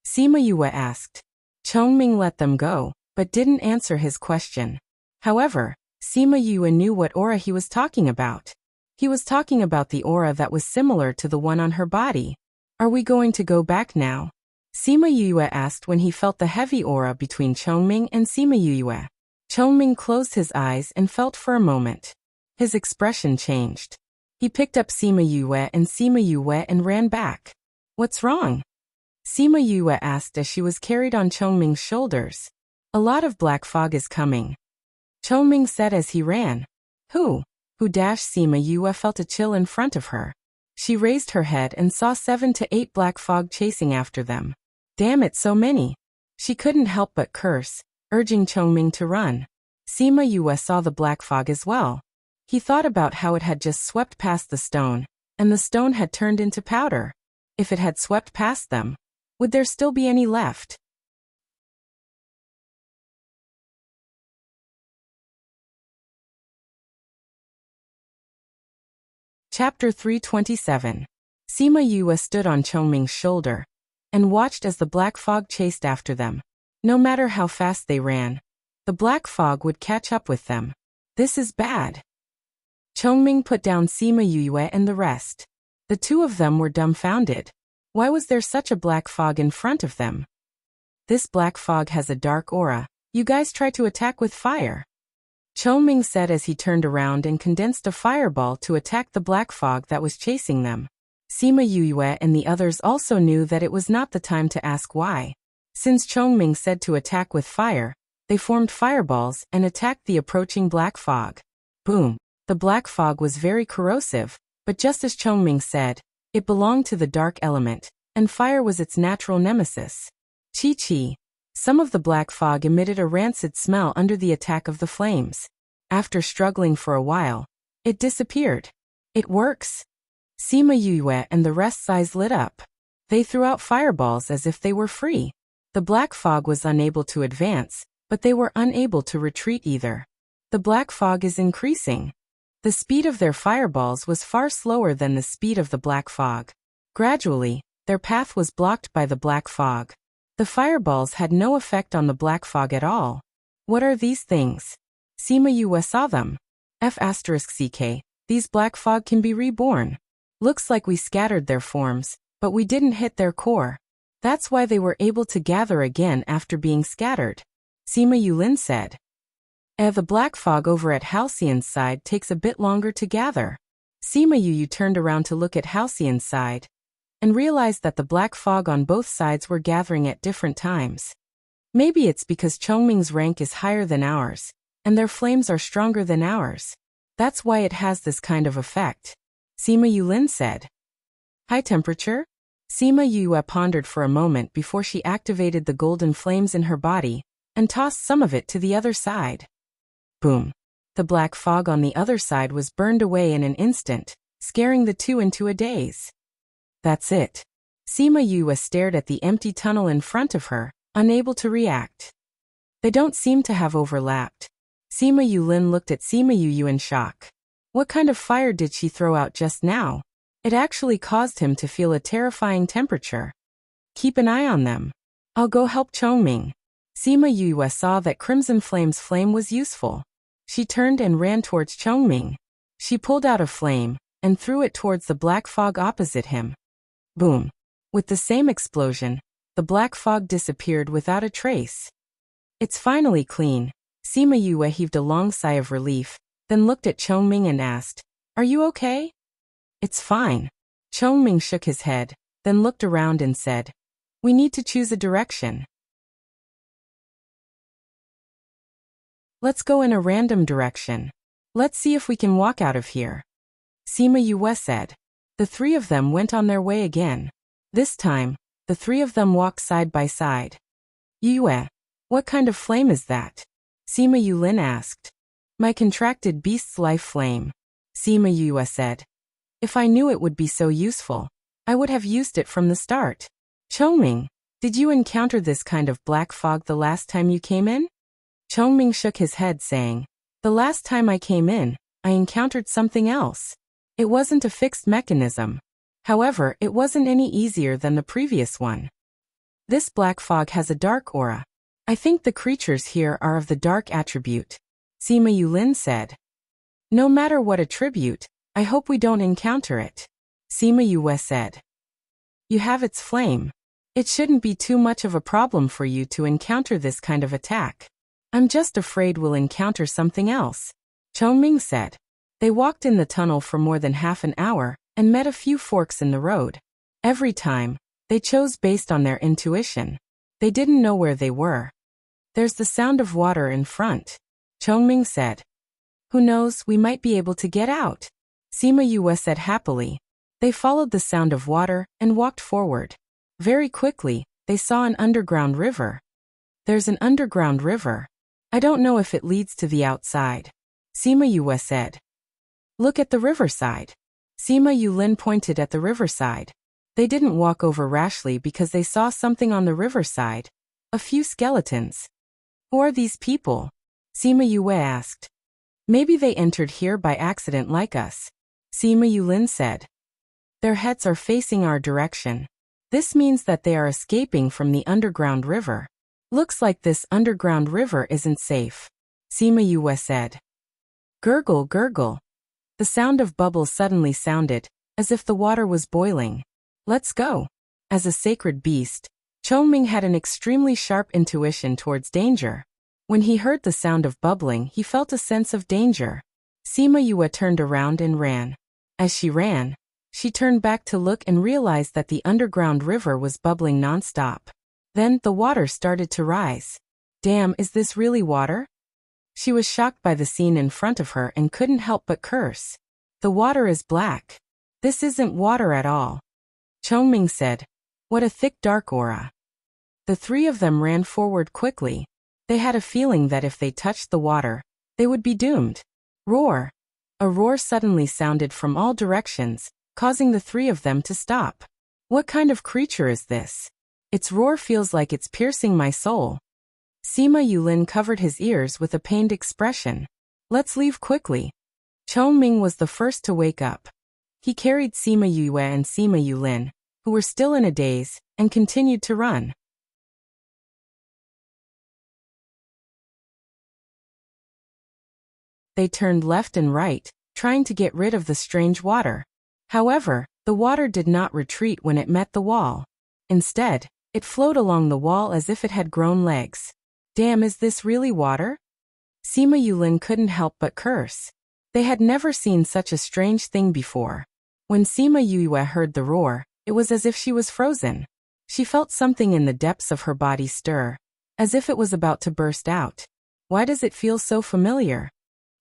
Sima Yue asked. Chongming let them go, but didn't answer his question. However, Sima Yue knew what aura he was talking about. He was talking about the aura that was similar to the one on her body. Are we going to go back now? Sima Yue asked when he felt the heavy aura between Chongming and Sima Yue. Chongming closed his eyes and felt for a moment. His expression changed. He picked up Sima Yue and ran back. What's wrong? Sima Yue asked as she was carried on Chongming's shoulders. A lot of black fog is coming. Chongming said as he ran. Who? Sima Yue felt a chill in front of her. She raised her head and saw 7 to 8 black fog chasing after them. Damn it, so many. She couldn't help but curse, urging Chongming to run. Sima Yue saw the black fog as well. He thought about how it had just swept past the stone, and the stone had turned into powder. If it had swept past them, would there still be any left? Chapter 327. Sima Yue stood on Chongming's shoulder and watched as the black fog chased after them. No matter how fast they ran, the black fog would catch up with them. This is bad. Chongming put down Sima Yue and the rest. The two of them were dumbfounded. Why was there such a black fog in front of them? This black fog has a dark aura. You guys try to attack with fire. Chongming said as he turned around and condensed a fireball to attack the black fog that was chasing them. Sima Yue and the others also knew that it was not the time to ask why. Since Chongming said to attack with fire, they formed fireballs and attacked the approaching black fog. Boom! The black fog was very corrosive, but just as Chongming said, it belonged to the dark element, and fire was its natural nemesis. Chi. Some of the black fog emitted a rancid smell under the attack of the flames. After struggling for a while, it disappeared. It works. Sima Yue and the rest's eyes lit up. They threw out fireballs as if they were free. The black fog was unable to advance, but they were unable to retreat either. The black fog is increasing. The speed of their fireballs was far slower than the speed of the black fog. Gradually, their path was blocked by the black fog. The fireballs had no effect on the black fog at all. What are these things? Sima Yue saw them. F***ck, these black fog can be reborn. Looks like we scattered their forms, but we didn't hit their core. That's why they were able to gather again after being scattered. Sima Yulin said. The black fog over at Halcyon's side takes a bit longer to gather. Sima Yu turned around to look at Halcyon's side and realized that the black fog on both sides were gathering at different times. Maybe it's because Chongming's rank is higher than ours, and their flames are stronger than ours. That's why it has this kind of effect. Sima Yulin said. High temperature? Sima Yue pondered for a moment before she activated the golden flames in her body and tossed some of it to the other side. Boom. The black fog on the other side was burned away in an instant, scaring the two into a daze. That's it. Sima Yue stared at the empty tunnel in front of her, unable to react. They don't seem to have overlapped. Sima Yulin looked at Sima Yu in shock. What kind of fire did she throw out just now? It actually caused him to feel a terrifying temperature. Keep an eye on them. I'll go help Chongming. Sima Yue saw that Crimson Flame's flame was useful. She turned and ran towards Chongming. She pulled out a flame and threw it towards the black fog opposite him. Boom. With the same explosion, the black fog disappeared without a trace. It's finally clean. Sima Yue heaved a long sigh of relief, then looked at Chongming and asked, Are you okay? It's fine. Chongming shook his head, then looked around and said, We need to choose a direction. Let's go in a random direction. Let's see if we can walk out of here. Sima Yue said. The three of them went on their way again. This time, the three of them walked side by side. Yue, what kind of flame is that? Sima Yulin asked. My contracted beast's life flame. Sima Yue said. If I knew it would be so useful, I would have used it from the start. Chongming, did you encounter this kind of black fog the last time you came in? Chongming shook his head saying, The last time I came in, I encountered something else. It wasn't a fixed mechanism. However, it wasn't any easier than the previous one. This black fog has a dark aura. I think the creatures here are of the dark attribute, Sima Yulin said. No matter what attribute, I hope we don't encounter it, Sima Yue said. You have its flame. It shouldn't be too much of a problem for you to encounter this kind of attack. I'm just afraid we'll encounter something else, Chongming said. They walked in the tunnel for more than half an hour and met a few forks in the road. Every time, they chose based on their intuition. They didn't know where they were. There's the sound of water in front, Chongming said. Who knows, we might be able to get out, Sima Yue said happily. They followed the sound of water and walked forward. Very quickly, they saw an underground river. There's an underground river. I don't know if it leads to the outside, Sima Yue said. Look at the riverside. Sima Yulin pointed at the riverside. They didn't walk over rashly because they saw something on the riverside. A few skeletons. Who are these people? Sima Yue asked. Maybe they entered here by accident like us, Sima Yulin said. Their heads are facing our direction. This means that they are escaping from the underground river. Looks like this underground river isn't safe, Sima Yue said. Gurgle, gurgle. The sound of bubbles suddenly sounded, as if the water was boiling. Let's go. As a sacred beast, Chongming had an extremely sharp intuition towards danger. When he heard the sound of bubbling, he felt a sense of danger. Sima Yue turned around and ran. As she ran, she turned back to look and realized that the underground river was bubbling non-stop. Then, the water started to rise. Damn, is this really water? She was shocked by the scene in front of her and couldn't help but curse. The water is black. This isn't water at all. Chongming said. What a thick dark aura. The three of them ran forward quickly. They had a feeling that if they touched the water, they would be doomed. Roar. A roar suddenly sounded from all directions, causing the three of them to stop. What kind of creature is this? Its roar feels like it's piercing my soul. Sima Yulin covered his ears with a pained expression. Let's leave quickly. Chongming was the first to wake up. He carried Sima Yue and Sima Yulin, who were still in a daze, and continued to run. They turned left and right, trying to get rid of the strange water. However, the water did not retreat when it met the wall. Instead, it flowed along the wall as if it had grown legs. Damn, is this really water? Sima Yulin couldn't help but curse. They had never seen such a strange thing before. When Sima Yue heard the roar, it was as if she was frozen. She felt something in the depths of her body stir, as if it was about to burst out. Why does it feel so familiar?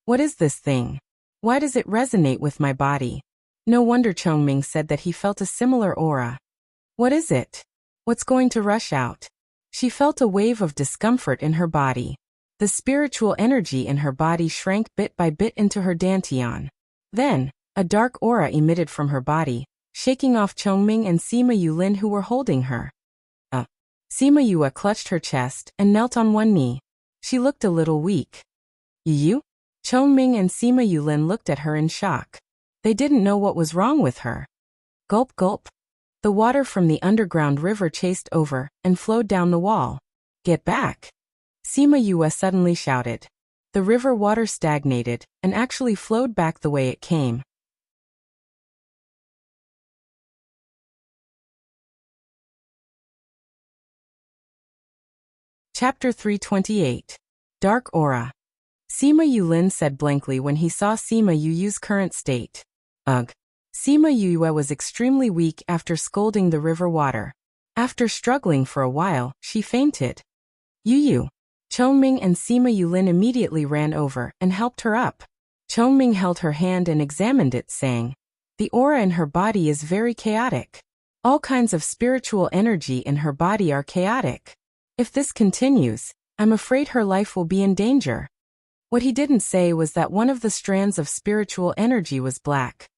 What is this thing? Why does it resonate with my body? No wonder Chongming said that he felt a similar aura. What is it? What's going to rush out? She felt a wave of discomfort in her body. The spiritual energy in her body shrank bit by bit into her dantian. Then, a dark aura emitted from her body, shaking off Chongming and Sima Yulin who were holding her. Sima Yue clutched her chest and knelt on one knee. She looked a little weak. You? Chongming and Sima Yulin looked at her in shock. They didn't know what was wrong with her. Gulp gulp. The water from the underground river chased over and flowed down the wall. Get back! Sima Yue suddenly shouted. The river water stagnated and actually flowed back the way it came. Chapter 328. Dark Aura. Sima Yulin said blankly when he saw Sima Yu's current state. Ugh. Sima Yue was extremely weak after scolding the river water. After struggling for a while, she fainted. Yu. Chongming and Sima Yulin immediately ran over and helped her up. Chongming held her hand and examined it, saying, the aura in her body is very chaotic. All kinds of spiritual energy in her body are chaotic. If this continues, I'm afraid her life will be in danger. What he didn't say was that one of the strands of spiritual energy was black.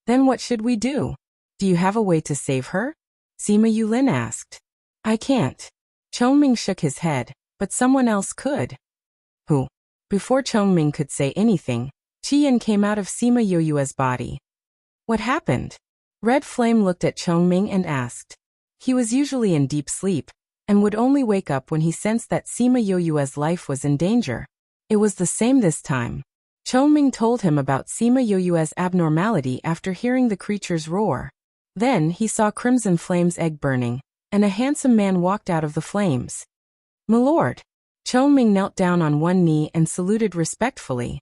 Then what should we do? Do you have a way to save her? Sima Yulin asked. I can't. Chongming shook his head, but someone else could. Who? Before Chongming could say anything, Qian came out of Sima Yu's body. What happened? Red Flame looked at Chongming and asked. He was usually in deep sleep, and would only wake up when he sensed that Sima Yoyue's life was in danger. It was the same this time. Chongming told him about Sima Yoyue's abnormality after hearing the creature's roar. Then he saw Crimson Flame's egg burning, and a handsome man walked out of the flames. "Milord." Chongming knelt down on one knee and saluted respectfully.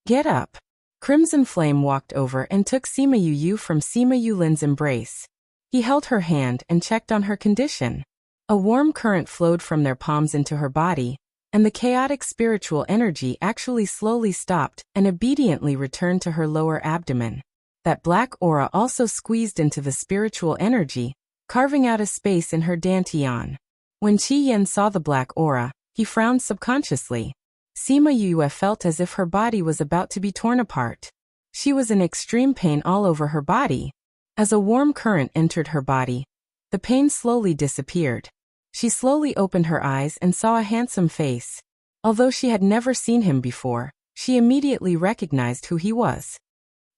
"Get up." Crimson Flame walked over and took Sima Yuyu from Sima Yulin's embrace. He held her hand and checked on her condition. A warm current flowed from their palms into her body, and the chaotic spiritual energy actually slowly stopped and obediently returned to her lower abdomen. That black aura also squeezed into the spiritual energy, carving out a space in her dantian. When Qi Yan saw the black aura, he frowned subconsciously. Sima Yue felt as if her body was about to be torn apart. She was in extreme pain all over her body. As a warm current entered her body, the pain slowly disappeared. She slowly opened her eyes and saw a handsome face. Although she had never seen him before, she immediately recognized who he was.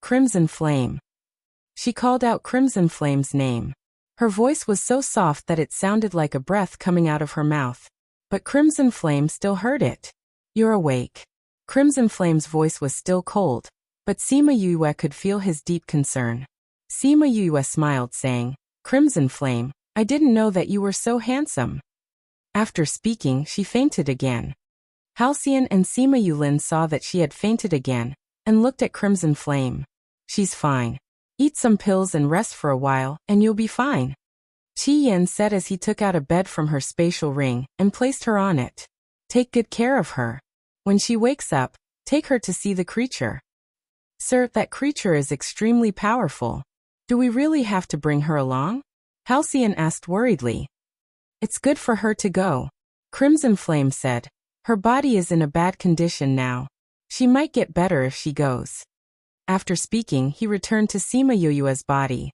Crimson Flame. She called out Crimson Flame's name. Her voice was so soft that it sounded like a breath coming out of her mouth. But Crimson Flame still heard it. "You're awake." Crimson Flame's voice was still cold, but Sima Yue could feel his deep concern. Sima Yue smiled, saying, "Crimson Flame, I didn't know that you were so handsome." After speaking, she fainted again. Halcyon and Sima Yulin saw that she had fainted again, and looked at Crimson Flame. "She's fine. Eat some pills and rest for a while, and you'll be fine," Qi Yan said as he took out a bed from her spatial ring and placed her on it. "Take good care of her. When she wakes up, take her to see the creature." "Sir, that creature is extremely powerful. Do we really have to bring her along?" Halcyon asked worriedly. "It's good for her to go," Crimson Flame said. "Her body is in a bad condition now. She might get better if she goes." After speaking, he returned to Sima Yoyue's body.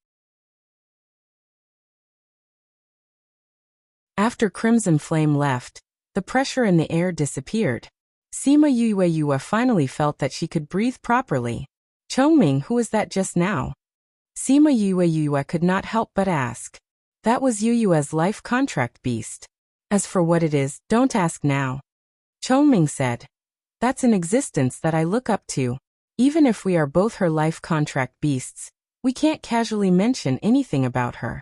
After Crimson Flame left, the pressure in the air disappeared. Sima Yue finally felt that she could breathe properly. "Chongming, who was that just now?" Sima Yue could not help but ask. "That was Yue's life contract beast. As for what it is, don't ask now," Chongming said. "That's an existence that I look up to. Even if we are both her life contract beasts, we can't casually mention anything about her."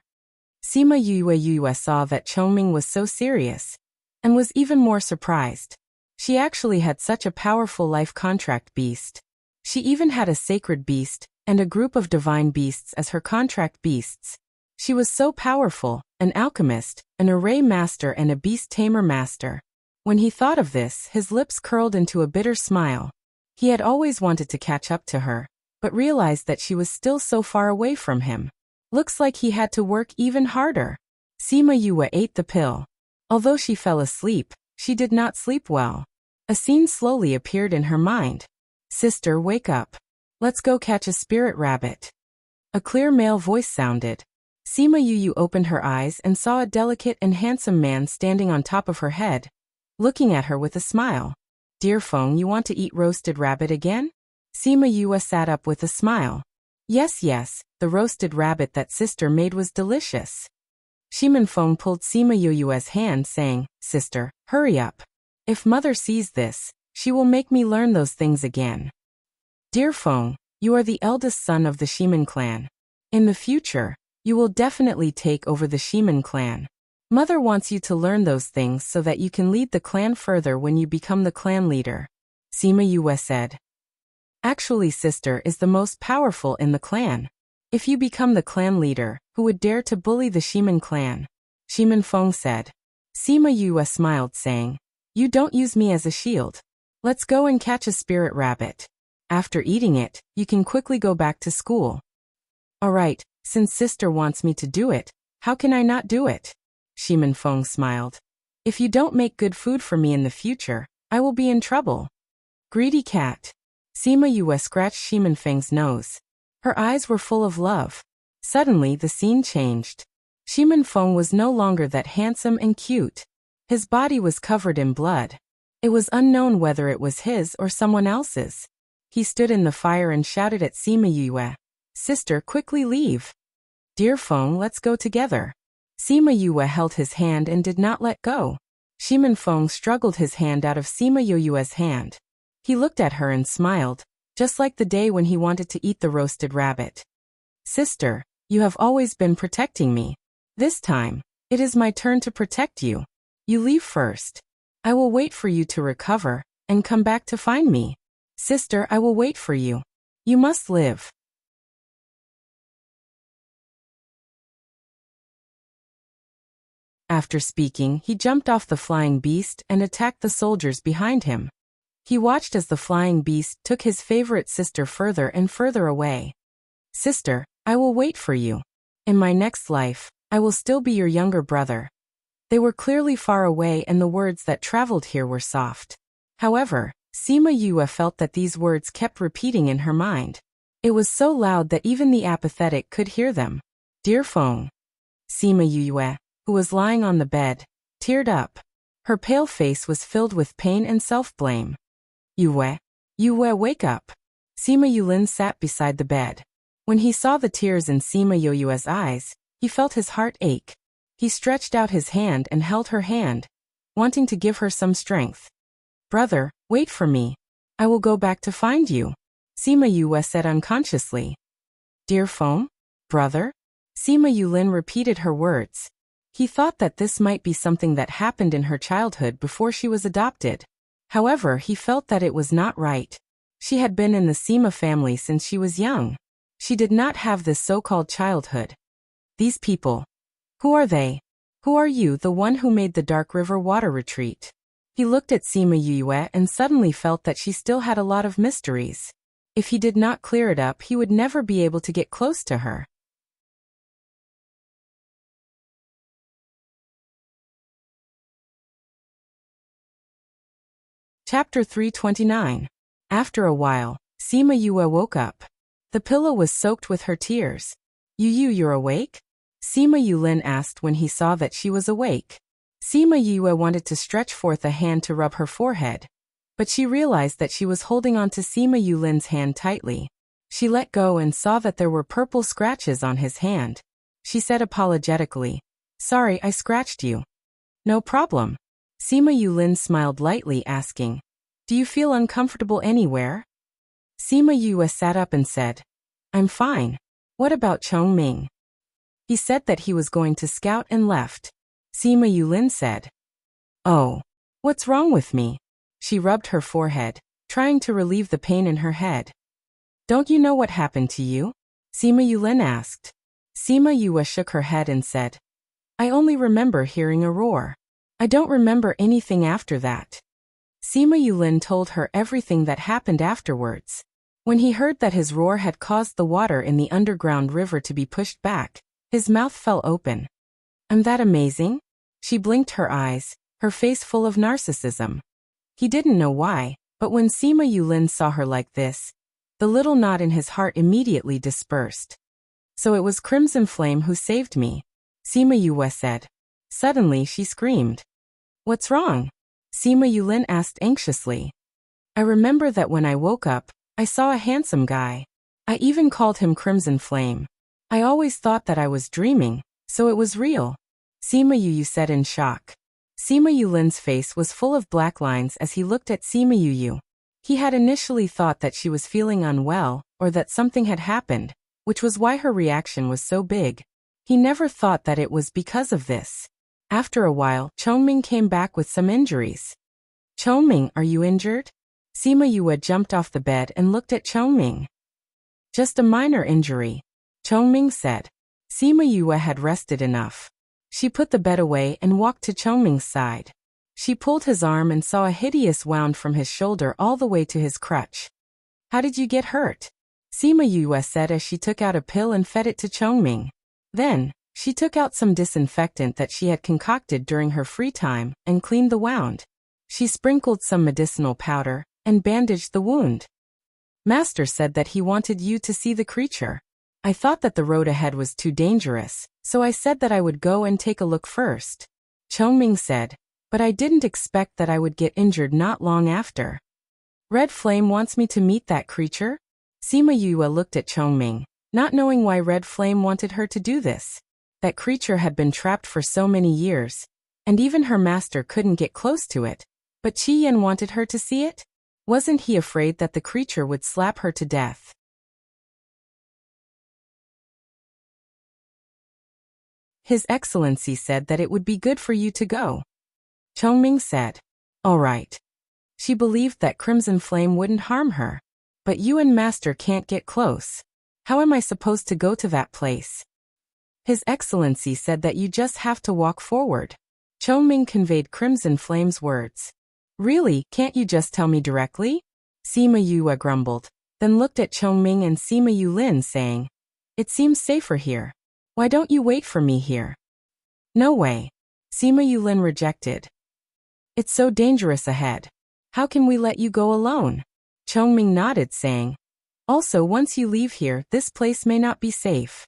Sima Yue saw that Chongming was so serious, and was even more surprised. She actually had such a powerful life contract beast. She even had a sacred beast, and a group of divine beasts as her contract beasts. She was so powerful, an alchemist, an array master and a beast tamer master. When he thought of this, his lips curled into a bitter smile. He had always wanted to catch up to her, but realized that she was still so far away from him. Looks like he had to work even harder. Sima Yue ate the pill. Although she fell asleep, she did not sleep well. A scene slowly appeared in her mind. "Sister, wake up. Let's go catch a spirit rabbit." A clear male voice sounded. Sima Yu opened her eyes and saw a delicate and handsome man standing on top of her head, looking at her with a smile. "Dear Feng, you want to eat roasted rabbit again?" Sima Yu sat up with a smile. Yes, the roasted rabbit that sister made was delicious." Shimin Feng pulled Sima Yu's hand, saying, "Sister, hurry up. If mother sees this, she will make me learn those things again." "Dear Feng, you are the eldest son of the Shimin clan. In the future, you will definitely take over the Shimin clan. Mother wants you to learn those things so that you can lead the clan further when you become the clan leader," Sima Yue said. "Actually, sister is the most powerful in the clan. If you become the clan leader, who would dare to bully the Shimin clan?" Shimin Feng said. Sima Yue smiled, saying, "You don't use me as a shield. Let's go and catch a spirit rabbit. After eating it, you can quickly go back to school." "Alright, since sister wants me to do it, how can I not do it?" Shimin Feng smiled. "If you don't make good food for me in the future, I will be in trouble." "Greedy cat." Sima Yue scratched Shimin Feng's nose. Her eyes were full of love. Suddenly the scene changed. Shimin Feng was no longer that handsome and cute. His body was covered in blood. It was unknown whether it was his or someone else's. He stood in the fire and shouted at Sima Yue, "Sister, quickly leave." "Dear Feng, let's go together." Sima Yue held his hand and did not let go. Shimen Feng struggled his hand out of Sima Yue's hand. He looked at her and smiled, just like the day when he wanted to eat the roasted rabbit. Sister, you have always been protecting me. This time, it is my turn to protect you. You leave first. I will wait for you to recover, and come back to find me. Sister, I will wait for you. You must live. After speaking, he jumped off the flying beast and attacked the soldiers behind him. He watched as the flying beast took his favorite sister further and further away. Sister, I will wait for you. In my next life, I will still be your younger brother. They were clearly far away and the words that traveled here were soft. However, Sima Yue felt that these words kept repeating in her mind. It was so loud that even the apathetic could hear them. Dear Feng. Sima Yue, who was lying on the bed, teared up. Her pale face was filled with pain and self-blame. Yue, wake up. Sima Yulin sat beside the bed. When he saw the tears in Sima Yue's eyes, he felt his heart ache. He stretched out his hand and held her hand, wanting to give her some strength. Brother, wait for me. I will go back to find you. Sima Yue said unconsciously. Dear Feng? Brother? Sima Yulin repeated her words. He thought that this might be something that happened in her childhood before she was adopted. However, he felt that it was not right. She had been in the Sima family since she was young. She did not have this so-called childhood. These people. Who are they? Who are you, the one who made the Dark River water retreat? He looked at Sima Yue and suddenly felt that she still had a lot of mysteries. If he did not clear it up, he would never be able to get close to her. Chapter 329. After a while, Sima Yue woke up. The pillow was soaked with her tears. You're awake? Sima Yulin asked when he saw that she was awake. Sima Yue wanted to stretch forth a hand to rub her forehead, but she realized that she was holding on to Sima Yulin's hand tightly. She let go and saw that there were purple scratches on his hand. She said apologetically, Sorry, I scratched you. No problem. Sima Yulin smiled lightly, asking, Do you feel uncomfortable anywhere? Sima Yue sat up and said, I'm fine. What about Chongming? He said that he was going to scout and left. Sima Yulin said, Oh, what's wrong with me? She rubbed her forehead, trying to relieve the pain in her head. Don't you know what happened to you? Sima Yulin asked. Sima Yue shook her head and said, I only remember hearing a roar. I don't remember anything after that. Sima Yulin told her everything that happened afterwards. When he heard that his roar had caused the water in the underground river to be pushed back, his mouth fell open. Am that amazing? She blinked her eyes, her face full of narcissism. He didn't know why, but when Sima Yulin saw her like this, the little knot in his heart immediately dispersed. So it was Crimson Flame who saved me, Sima Yue said. Suddenly she screamed. What's wrong? Sima Yulin asked anxiously. I remember that when I woke up, I saw a handsome guy. I even called him Crimson Flame. I always thought that I was dreaming, so it was real. Sima Yue said in shock. Sima Yulin's face was full of black lines as he looked at Sima Yue. He had initially thought that she was feeling unwell, or that something had happened, which was why her reaction was so big. He never thought that it was because of this. After a while, Chongming came back with some injuries. Chongming, are you injured? Sima Yue jumped off the bed and looked at Chongming. Just a minor injury, Chongming said. Sima Yue had rested enough. She put the bed away and walked to Chongming's side. She pulled his arm and saw a hideous wound from his shoulder all the way to his crutch. How did you get hurt? Sima Yue said as she took out a pill and fed it to Chongming. Then, she took out some disinfectant that she had concocted during her free time and cleaned the wound. She sprinkled some medicinal powder and bandaged the wound. Master said that he wanted you to see the creature. I thought that the road ahead was too dangerous, so I said that I would go and take a look first. Chongming said, but I didn't expect that I would get injured not long after. Red Flame wants me to meet that creature? Sima Yue looked at Chongming, not knowing why Red Flame wanted her to do this. That creature had been trapped for so many years, and even her master couldn't get close to it. But Qi Yan wanted her to see it? Wasn't he afraid that the creature would slap her to death? His Excellency said that it would be good for you to go. Chongming said. All right. She believed that Crimson Flame wouldn't harm her. But you and Master can't get close. How am I supposed to go to that place? His Excellency said that you just have to walk forward. Chongming conveyed Crimson Flame's words. Really, can't you just tell me directly? Sima Yue grumbled, then looked at Chongming and Sima Yulin saying, it seems safer here. Why don't you wait for me here? No way. Sima Yulin rejected. It's so dangerous ahead. How can we let you go alone? Chongming nodded saying, also once you leave here, this place may not be safe.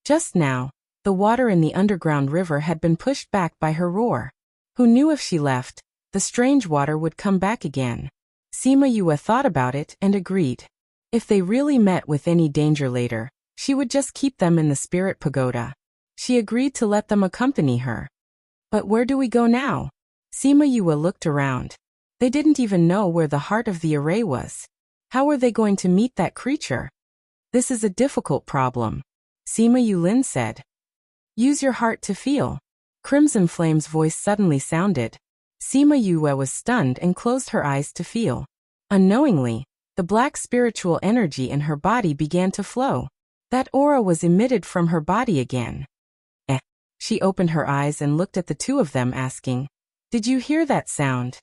Just now, the water in the underground river had been pushed back by her roar. Who knew if she left, the strange water would come back again? Sima Yue thought about it and agreed. If they really met with any danger later, she would just keep them in the spirit pagoda. She agreed to let them accompany her. But where do we go now? Sima Yue looked around. They didn't even know where the heart of the array was. How were they going to meet that creature? This is a difficult problem. Sima Yulin said. Use your heart to feel. Crimson Flame's voice suddenly sounded. Sima Yue was stunned and closed her eyes to feel. Unknowingly, the black spiritual energy in her body began to flow. That aura was emitted from her body again. She opened her eyes and looked at the two of them asking, did you hear that sound?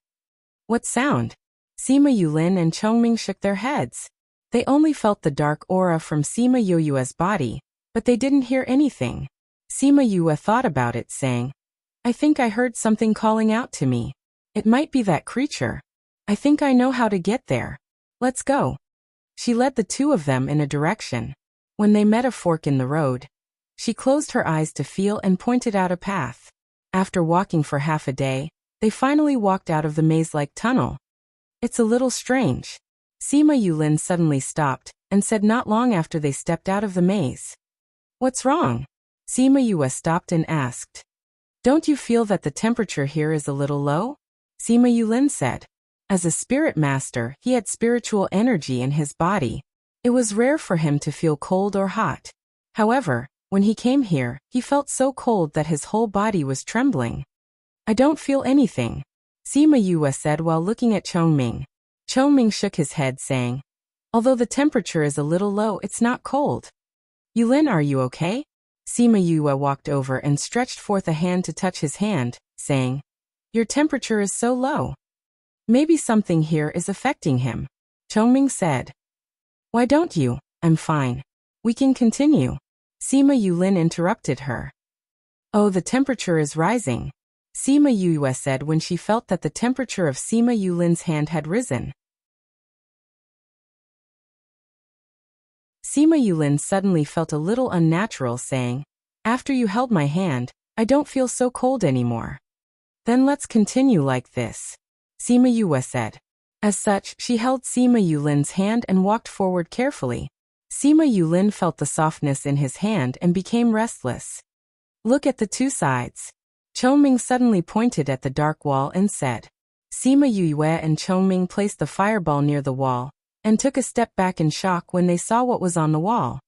What sound? Sima Yulin and Chongming shook their heads. They only felt the dark aura from Sima Yue's body, but they didn't hear anything. Sima Yue thought about it saying, I think I heard something calling out to me. It might be that creature. I think I know how to get there. Let's go. She led the two of them in a direction. When they met a fork in the road, she closed her eyes to feel and pointed out a path. After walking for half a day, they finally walked out of the maze-like tunnel. It's a little strange. Sima Yulin suddenly stopped and said not long after they stepped out of the maze. What's wrong? Sima Yue stopped and asked. Don't you feel that the temperature here is a little low? Sima Yulin said. As a spirit master, he had spiritual energy in his body. It was rare for him to feel cold or hot. However, when he came here, he felt so cold that his whole body was trembling. I don't feel anything, Sima Yue said while looking at Chongming. Chongming shook his head saying, although the temperature is a little low, it's not cold. Yulin, are you okay? Sima Yue walked over and stretched forth a hand to touch his hand, saying, your temperature is so low. Maybe something here is affecting him. Chongming said. Why don't you? I'm fine. We can continue. Sima Yulin interrupted her. Oh, the temperature is rising. Sima Yue said when she felt that the temperature of Sima Yulin's hand had risen. Sima Yulin suddenly felt a little unnatural saying, after you held my hand, I don't feel so cold anymore. Then let's continue like this. Sima Yue said. As such, she held Sima Yulin's hand and walked forward carefully. Sima Yulin felt the softness in his hand and became restless. Look at the two sides. Chongming suddenly pointed at the dark wall and said. Sima Yue and Chongming placed the fireball near the wall, and took a step back in shock when they saw what was on the wall.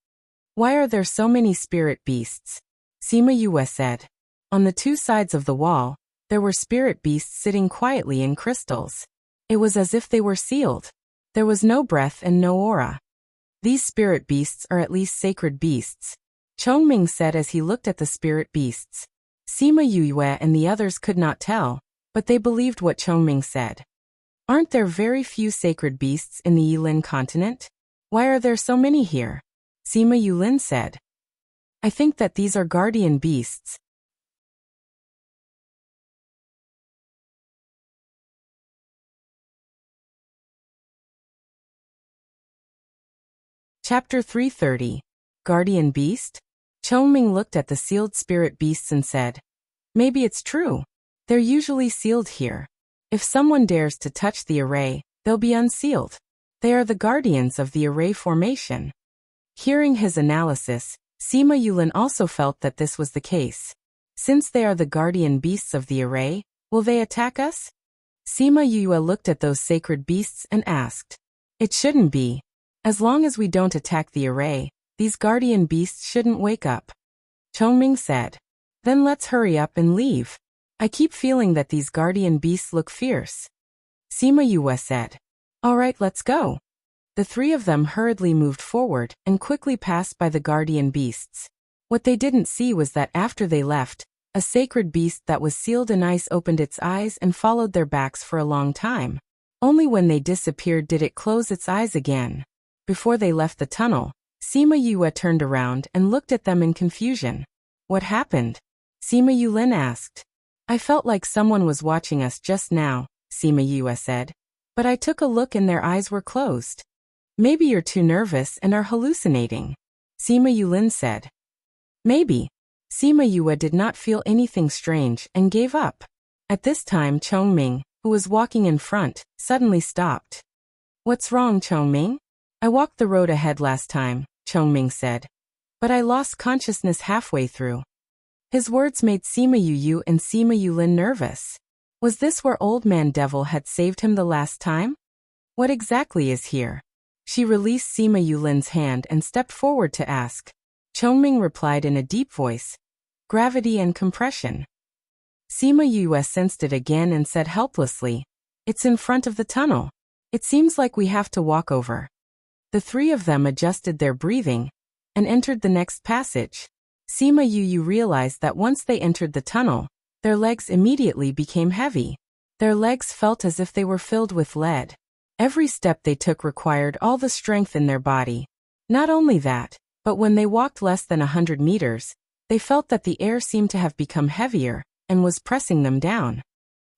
Why are there so many spirit beasts? Sima Yue said. On the two sides of the wall, there were spirit beasts sitting quietly in crystals. It was as if they were sealed. There was no breath and no aura. These spirit beasts are at least sacred beasts, Chongming said as he looked at the spirit beasts. Sima Yue and the others could not tell, but they believed what Chongming said. Aren't there very few sacred beasts in the Yilin continent? Why are there so many here? Sima Yulin said. I think that these are guardian beasts. Chapter 330. Guardian Beast? Chongming looked at the sealed spirit beasts and said, maybe it's true. They're usually sealed here. If someone dares to touch the array, they'll be unsealed. They are the guardians of the array formation. Hearing his analysis, Sima Yulin also felt that this was the case. Since they are the guardian beasts of the array, will they attack us? Sima Yue looked at those sacred beasts and asked. It shouldn't be. As long as we don't attack the array, these guardian beasts shouldn't wake up. Chongming said. Then let's hurry up and leave. I keep feeling that these guardian beasts look fierce. Sima Yue said. All right, let's go. The three of them hurriedly moved forward and quickly passed by the guardian beasts. What they didn't see was that after they left, a sacred beast that was sealed in ice opened its eyes and followed their backs for a long time. Only when they disappeared did it close its eyes again. Before they left the tunnel, Sima Yue turned around and looked at them in confusion. What happened? Sima Yulin asked. I felt like someone was watching us just now, Sima Yue said. But I took a look and their eyes were closed. Maybe you're too nervous and are hallucinating, Sima Yulin said. Maybe. Sima Yue did not feel anything strange and gave up. At this time Chongming, who was walking in front, suddenly stopped. What's wrong, Chongming? I walked the road ahead last time, Chongming said. But I lost consciousness halfway through. His words made Sima Yu and Sima Yulin nervous. Was this where Old Man Devil had saved him the last time? What exactly is here? She released Sima Yulin's hand and stepped forward to ask. Chongming replied in a deep voice. Gravity and compression. Sima Yue sensed it again and said helplessly. It's in front of the tunnel. It seems like we have to walk over. The three of them adjusted their breathing and entered the next passage. Sima Yu realized that once they entered the tunnel, their legs immediately became heavy. Their legs felt as if they were filled with lead. Every step they took required all the strength in their body. Not only that, but when they walked less than 100 meters, they felt that the air seemed to have become heavier and was pressing them down.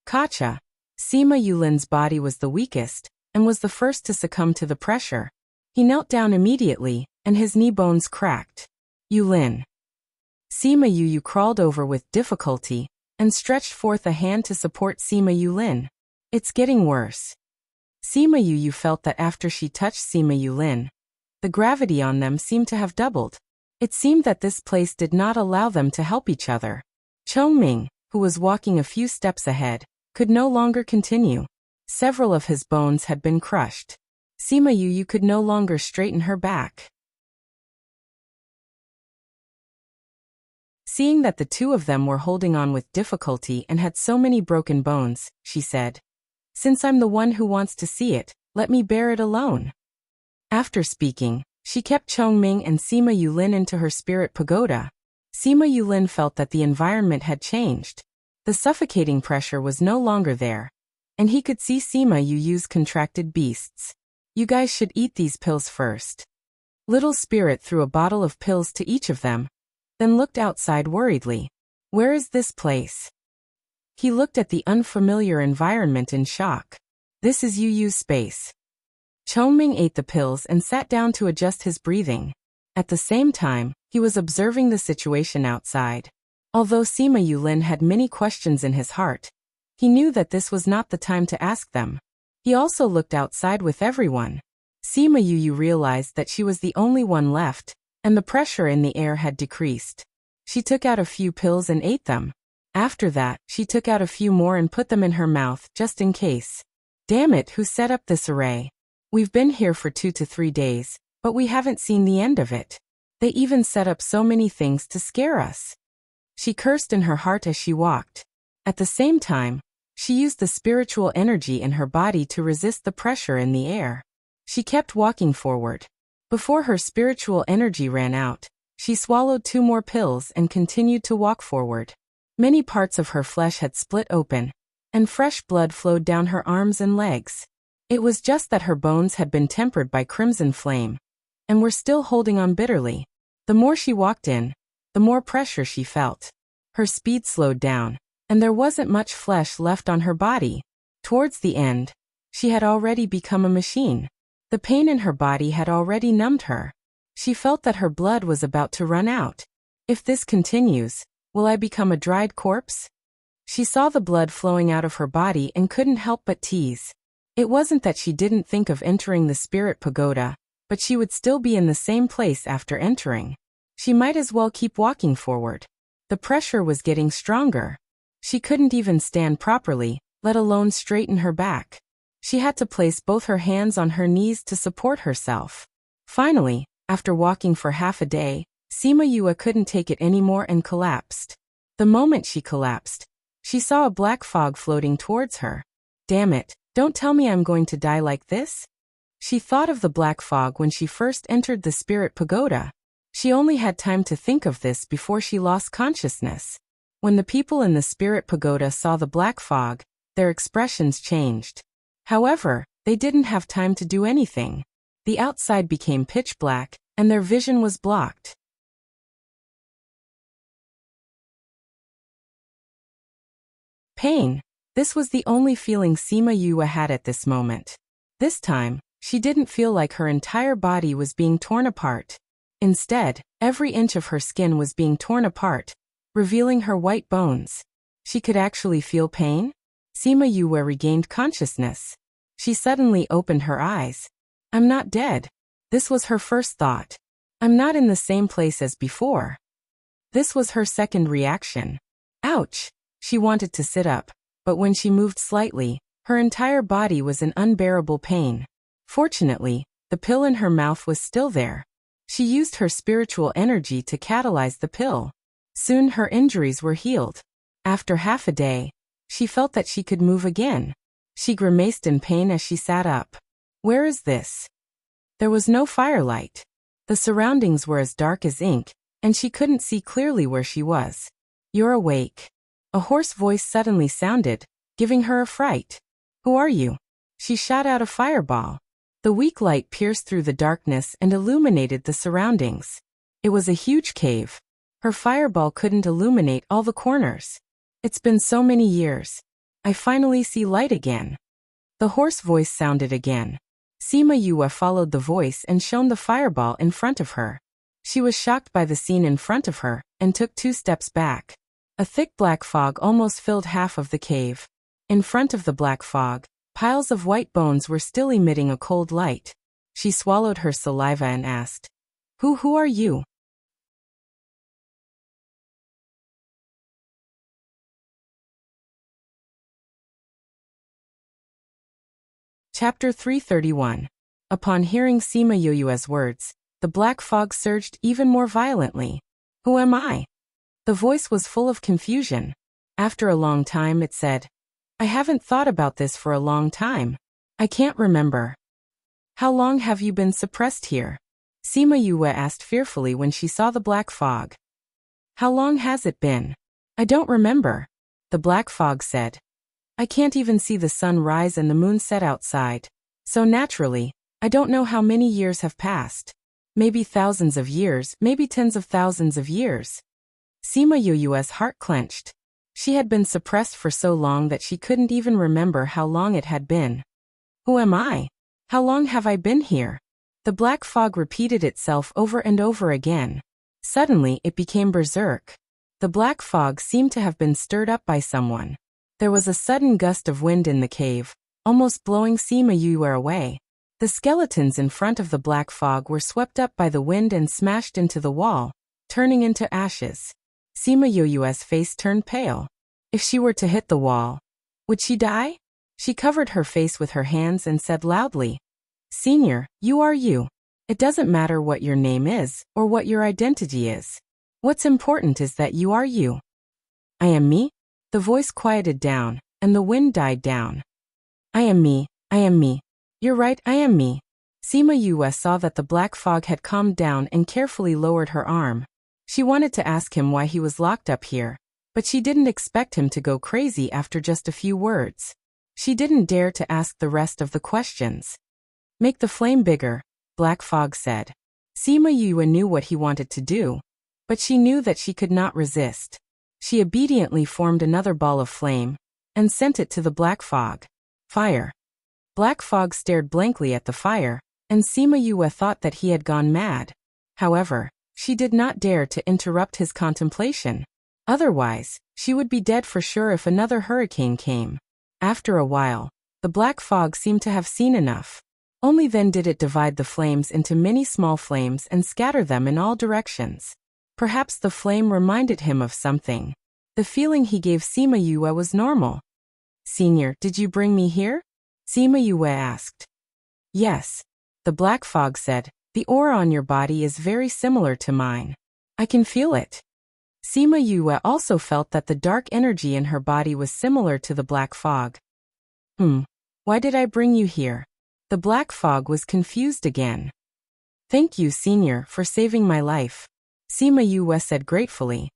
Kacha. Sima Yulin's body was the weakest and was the first to succumb to the pressure. He knelt down immediately, and his knee bones cracked. Yulin. Sima Yu crawled over with difficulty and stretched forth a hand to support Sima Yulin. It's getting worse. Sima Yu felt that after she touched Sima Yulin, the gravity on them seemed to have doubled. It seemed that this place did not allow them to help each other. Chongming, who was walking a few steps ahead, could no longer continue. Several of his bones had been crushed. Sima Yu could no longer straighten her back. Seeing that the two of them were holding on with difficulty and had so many broken bones, she said, Since I'm the one who wants to see it, let me bear it alone. After speaking, she kept Chongming and Sima Yulin into her spirit pagoda. Sima Yulin felt that the environment had changed. The suffocating pressure was no longer there, and he could see Sima Yu's contracted beasts. You guys should eat these pills first. Little Spirit threw a bottle of pills to each of them, then looked outside worriedly. Where is this place? He looked at the unfamiliar environment in shock. This is Yu's space. Chongming ate the pills and sat down to adjust his breathing. At the same time, he was observing the situation outside. Although Sima Yulin had many questions in his heart, he knew that this was not the time to ask them. He also looked outside with everyone. Sima Yu realized that she was the only one left, and the pressure in the air had decreased. She took out a few pills and ate them. After that, she took out a few more and put them in her mouth, just in case. Damn it, who set up this array? We've been here for 2 to 3 days, but we haven't seen the end of it. They even set up so many things to scare us. She cursed in her heart as she walked. At the same time, she used the spiritual energy in her body to resist the pressure in the air. She kept walking forward. Before her spiritual energy ran out, she swallowed 2 more pills and continued to walk forward. Many parts of her flesh had split open, and fresh blood flowed down her arms and legs. It was just that her bones had been tempered by crimson flame, and were still holding on bitterly. The more she walked in, the more pressure she felt. Her speed slowed down, and there wasn't much flesh left on her body. Towards the end, she had already become a machine. The pain in her body had already numbed her. She felt that her blood was about to run out. If this continues, will I become a dried corpse? She saw the blood flowing out of her body and couldn't help but tease. It wasn't that she didn't think of entering the spirit pagoda, but she would still be in the same place after entering. She might as well keep walking forward. The pressure was getting stronger. She couldn't even stand properly, let alone straighten her back. She had to place both her hands on her knees to support herself. Finally, after walking for half a day, Sima Yue couldn't take it anymore and collapsed. The moment she collapsed, she saw a black fog floating towards her. Damn it, don't tell me I'm going to die like this? She thought of the black fog when she first entered the spirit pagoda. She only had time to think of this before she lost consciousness. When the people in the spirit pagoda saw the black fog, their expressions changed. However, they didn't have time to do anything. The outside became pitch black, and their vision was blocked. Pain. This was the only feeling Sima Yue had at this moment. This time, she didn't feel like her entire body was being torn apart. Instead, every inch of her skin was being torn apart, revealing her white bones. She could actually feel pain? Sima Yue regained consciousness. She suddenly opened her eyes. I'm not dead. This was her first thought. I'm not in the same place as before. This was her second reaction. Ouch! She wanted to sit up, but when she moved slightly, her entire body was in unbearable pain. Fortunately, the pill in her mouth was still there. She used her spiritual energy to catalyze the pill. Soon her injuries were healed. After half a day, she felt that she could move again. She grimaced in pain as she sat up. Where is this? There was no firelight. The surroundings were as dark as ink, and she couldn't see clearly where she was. You're awake. A hoarse voice suddenly sounded, giving her a fright. Who are you? She shot out a fireball. The weak light pierced through the darkness and illuminated the surroundings. It was a huge cave. Her fireball couldn't illuminate all the corners. It's been so many years. I finally see light again. The hoarse voice sounded again. Sima Yue followed the voice and shone the fireball in front of her. She was shocked by the scene in front of her and took 2 steps back. A thick black fog almost filled half of the cave. In front of the black fog, piles of white bones were still emitting a cold light. She swallowed her saliva and asked, Who are you? Chapter 331. Upon hearing Sima Yue's words, the black fog surged even more violently. Who am I? The voice was full of confusion. After a long time it said, I haven't thought about this for a long time. I can't remember. How long have you been suppressed here? Sima Yue asked fearfully when she saw the black fog. How long has it been? I don't remember. The black fog said. I can't even see the sun rise and the moon set outside. So naturally, I don't know how many years have passed. Maybe thousands of years, maybe tens of thousands of years. Sima Yue's heart clenched. She had been suppressed for so long that she couldn't even remember how long it had been. Who am I? How long have I been here? The black fog repeated itself over and over again. Suddenly it became berserk. The black fog seemed to have been stirred up by someone. There was a sudden gust of wind in the cave, almost blowing Sima Yue away. The skeletons in front of the black fog were swept up by the wind and smashed into the wall, turning into ashes. Sima Yue's face turned pale. If she were to hit the wall, would she die? She covered her face with her hands and said loudly, Senior, you are you. It doesn't matter what your name is or what your identity is. What's important is that you are you. I am me? The voice quieted down, and the wind died down. I am me, I am me. You're right, I am me. Sima Yue saw that the black fog had calmed down and carefully lowered her arm. She wanted to ask him why he was locked up here, but she didn't expect him to go crazy after just a few words. She didn't dare to ask the rest of the questions. Make the flame bigger, Black Fog said. Sima Yue knew what he wanted to do, but she knew that she could not resist. She obediently formed another ball of flame and sent it to the black fog. Fire. Black Fog stared blankly at the fire, and Sima Yue thought that he had gone mad. However, she did not dare to interrupt his contemplation. Otherwise, she would be dead for sure if another hurricane came. After a while, the black fog seemed to have seen enough. Only then did it divide the flames into many small flames and scatter them in all directions. Perhaps the flame reminded him of something. The feeling he gave Sima Yue was normal. Senior, did you bring me here? Sima Yue asked. Yes. The black fog said, the aura on your body is very similar to mine. I can feel it. Sima Yue also felt that the dark energy in her body was similar to the black fog. Why did I bring you here? The black fog was confused again. Thank you, Senior, for saving my life. Sima Yue said gratefully.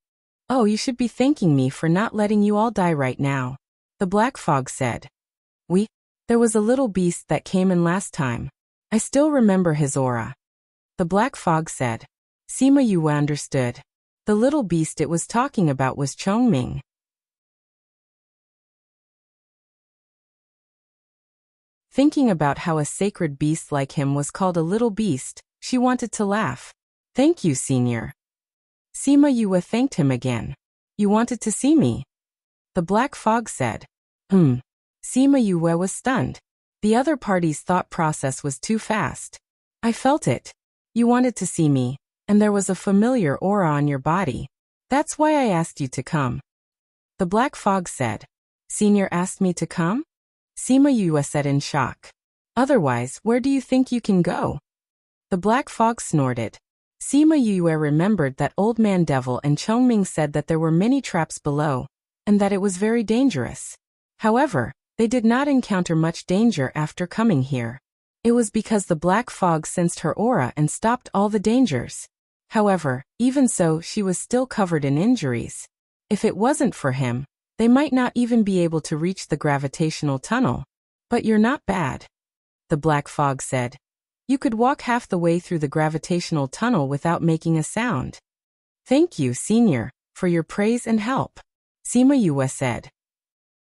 Oh, you should be thanking me for not letting you all die right now. The black fog said. There was a little beast that came in last time. I still remember his aura. The black fog said. Sima Yue understood. The little beast it was talking about was Chongming. Thinking about how a sacred beast like him was called a little beast, she wanted to laugh. Thank you, Senior. Sima Yue thanked him again. You wanted to see me? The black fog said. Sima Yue was stunned. The other party's thought process was too fast. I felt it. You wanted to see me, and there was a familiar aura on your body. That's why I asked you to come. The black fog said. Senior asked me to come? Sima Yue said in shock. Otherwise, where do you think you can go? The black fog snorted. Sima Yue remembered that Old Man Devil and Chongming said that there were many traps below, and that it was very dangerous. However, they did not encounter much danger after coming here. It was because the black fog sensed her aura and stopped all the dangers. However, even so, she was still covered in injuries. If it wasn't for him, they might not even be able to reach the gravitational tunnel. But you're not bad. The black fog said. You could walk half the way through the gravitational tunnel without making a sound. Thank you, Senior, for your praise and help. Sima Yue said.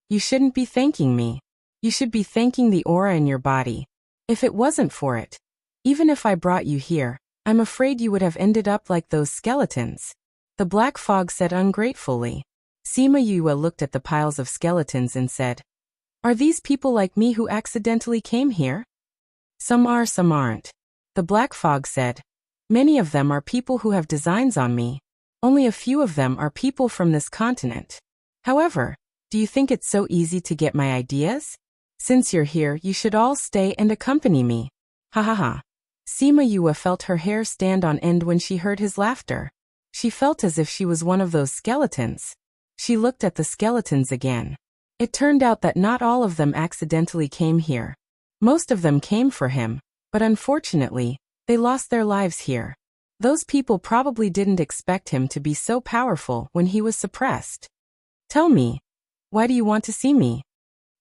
You shouldn't be thanking me. You should be thanking the aura in your body. If it wasn't for it, even if I brought you here, I'm afraid you would have ended up like those skeletons. The black fog said ungratefully. Sima Yue looked at the piles of skeletons and said, Are these people like me who accidentally came here? Some are, some aren't. The black fog said. Many of them are people who have designs on me. Only a few of them are people from this continent. However, do you think it's so easy to get my ideas? Since you're here, you should all stay and accompany me. Ha ha ha. Sima Yue felt her hair stand on end when she heard his laughter. She felt as if she was one of those skeletons. She looked at the skeletons again. It turned out that not all of them accidentally came here. Most of them came for him, but unfortunately, they lost their lives here. Those people probably didn't expect him to be so powerful when he was suppressed. Tell me, why do you want to see me?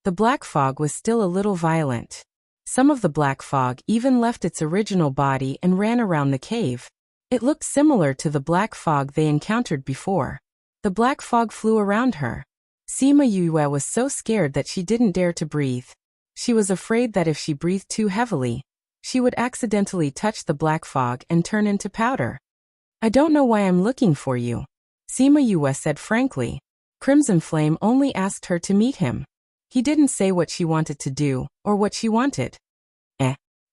The black fog was still a little violent. Some of the black fog even left its original body and ran around the cave. It looked similar to the black fog they encountered before. The black fog flew around her. Sima Yue was so scared that she didn't dare to breathe. She was afraid that if she breathed too heavily, she would accidentally touch the black fog and turn into powder. I don't know why I'm looking for you. Sima Yue said frankly. Crimson Flame only asked her to meet him. He didn't say what she wanted to do, or what she wanted.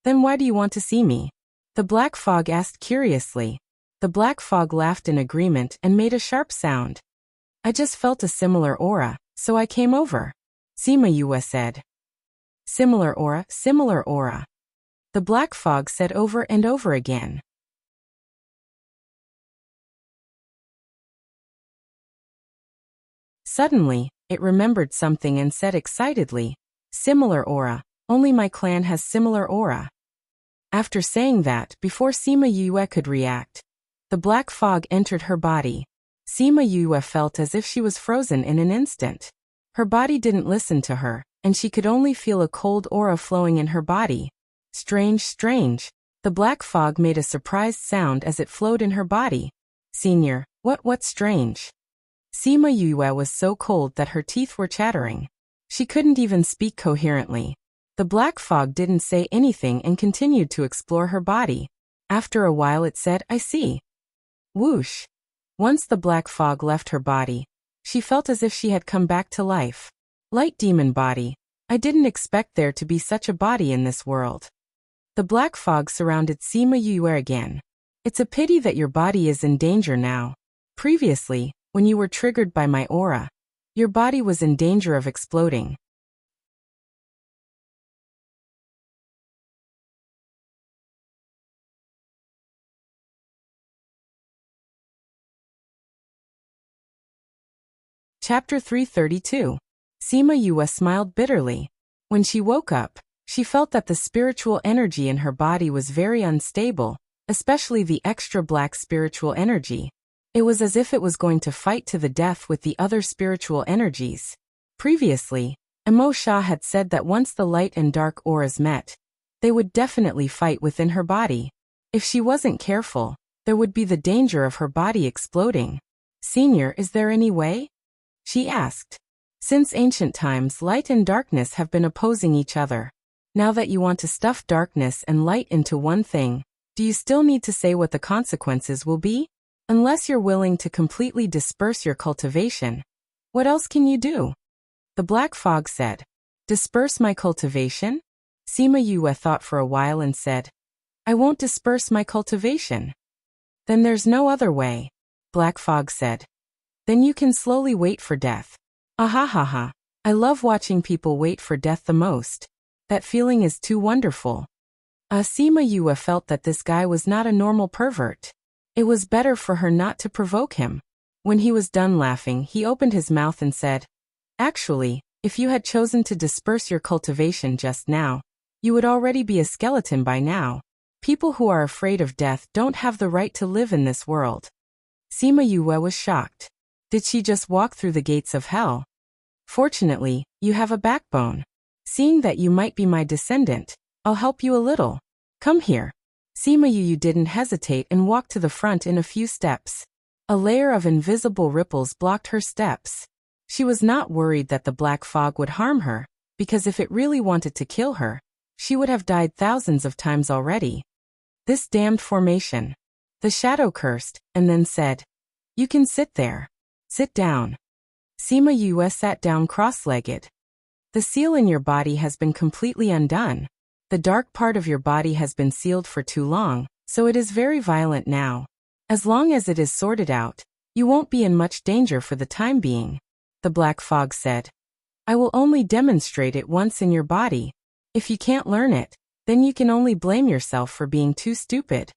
Then why do you want to see me? The black fog asked curiously. The black fog laughed in agreement and made a sharp sound. I just felt a similar aura, so I came over. Sima Yue said. Similar aura, similar aura. The black fog said over and over again. Suddenly, it remembered something and said excitedly, Similar aura, only my clan has similar aura. After saying that, before Sima Yue could react, the black fog entered her body. Sima Yue felt as if she was frozen in an instant. Her body didn't listen to her, and she could only feel a cold aura flowing in her body. Strange, strange. The black fog made a surprised sound as it flowed in her body. Senior, what's strange? Sima Yue was so cold that her teeth were chattering. She couldn't even speak coherently. The black fog didn't say anything and continued to explore her body. After a while it said, I see. Whoosh. Once the black fog left her body, she felt as if she had come back to life. Light demon body. I didn't expect there to be such a body in this world. The black fog surrounded Sima Yue again. It's a pity that your body is in danger now. Previously, when you were triggered by my aura, your body was in danger of exploding. Chapter 332. Sima Yue smiled bitterly. When she woke up, she felt that the spiritual energy in her body was very unstable, especially the extra black spiritual energy. It was as if it was going to fight to the death with the other spiritual energies. Previously, Emo Sha had said that once the light and dark auras met, they would definitely fight within her body. If she wasn't careful, there would be the danger of her body exploding. "Senior, is there any way?" she asked. "Since ancient times, light and darkness have been opposing each other. Now that you want to stuff darkness and light into one thing, do you still need to say what the consequences will be? Unless you're willing to completely disperse your cultivation, what else can you do?" The black fog said. "Disperse my cultivation?" Sima Yue thought for a while and said, "I won't disperse my cultivation." "Then there's no other way," Black Fog said. "Then you can slowly wait for death." Ahahaha. I love watching people wait for death the most. That feeling is too wonderful. Sima Yue felt that this guy was not a normal pervert. It was better for her not to provoke him. When he was done laughing, he opened his mouth and said, "Actually, if you had chosen to disperse your cultivation just now, you would already be a skeleton by now. People who are afraid of death don't have the right to live in this world." Sima Yue was shocked. Did she just walk through the gates of hell? "Fortunately, you have a backbone. Seeing that you might be my descendant, I'll help you a little. Come here." Sima Yue didn't hesitate and walked to the front in a few steps. A layer of invisible ripples blocked her steps. She was not worried that the black fog would harm her, because if it really wanted to kill her, she would have died thousands of times already. "This damned formation." The shadow cursed, and then said, "You can sit there. Sit down." Sima Yue sat down cross-legged. "The seal in your body has been completely undone. The dark part of your body has been sealed for too long, so it is very violent now. As long as it is sorted out, you won't be in much danger for the time being." The black fog said, "I will only demonstrate it once in your body. If you can't learn it, then you can only blame yourself for being too stupid."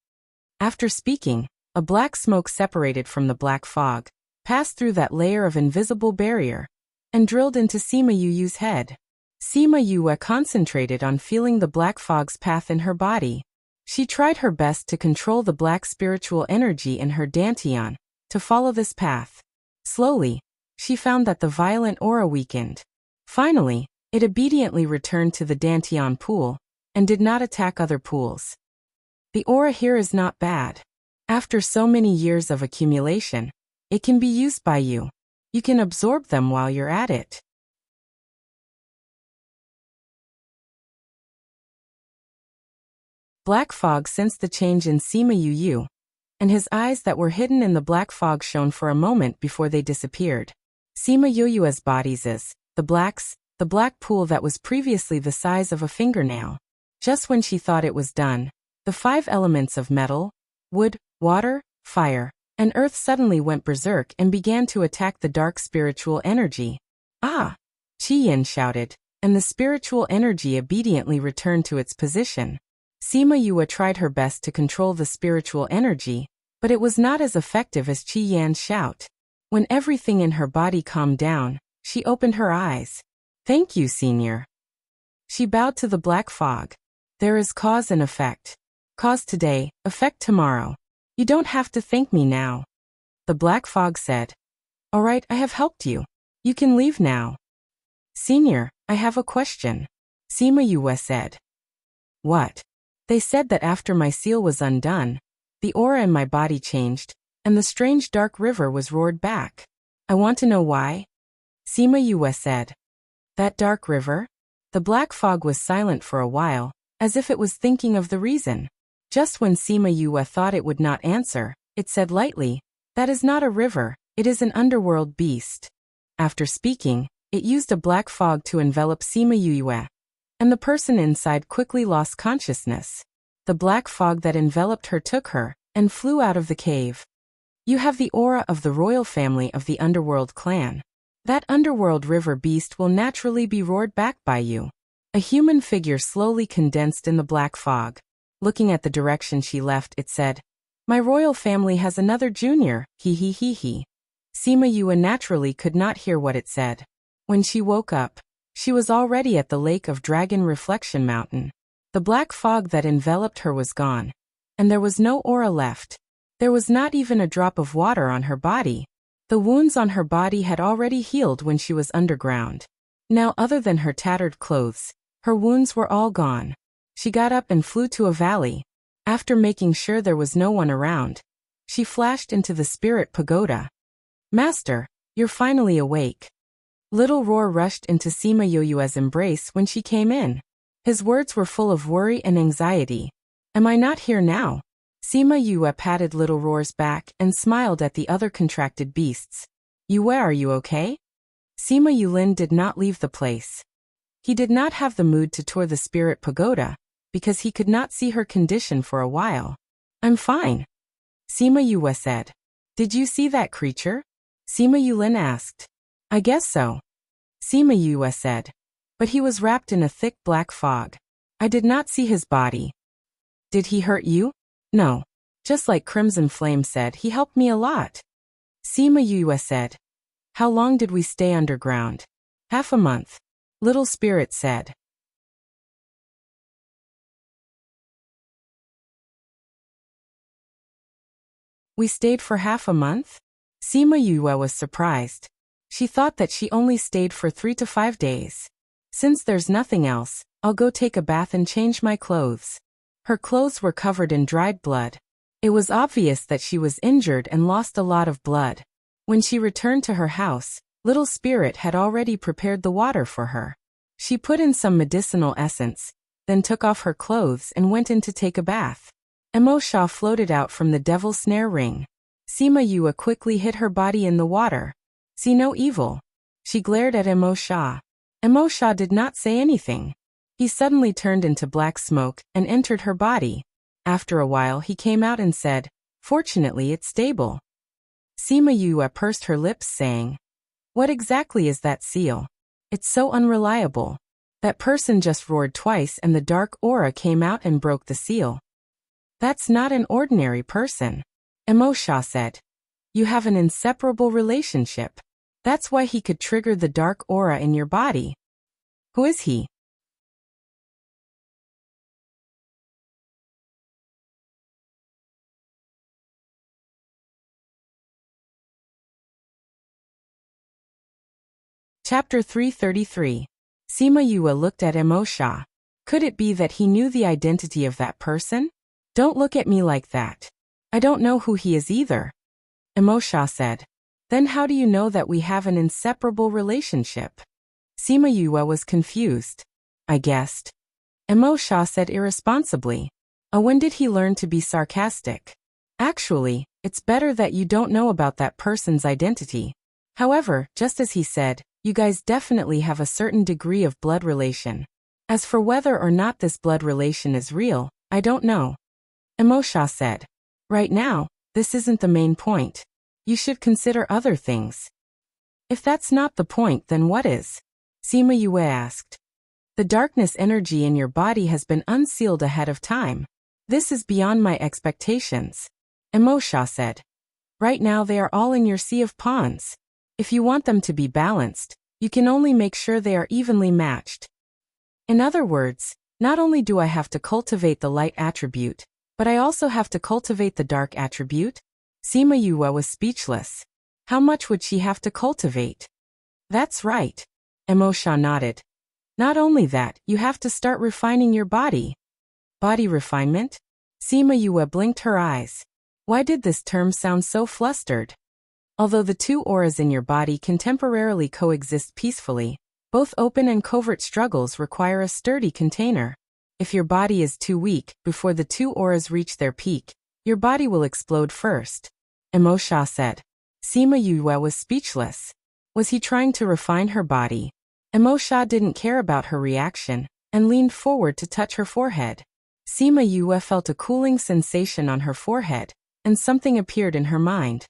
After speaking, a black smoke separated from the black fog, passed through that layer of invisible barrier, and drilled into Sima Yue's head. Sima Yue concentrated on feeling the black fog's path in her body. She tried her best to control the black spiritual energy in her dantian, to follow this path. Slowly, she found that the violent aura weakened. Finally, it obediently returned to the dantian pool, and did not attack other pools. The aura here is not bad. After so many years of accumulation, it can be used by you. You can absorb them while you're at it. Black Fog sensed the change in Sima Yue, and his eyes that were hidden in the black fog shone for a moment before they disappeared. Sima Yue's bodies is, the black pool that was previously the size of a fingernail. Just when she thought it was done, the 5 elements of metal, wood, water, fire, and earth suddenly went berserk and began to attack the dark spiritual energy. "Ah!" Qi Yin shouted, and the spiritual energy obediently returned to its position. Sima Yue tried her best to control the spiritual energy, but it was not as effective as Qi Yan's shout. When everything in her body calmed down, she opened her eyes. "Thank you, Senior." She bowed to the black fog. "There is cause and effect. Cause today, effect tomorrow. You don't have to thank me now." The black fog said, "All right, I have helped you. You can leave now." "Senior, I have a question," Sima Yue said. "What?" "They said that after my seal was undone, the aura in my body changed, and the strange dark river was roared back. I want to know why." Sima Yue said, "That dark river?" The black fog was silent for a while, as if it was thinking of the reason. Just when Sima Yue thought it would not answer, it said lightly, "That is not a river, it is an underworld beast." After speaking, it used a black fog to envelop Sima Yue, and the person inside quickly lost consciousness. The black fog that enveloped her took her, and flew out of the cave. You have the aura of the royal family of the underworld clan. That underworld river beast will naturally be roared back by you. A human figure slowly condensed in the black fog. Looking at the direction she left, it said, "My royal family has another junior, he he he he." Sima Yue naturally could not hear what it said. When she woke up, she was already at the Lake of Dragon Reflection Mountain. The black fog that enveloped her was gone, and there was no aura left. There was not even a drop of water on her body. The wounds on her body had already healed when she was underground. Now, other than her tattered clothes, her wounds were all gone. She got up and flew to a valley. After making sure there was no one around, she flashed into the spirit pagoda. "Master, you're finally awake." Little Roar rushed into Sima Yue's embrace when she came in. His words were full of worry and anxiety. "Am I not here now?" Sima Yue patted Little Roar's back and smiled at the other contracted beasts. "Yue, are you okay?" Sima Yulin did not leave the place. He did not have the mood to tour the spirit pagoda, because he could not see her condition for a while. "I'm fine," Sima Yue said. "Did you see that creature?" Sima Yulin asked. "I guess so," Sima Yue said. "But he was wrapped in a thick black fog. I did not see his body." "Did he hurt you?" "No. Just like Crimson Flame said, he helped me a lot," Sima Yue said. "How long did we stay underground?" "Half a month," Little Spirit said. "We stayed for half a month?" Sima Yue was surprised. She thought that she only stayed for 3 to 5 days. "Since there's nothing else, I'll go take a bath and change my clothes." Her clothes were covered in dried blood. It was obvious that she was injured and lost a lot of blood. When she returned to her house, Little Spirit had already prepared the water for her. She put in some medicinal essence, then took off her clothes and went in to take a bath. Emo Sha floated out from the devil's snare ring. Sima Yue quickly hid her body in the water. "See no evil." She glared at Emo Sha. Emo Sha did not say anything. He suddenly turned into black smoke and entered her body. After a while he came out and said, "Fortunately it's stable." Sima Yue pursed her lips saying, "What exactly is that seal? It's so unreliable." That person just roared twice and the dark aura came out and broke the seal. "That's not an ordinary person," Emo Sha said. "You have an inseparable relationship. That's why he could trigger the dark aura in your body." "Who is he?" Chapter 333. Sima Yue looked at Emo Sha. Could it be that he knew the identity of that person? "Don't look at me like that. I don't know who he is either," Emo Sha said. "Then how do you know that we have an inseparable relationship?" Sima Yue was confused. "I guessed," Emo Sha said irresponsibly. When did he learn to be sarcastic? "Actually, it's better that you don't know about that person's identity. However, just as he said, you guys definitely have a certain degree of blood relation. As for whether or not this blood relation is real, I don't know," Emo Sha said. "Right now, this isn't the main point. You should consider other things." "If that's not the point, then what is?" Sima Yue asked. "The darkness energy in your body has been unsealed ahead of time. This is beyond my expectations," Emo Sha said. "Right now they are all in your sea of pawns. If you want them to be balanced, you can only make sure they are evenly matched. In other words, not only do I have to cultivate the light attribute, but I also have to cultivate the dark attribute?" Sima Yue was speechless. How much would she have to cultivate? "That's right," Emo Sha nodded. "Not only that, you have to start refining your body." "Body refinement?" Sima Yue blinked her eyes. Why did this term sound so flustered? Although the two auras in your body can temporarily coexist peacefully, both open and covert struggles require a sturdy container. If your body is too weak, before the two auras reach their peak, your body will explode first, Emo Sha said. Sima Yue was speechless. Was he trying to refine her body? Emo Sha didn't care about her reaction, and leaned forward to touch her forehead. Sima Yue felt a cooling sensation on her forehead, and something appeared in her mind.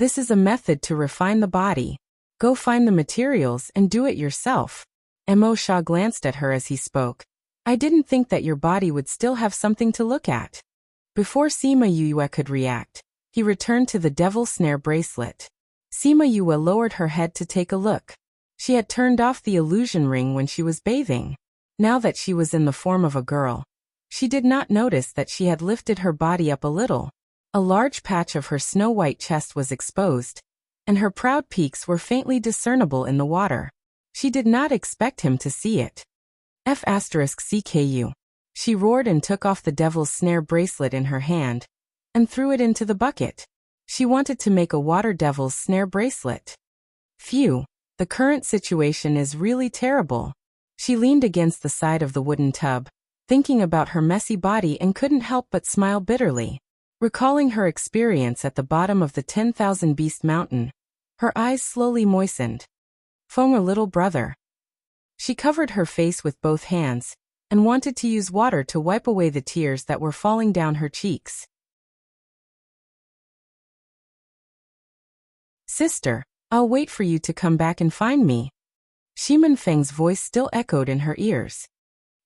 This is a method to refine the body. Go find the materials and do it yourself. Mo Sha glanced at her as he spoke. I didn't think that your body would still have something to look at. Before Sima Yue could react, he returned to the devil snare bracelet. Sima Yue lowered her head to take a look. She had turned off the illusion ring when she was bathing. Now that she was in the form of a girl, she did not notice that she had lifted her body up a little. A large patch of her snow-white chest was exposed, and her proud peaks were faintly discernible in the water. She did not expect him to see it. F*CKU. She roared and took off the devil's snare bracelet in her hand, and threw it into the bucket. She wanted to make a water devil's snare bracelet. Phew, the current situation is really terrible. She leaned against the side of the wooden tub, thinking about her messy body, and couldn't help but smile bitterly. Recalling her experience at the bottom of the 10,000 Beast Mountain, her eyes slowly moistened. Feng, her little brother. She covered her face with both hands, and wanted to use water to wipe away the tears that were falling down her cheeks. Sister, I'll wait for you to come back and find me. Shimen Feng's voice still echoed in her ears.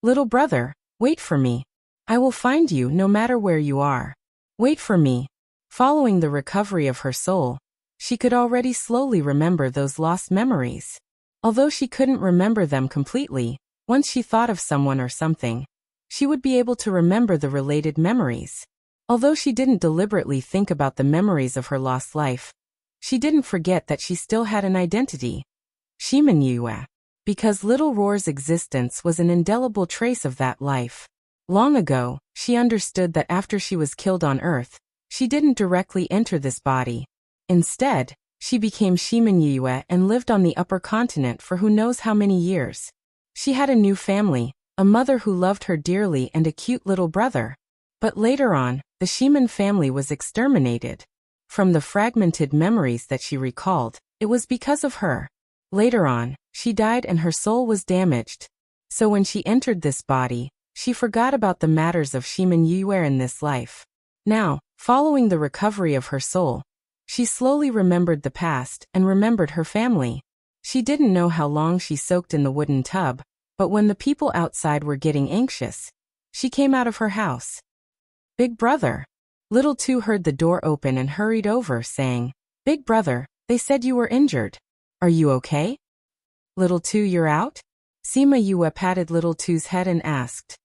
Little brother, wait for me. I will find you no matter where you are. Wait for me. Following the recovery of her soul, she could already slowly remember those lost memories. Although she couldn't remember them completely, once she thought of someone or something, she would be able to remember the related memories. Although she didn't deliberately think about the memories of her lost life, she didn't forget that she still had an identity. Shimen Yue. Because Little Roar's existence was an indelible trace of that life. Long ago, she understood that after she was killed on Earth, she didn't directly enter this body. Instead, she became Shimen Yue and lived on the upper continent for who knows how many years. She had a new family, a mother who loved her dearly, and a cute little brother. But later on, the Shimen family was exterminated. From the fragmented memories that she recalled, it was because of her. Later on, she died and her soul was damaged. So when she entered this body, she forgot about the matters of Shimen Yue in this life. Now, following the recovery of her soul, she slowly remembered the past and remembered her family. She didn't know how long she soaked in the wooden tub, but when the people outside were getting anxious, she came out of her house. Big brother. Little Two heard the door open and hurried over, saying, Big brother, they said you were injured. Are you okay? Little Two, you're out? Sima Yue patted Little Two's head and asked.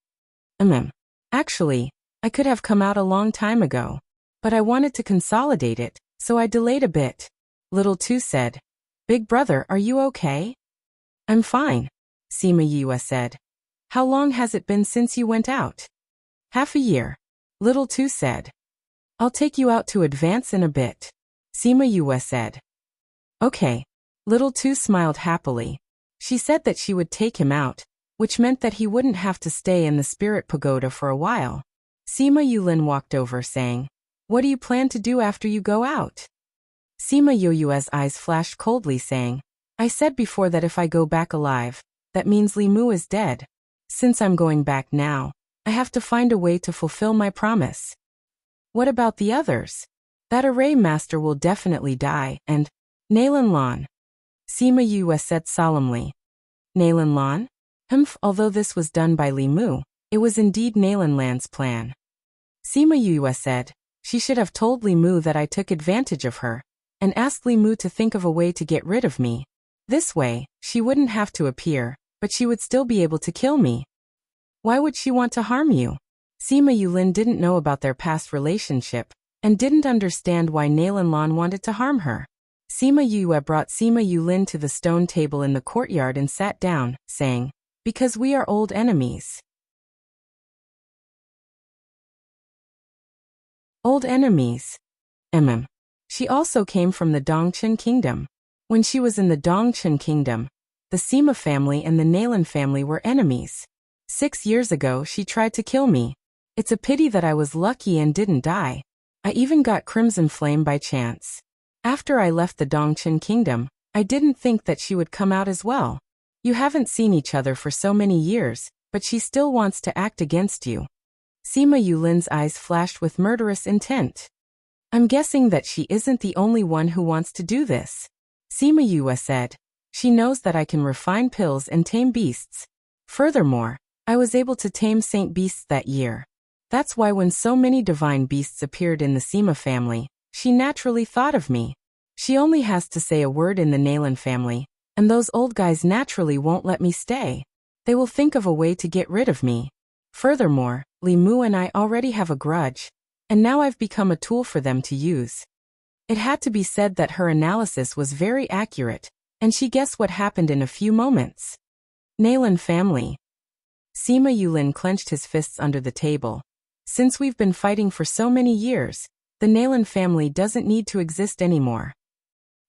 Actually, I could have come out a long time ago, but I wanted to consolidate it, so I delayed a bit. Little Two said. Big brother, are you okay? I'm fine, Sima Yue said. How long has it been since you went out? Half a year. Little Two said. I'll take you out to advance in a bit, Sima Yue said. Okay. Little Two smiled happily. She said that she would take him out, which meant that he wouldn't have to stay in the spirit pagoda for a while. Sima Yulin walked over, saying, What do you plan to do after you go out? Sima Yue's eyes flashed coldly, saying, I said before that if I go back alive, that means Li Mu is dead. Since I'm going back now, I have to find a way to fulfill my promise. What about the others? That array master will definitely die, and Nalan Lan. Sima Yue said solemnly. Nalan Lan? Although this was done by Li Mu, it was indeed Nalan Lan's plan. Sima Yue said, she should have told Li Mu that I took advantage of her, and asked Li Mu to think of a way to get rid of me. This way, she wouldn't have to appear, but she would still be able to kill me. Why would she want to harm you? Sima Yulin didn't know about their past relationship, and didn't understand why Nalan Lan wanted to harm her. Sima Yue brought Sima Yulin to the stone table in the courtyard and sat down, saying, Because we are old enemies. Old enemies. She also came from the Dongchen Kingdom. When she was in the Dongchen Kingdom, the Sima family and the Nalan family were enemies. 6 years ago she tried to kill me. It's a pity that I was lucky and didn't die. I even got Crimson Flame by chance. After I left the Dongchen Kingdom, I didn't think that she would come out as well. You haven't seen each other for so many years, but she still wants to act against you. Sima Yulin's eyes flashed with murderous intent. I'm guessing that she isn't the only one who wants to do this. Sima Yue said. She knows that I can refine pills and tame beasts. Furthermore, I was able to tame saint beasts that year. That's why when so many divine beasts appeared in the Sima family, she naturally thought of me. She only has to say a word in the Nalan family, and those old guys naturally won't let me stay. They will think of a way to get rid of me. Furthermore, Li Mu and I already have a grudge, and now I've become a tool for them to use. It had to be said that her analysis was very accurate, and she guessed what happened in a few moments. Nalan family. Sima Yulin clenched his fists under the table. Since we've been fighting for so many years, the Nalan family doesn't need to exist anymore.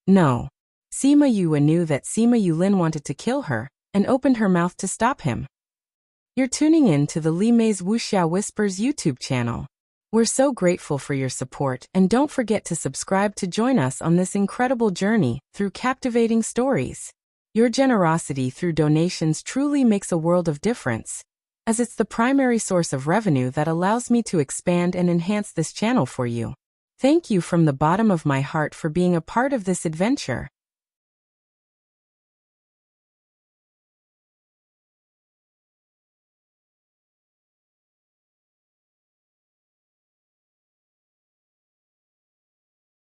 No. Sima Yue knew that Sima Yulin wanted to kill her, and opened her mouth to stop him. You're tuning in to the Li Mei's Wuxia Whispers YouTube channel. We're so grateful for your support, and don't forget to subscribe to join us on this incredible journey through captivating stories. Your generosity through donations truly makes a world of difference, as it's the primary source of revenue that allows me to expand and enhance this channel for you. Thank you from the bottom of my heart for being a part of this adventure.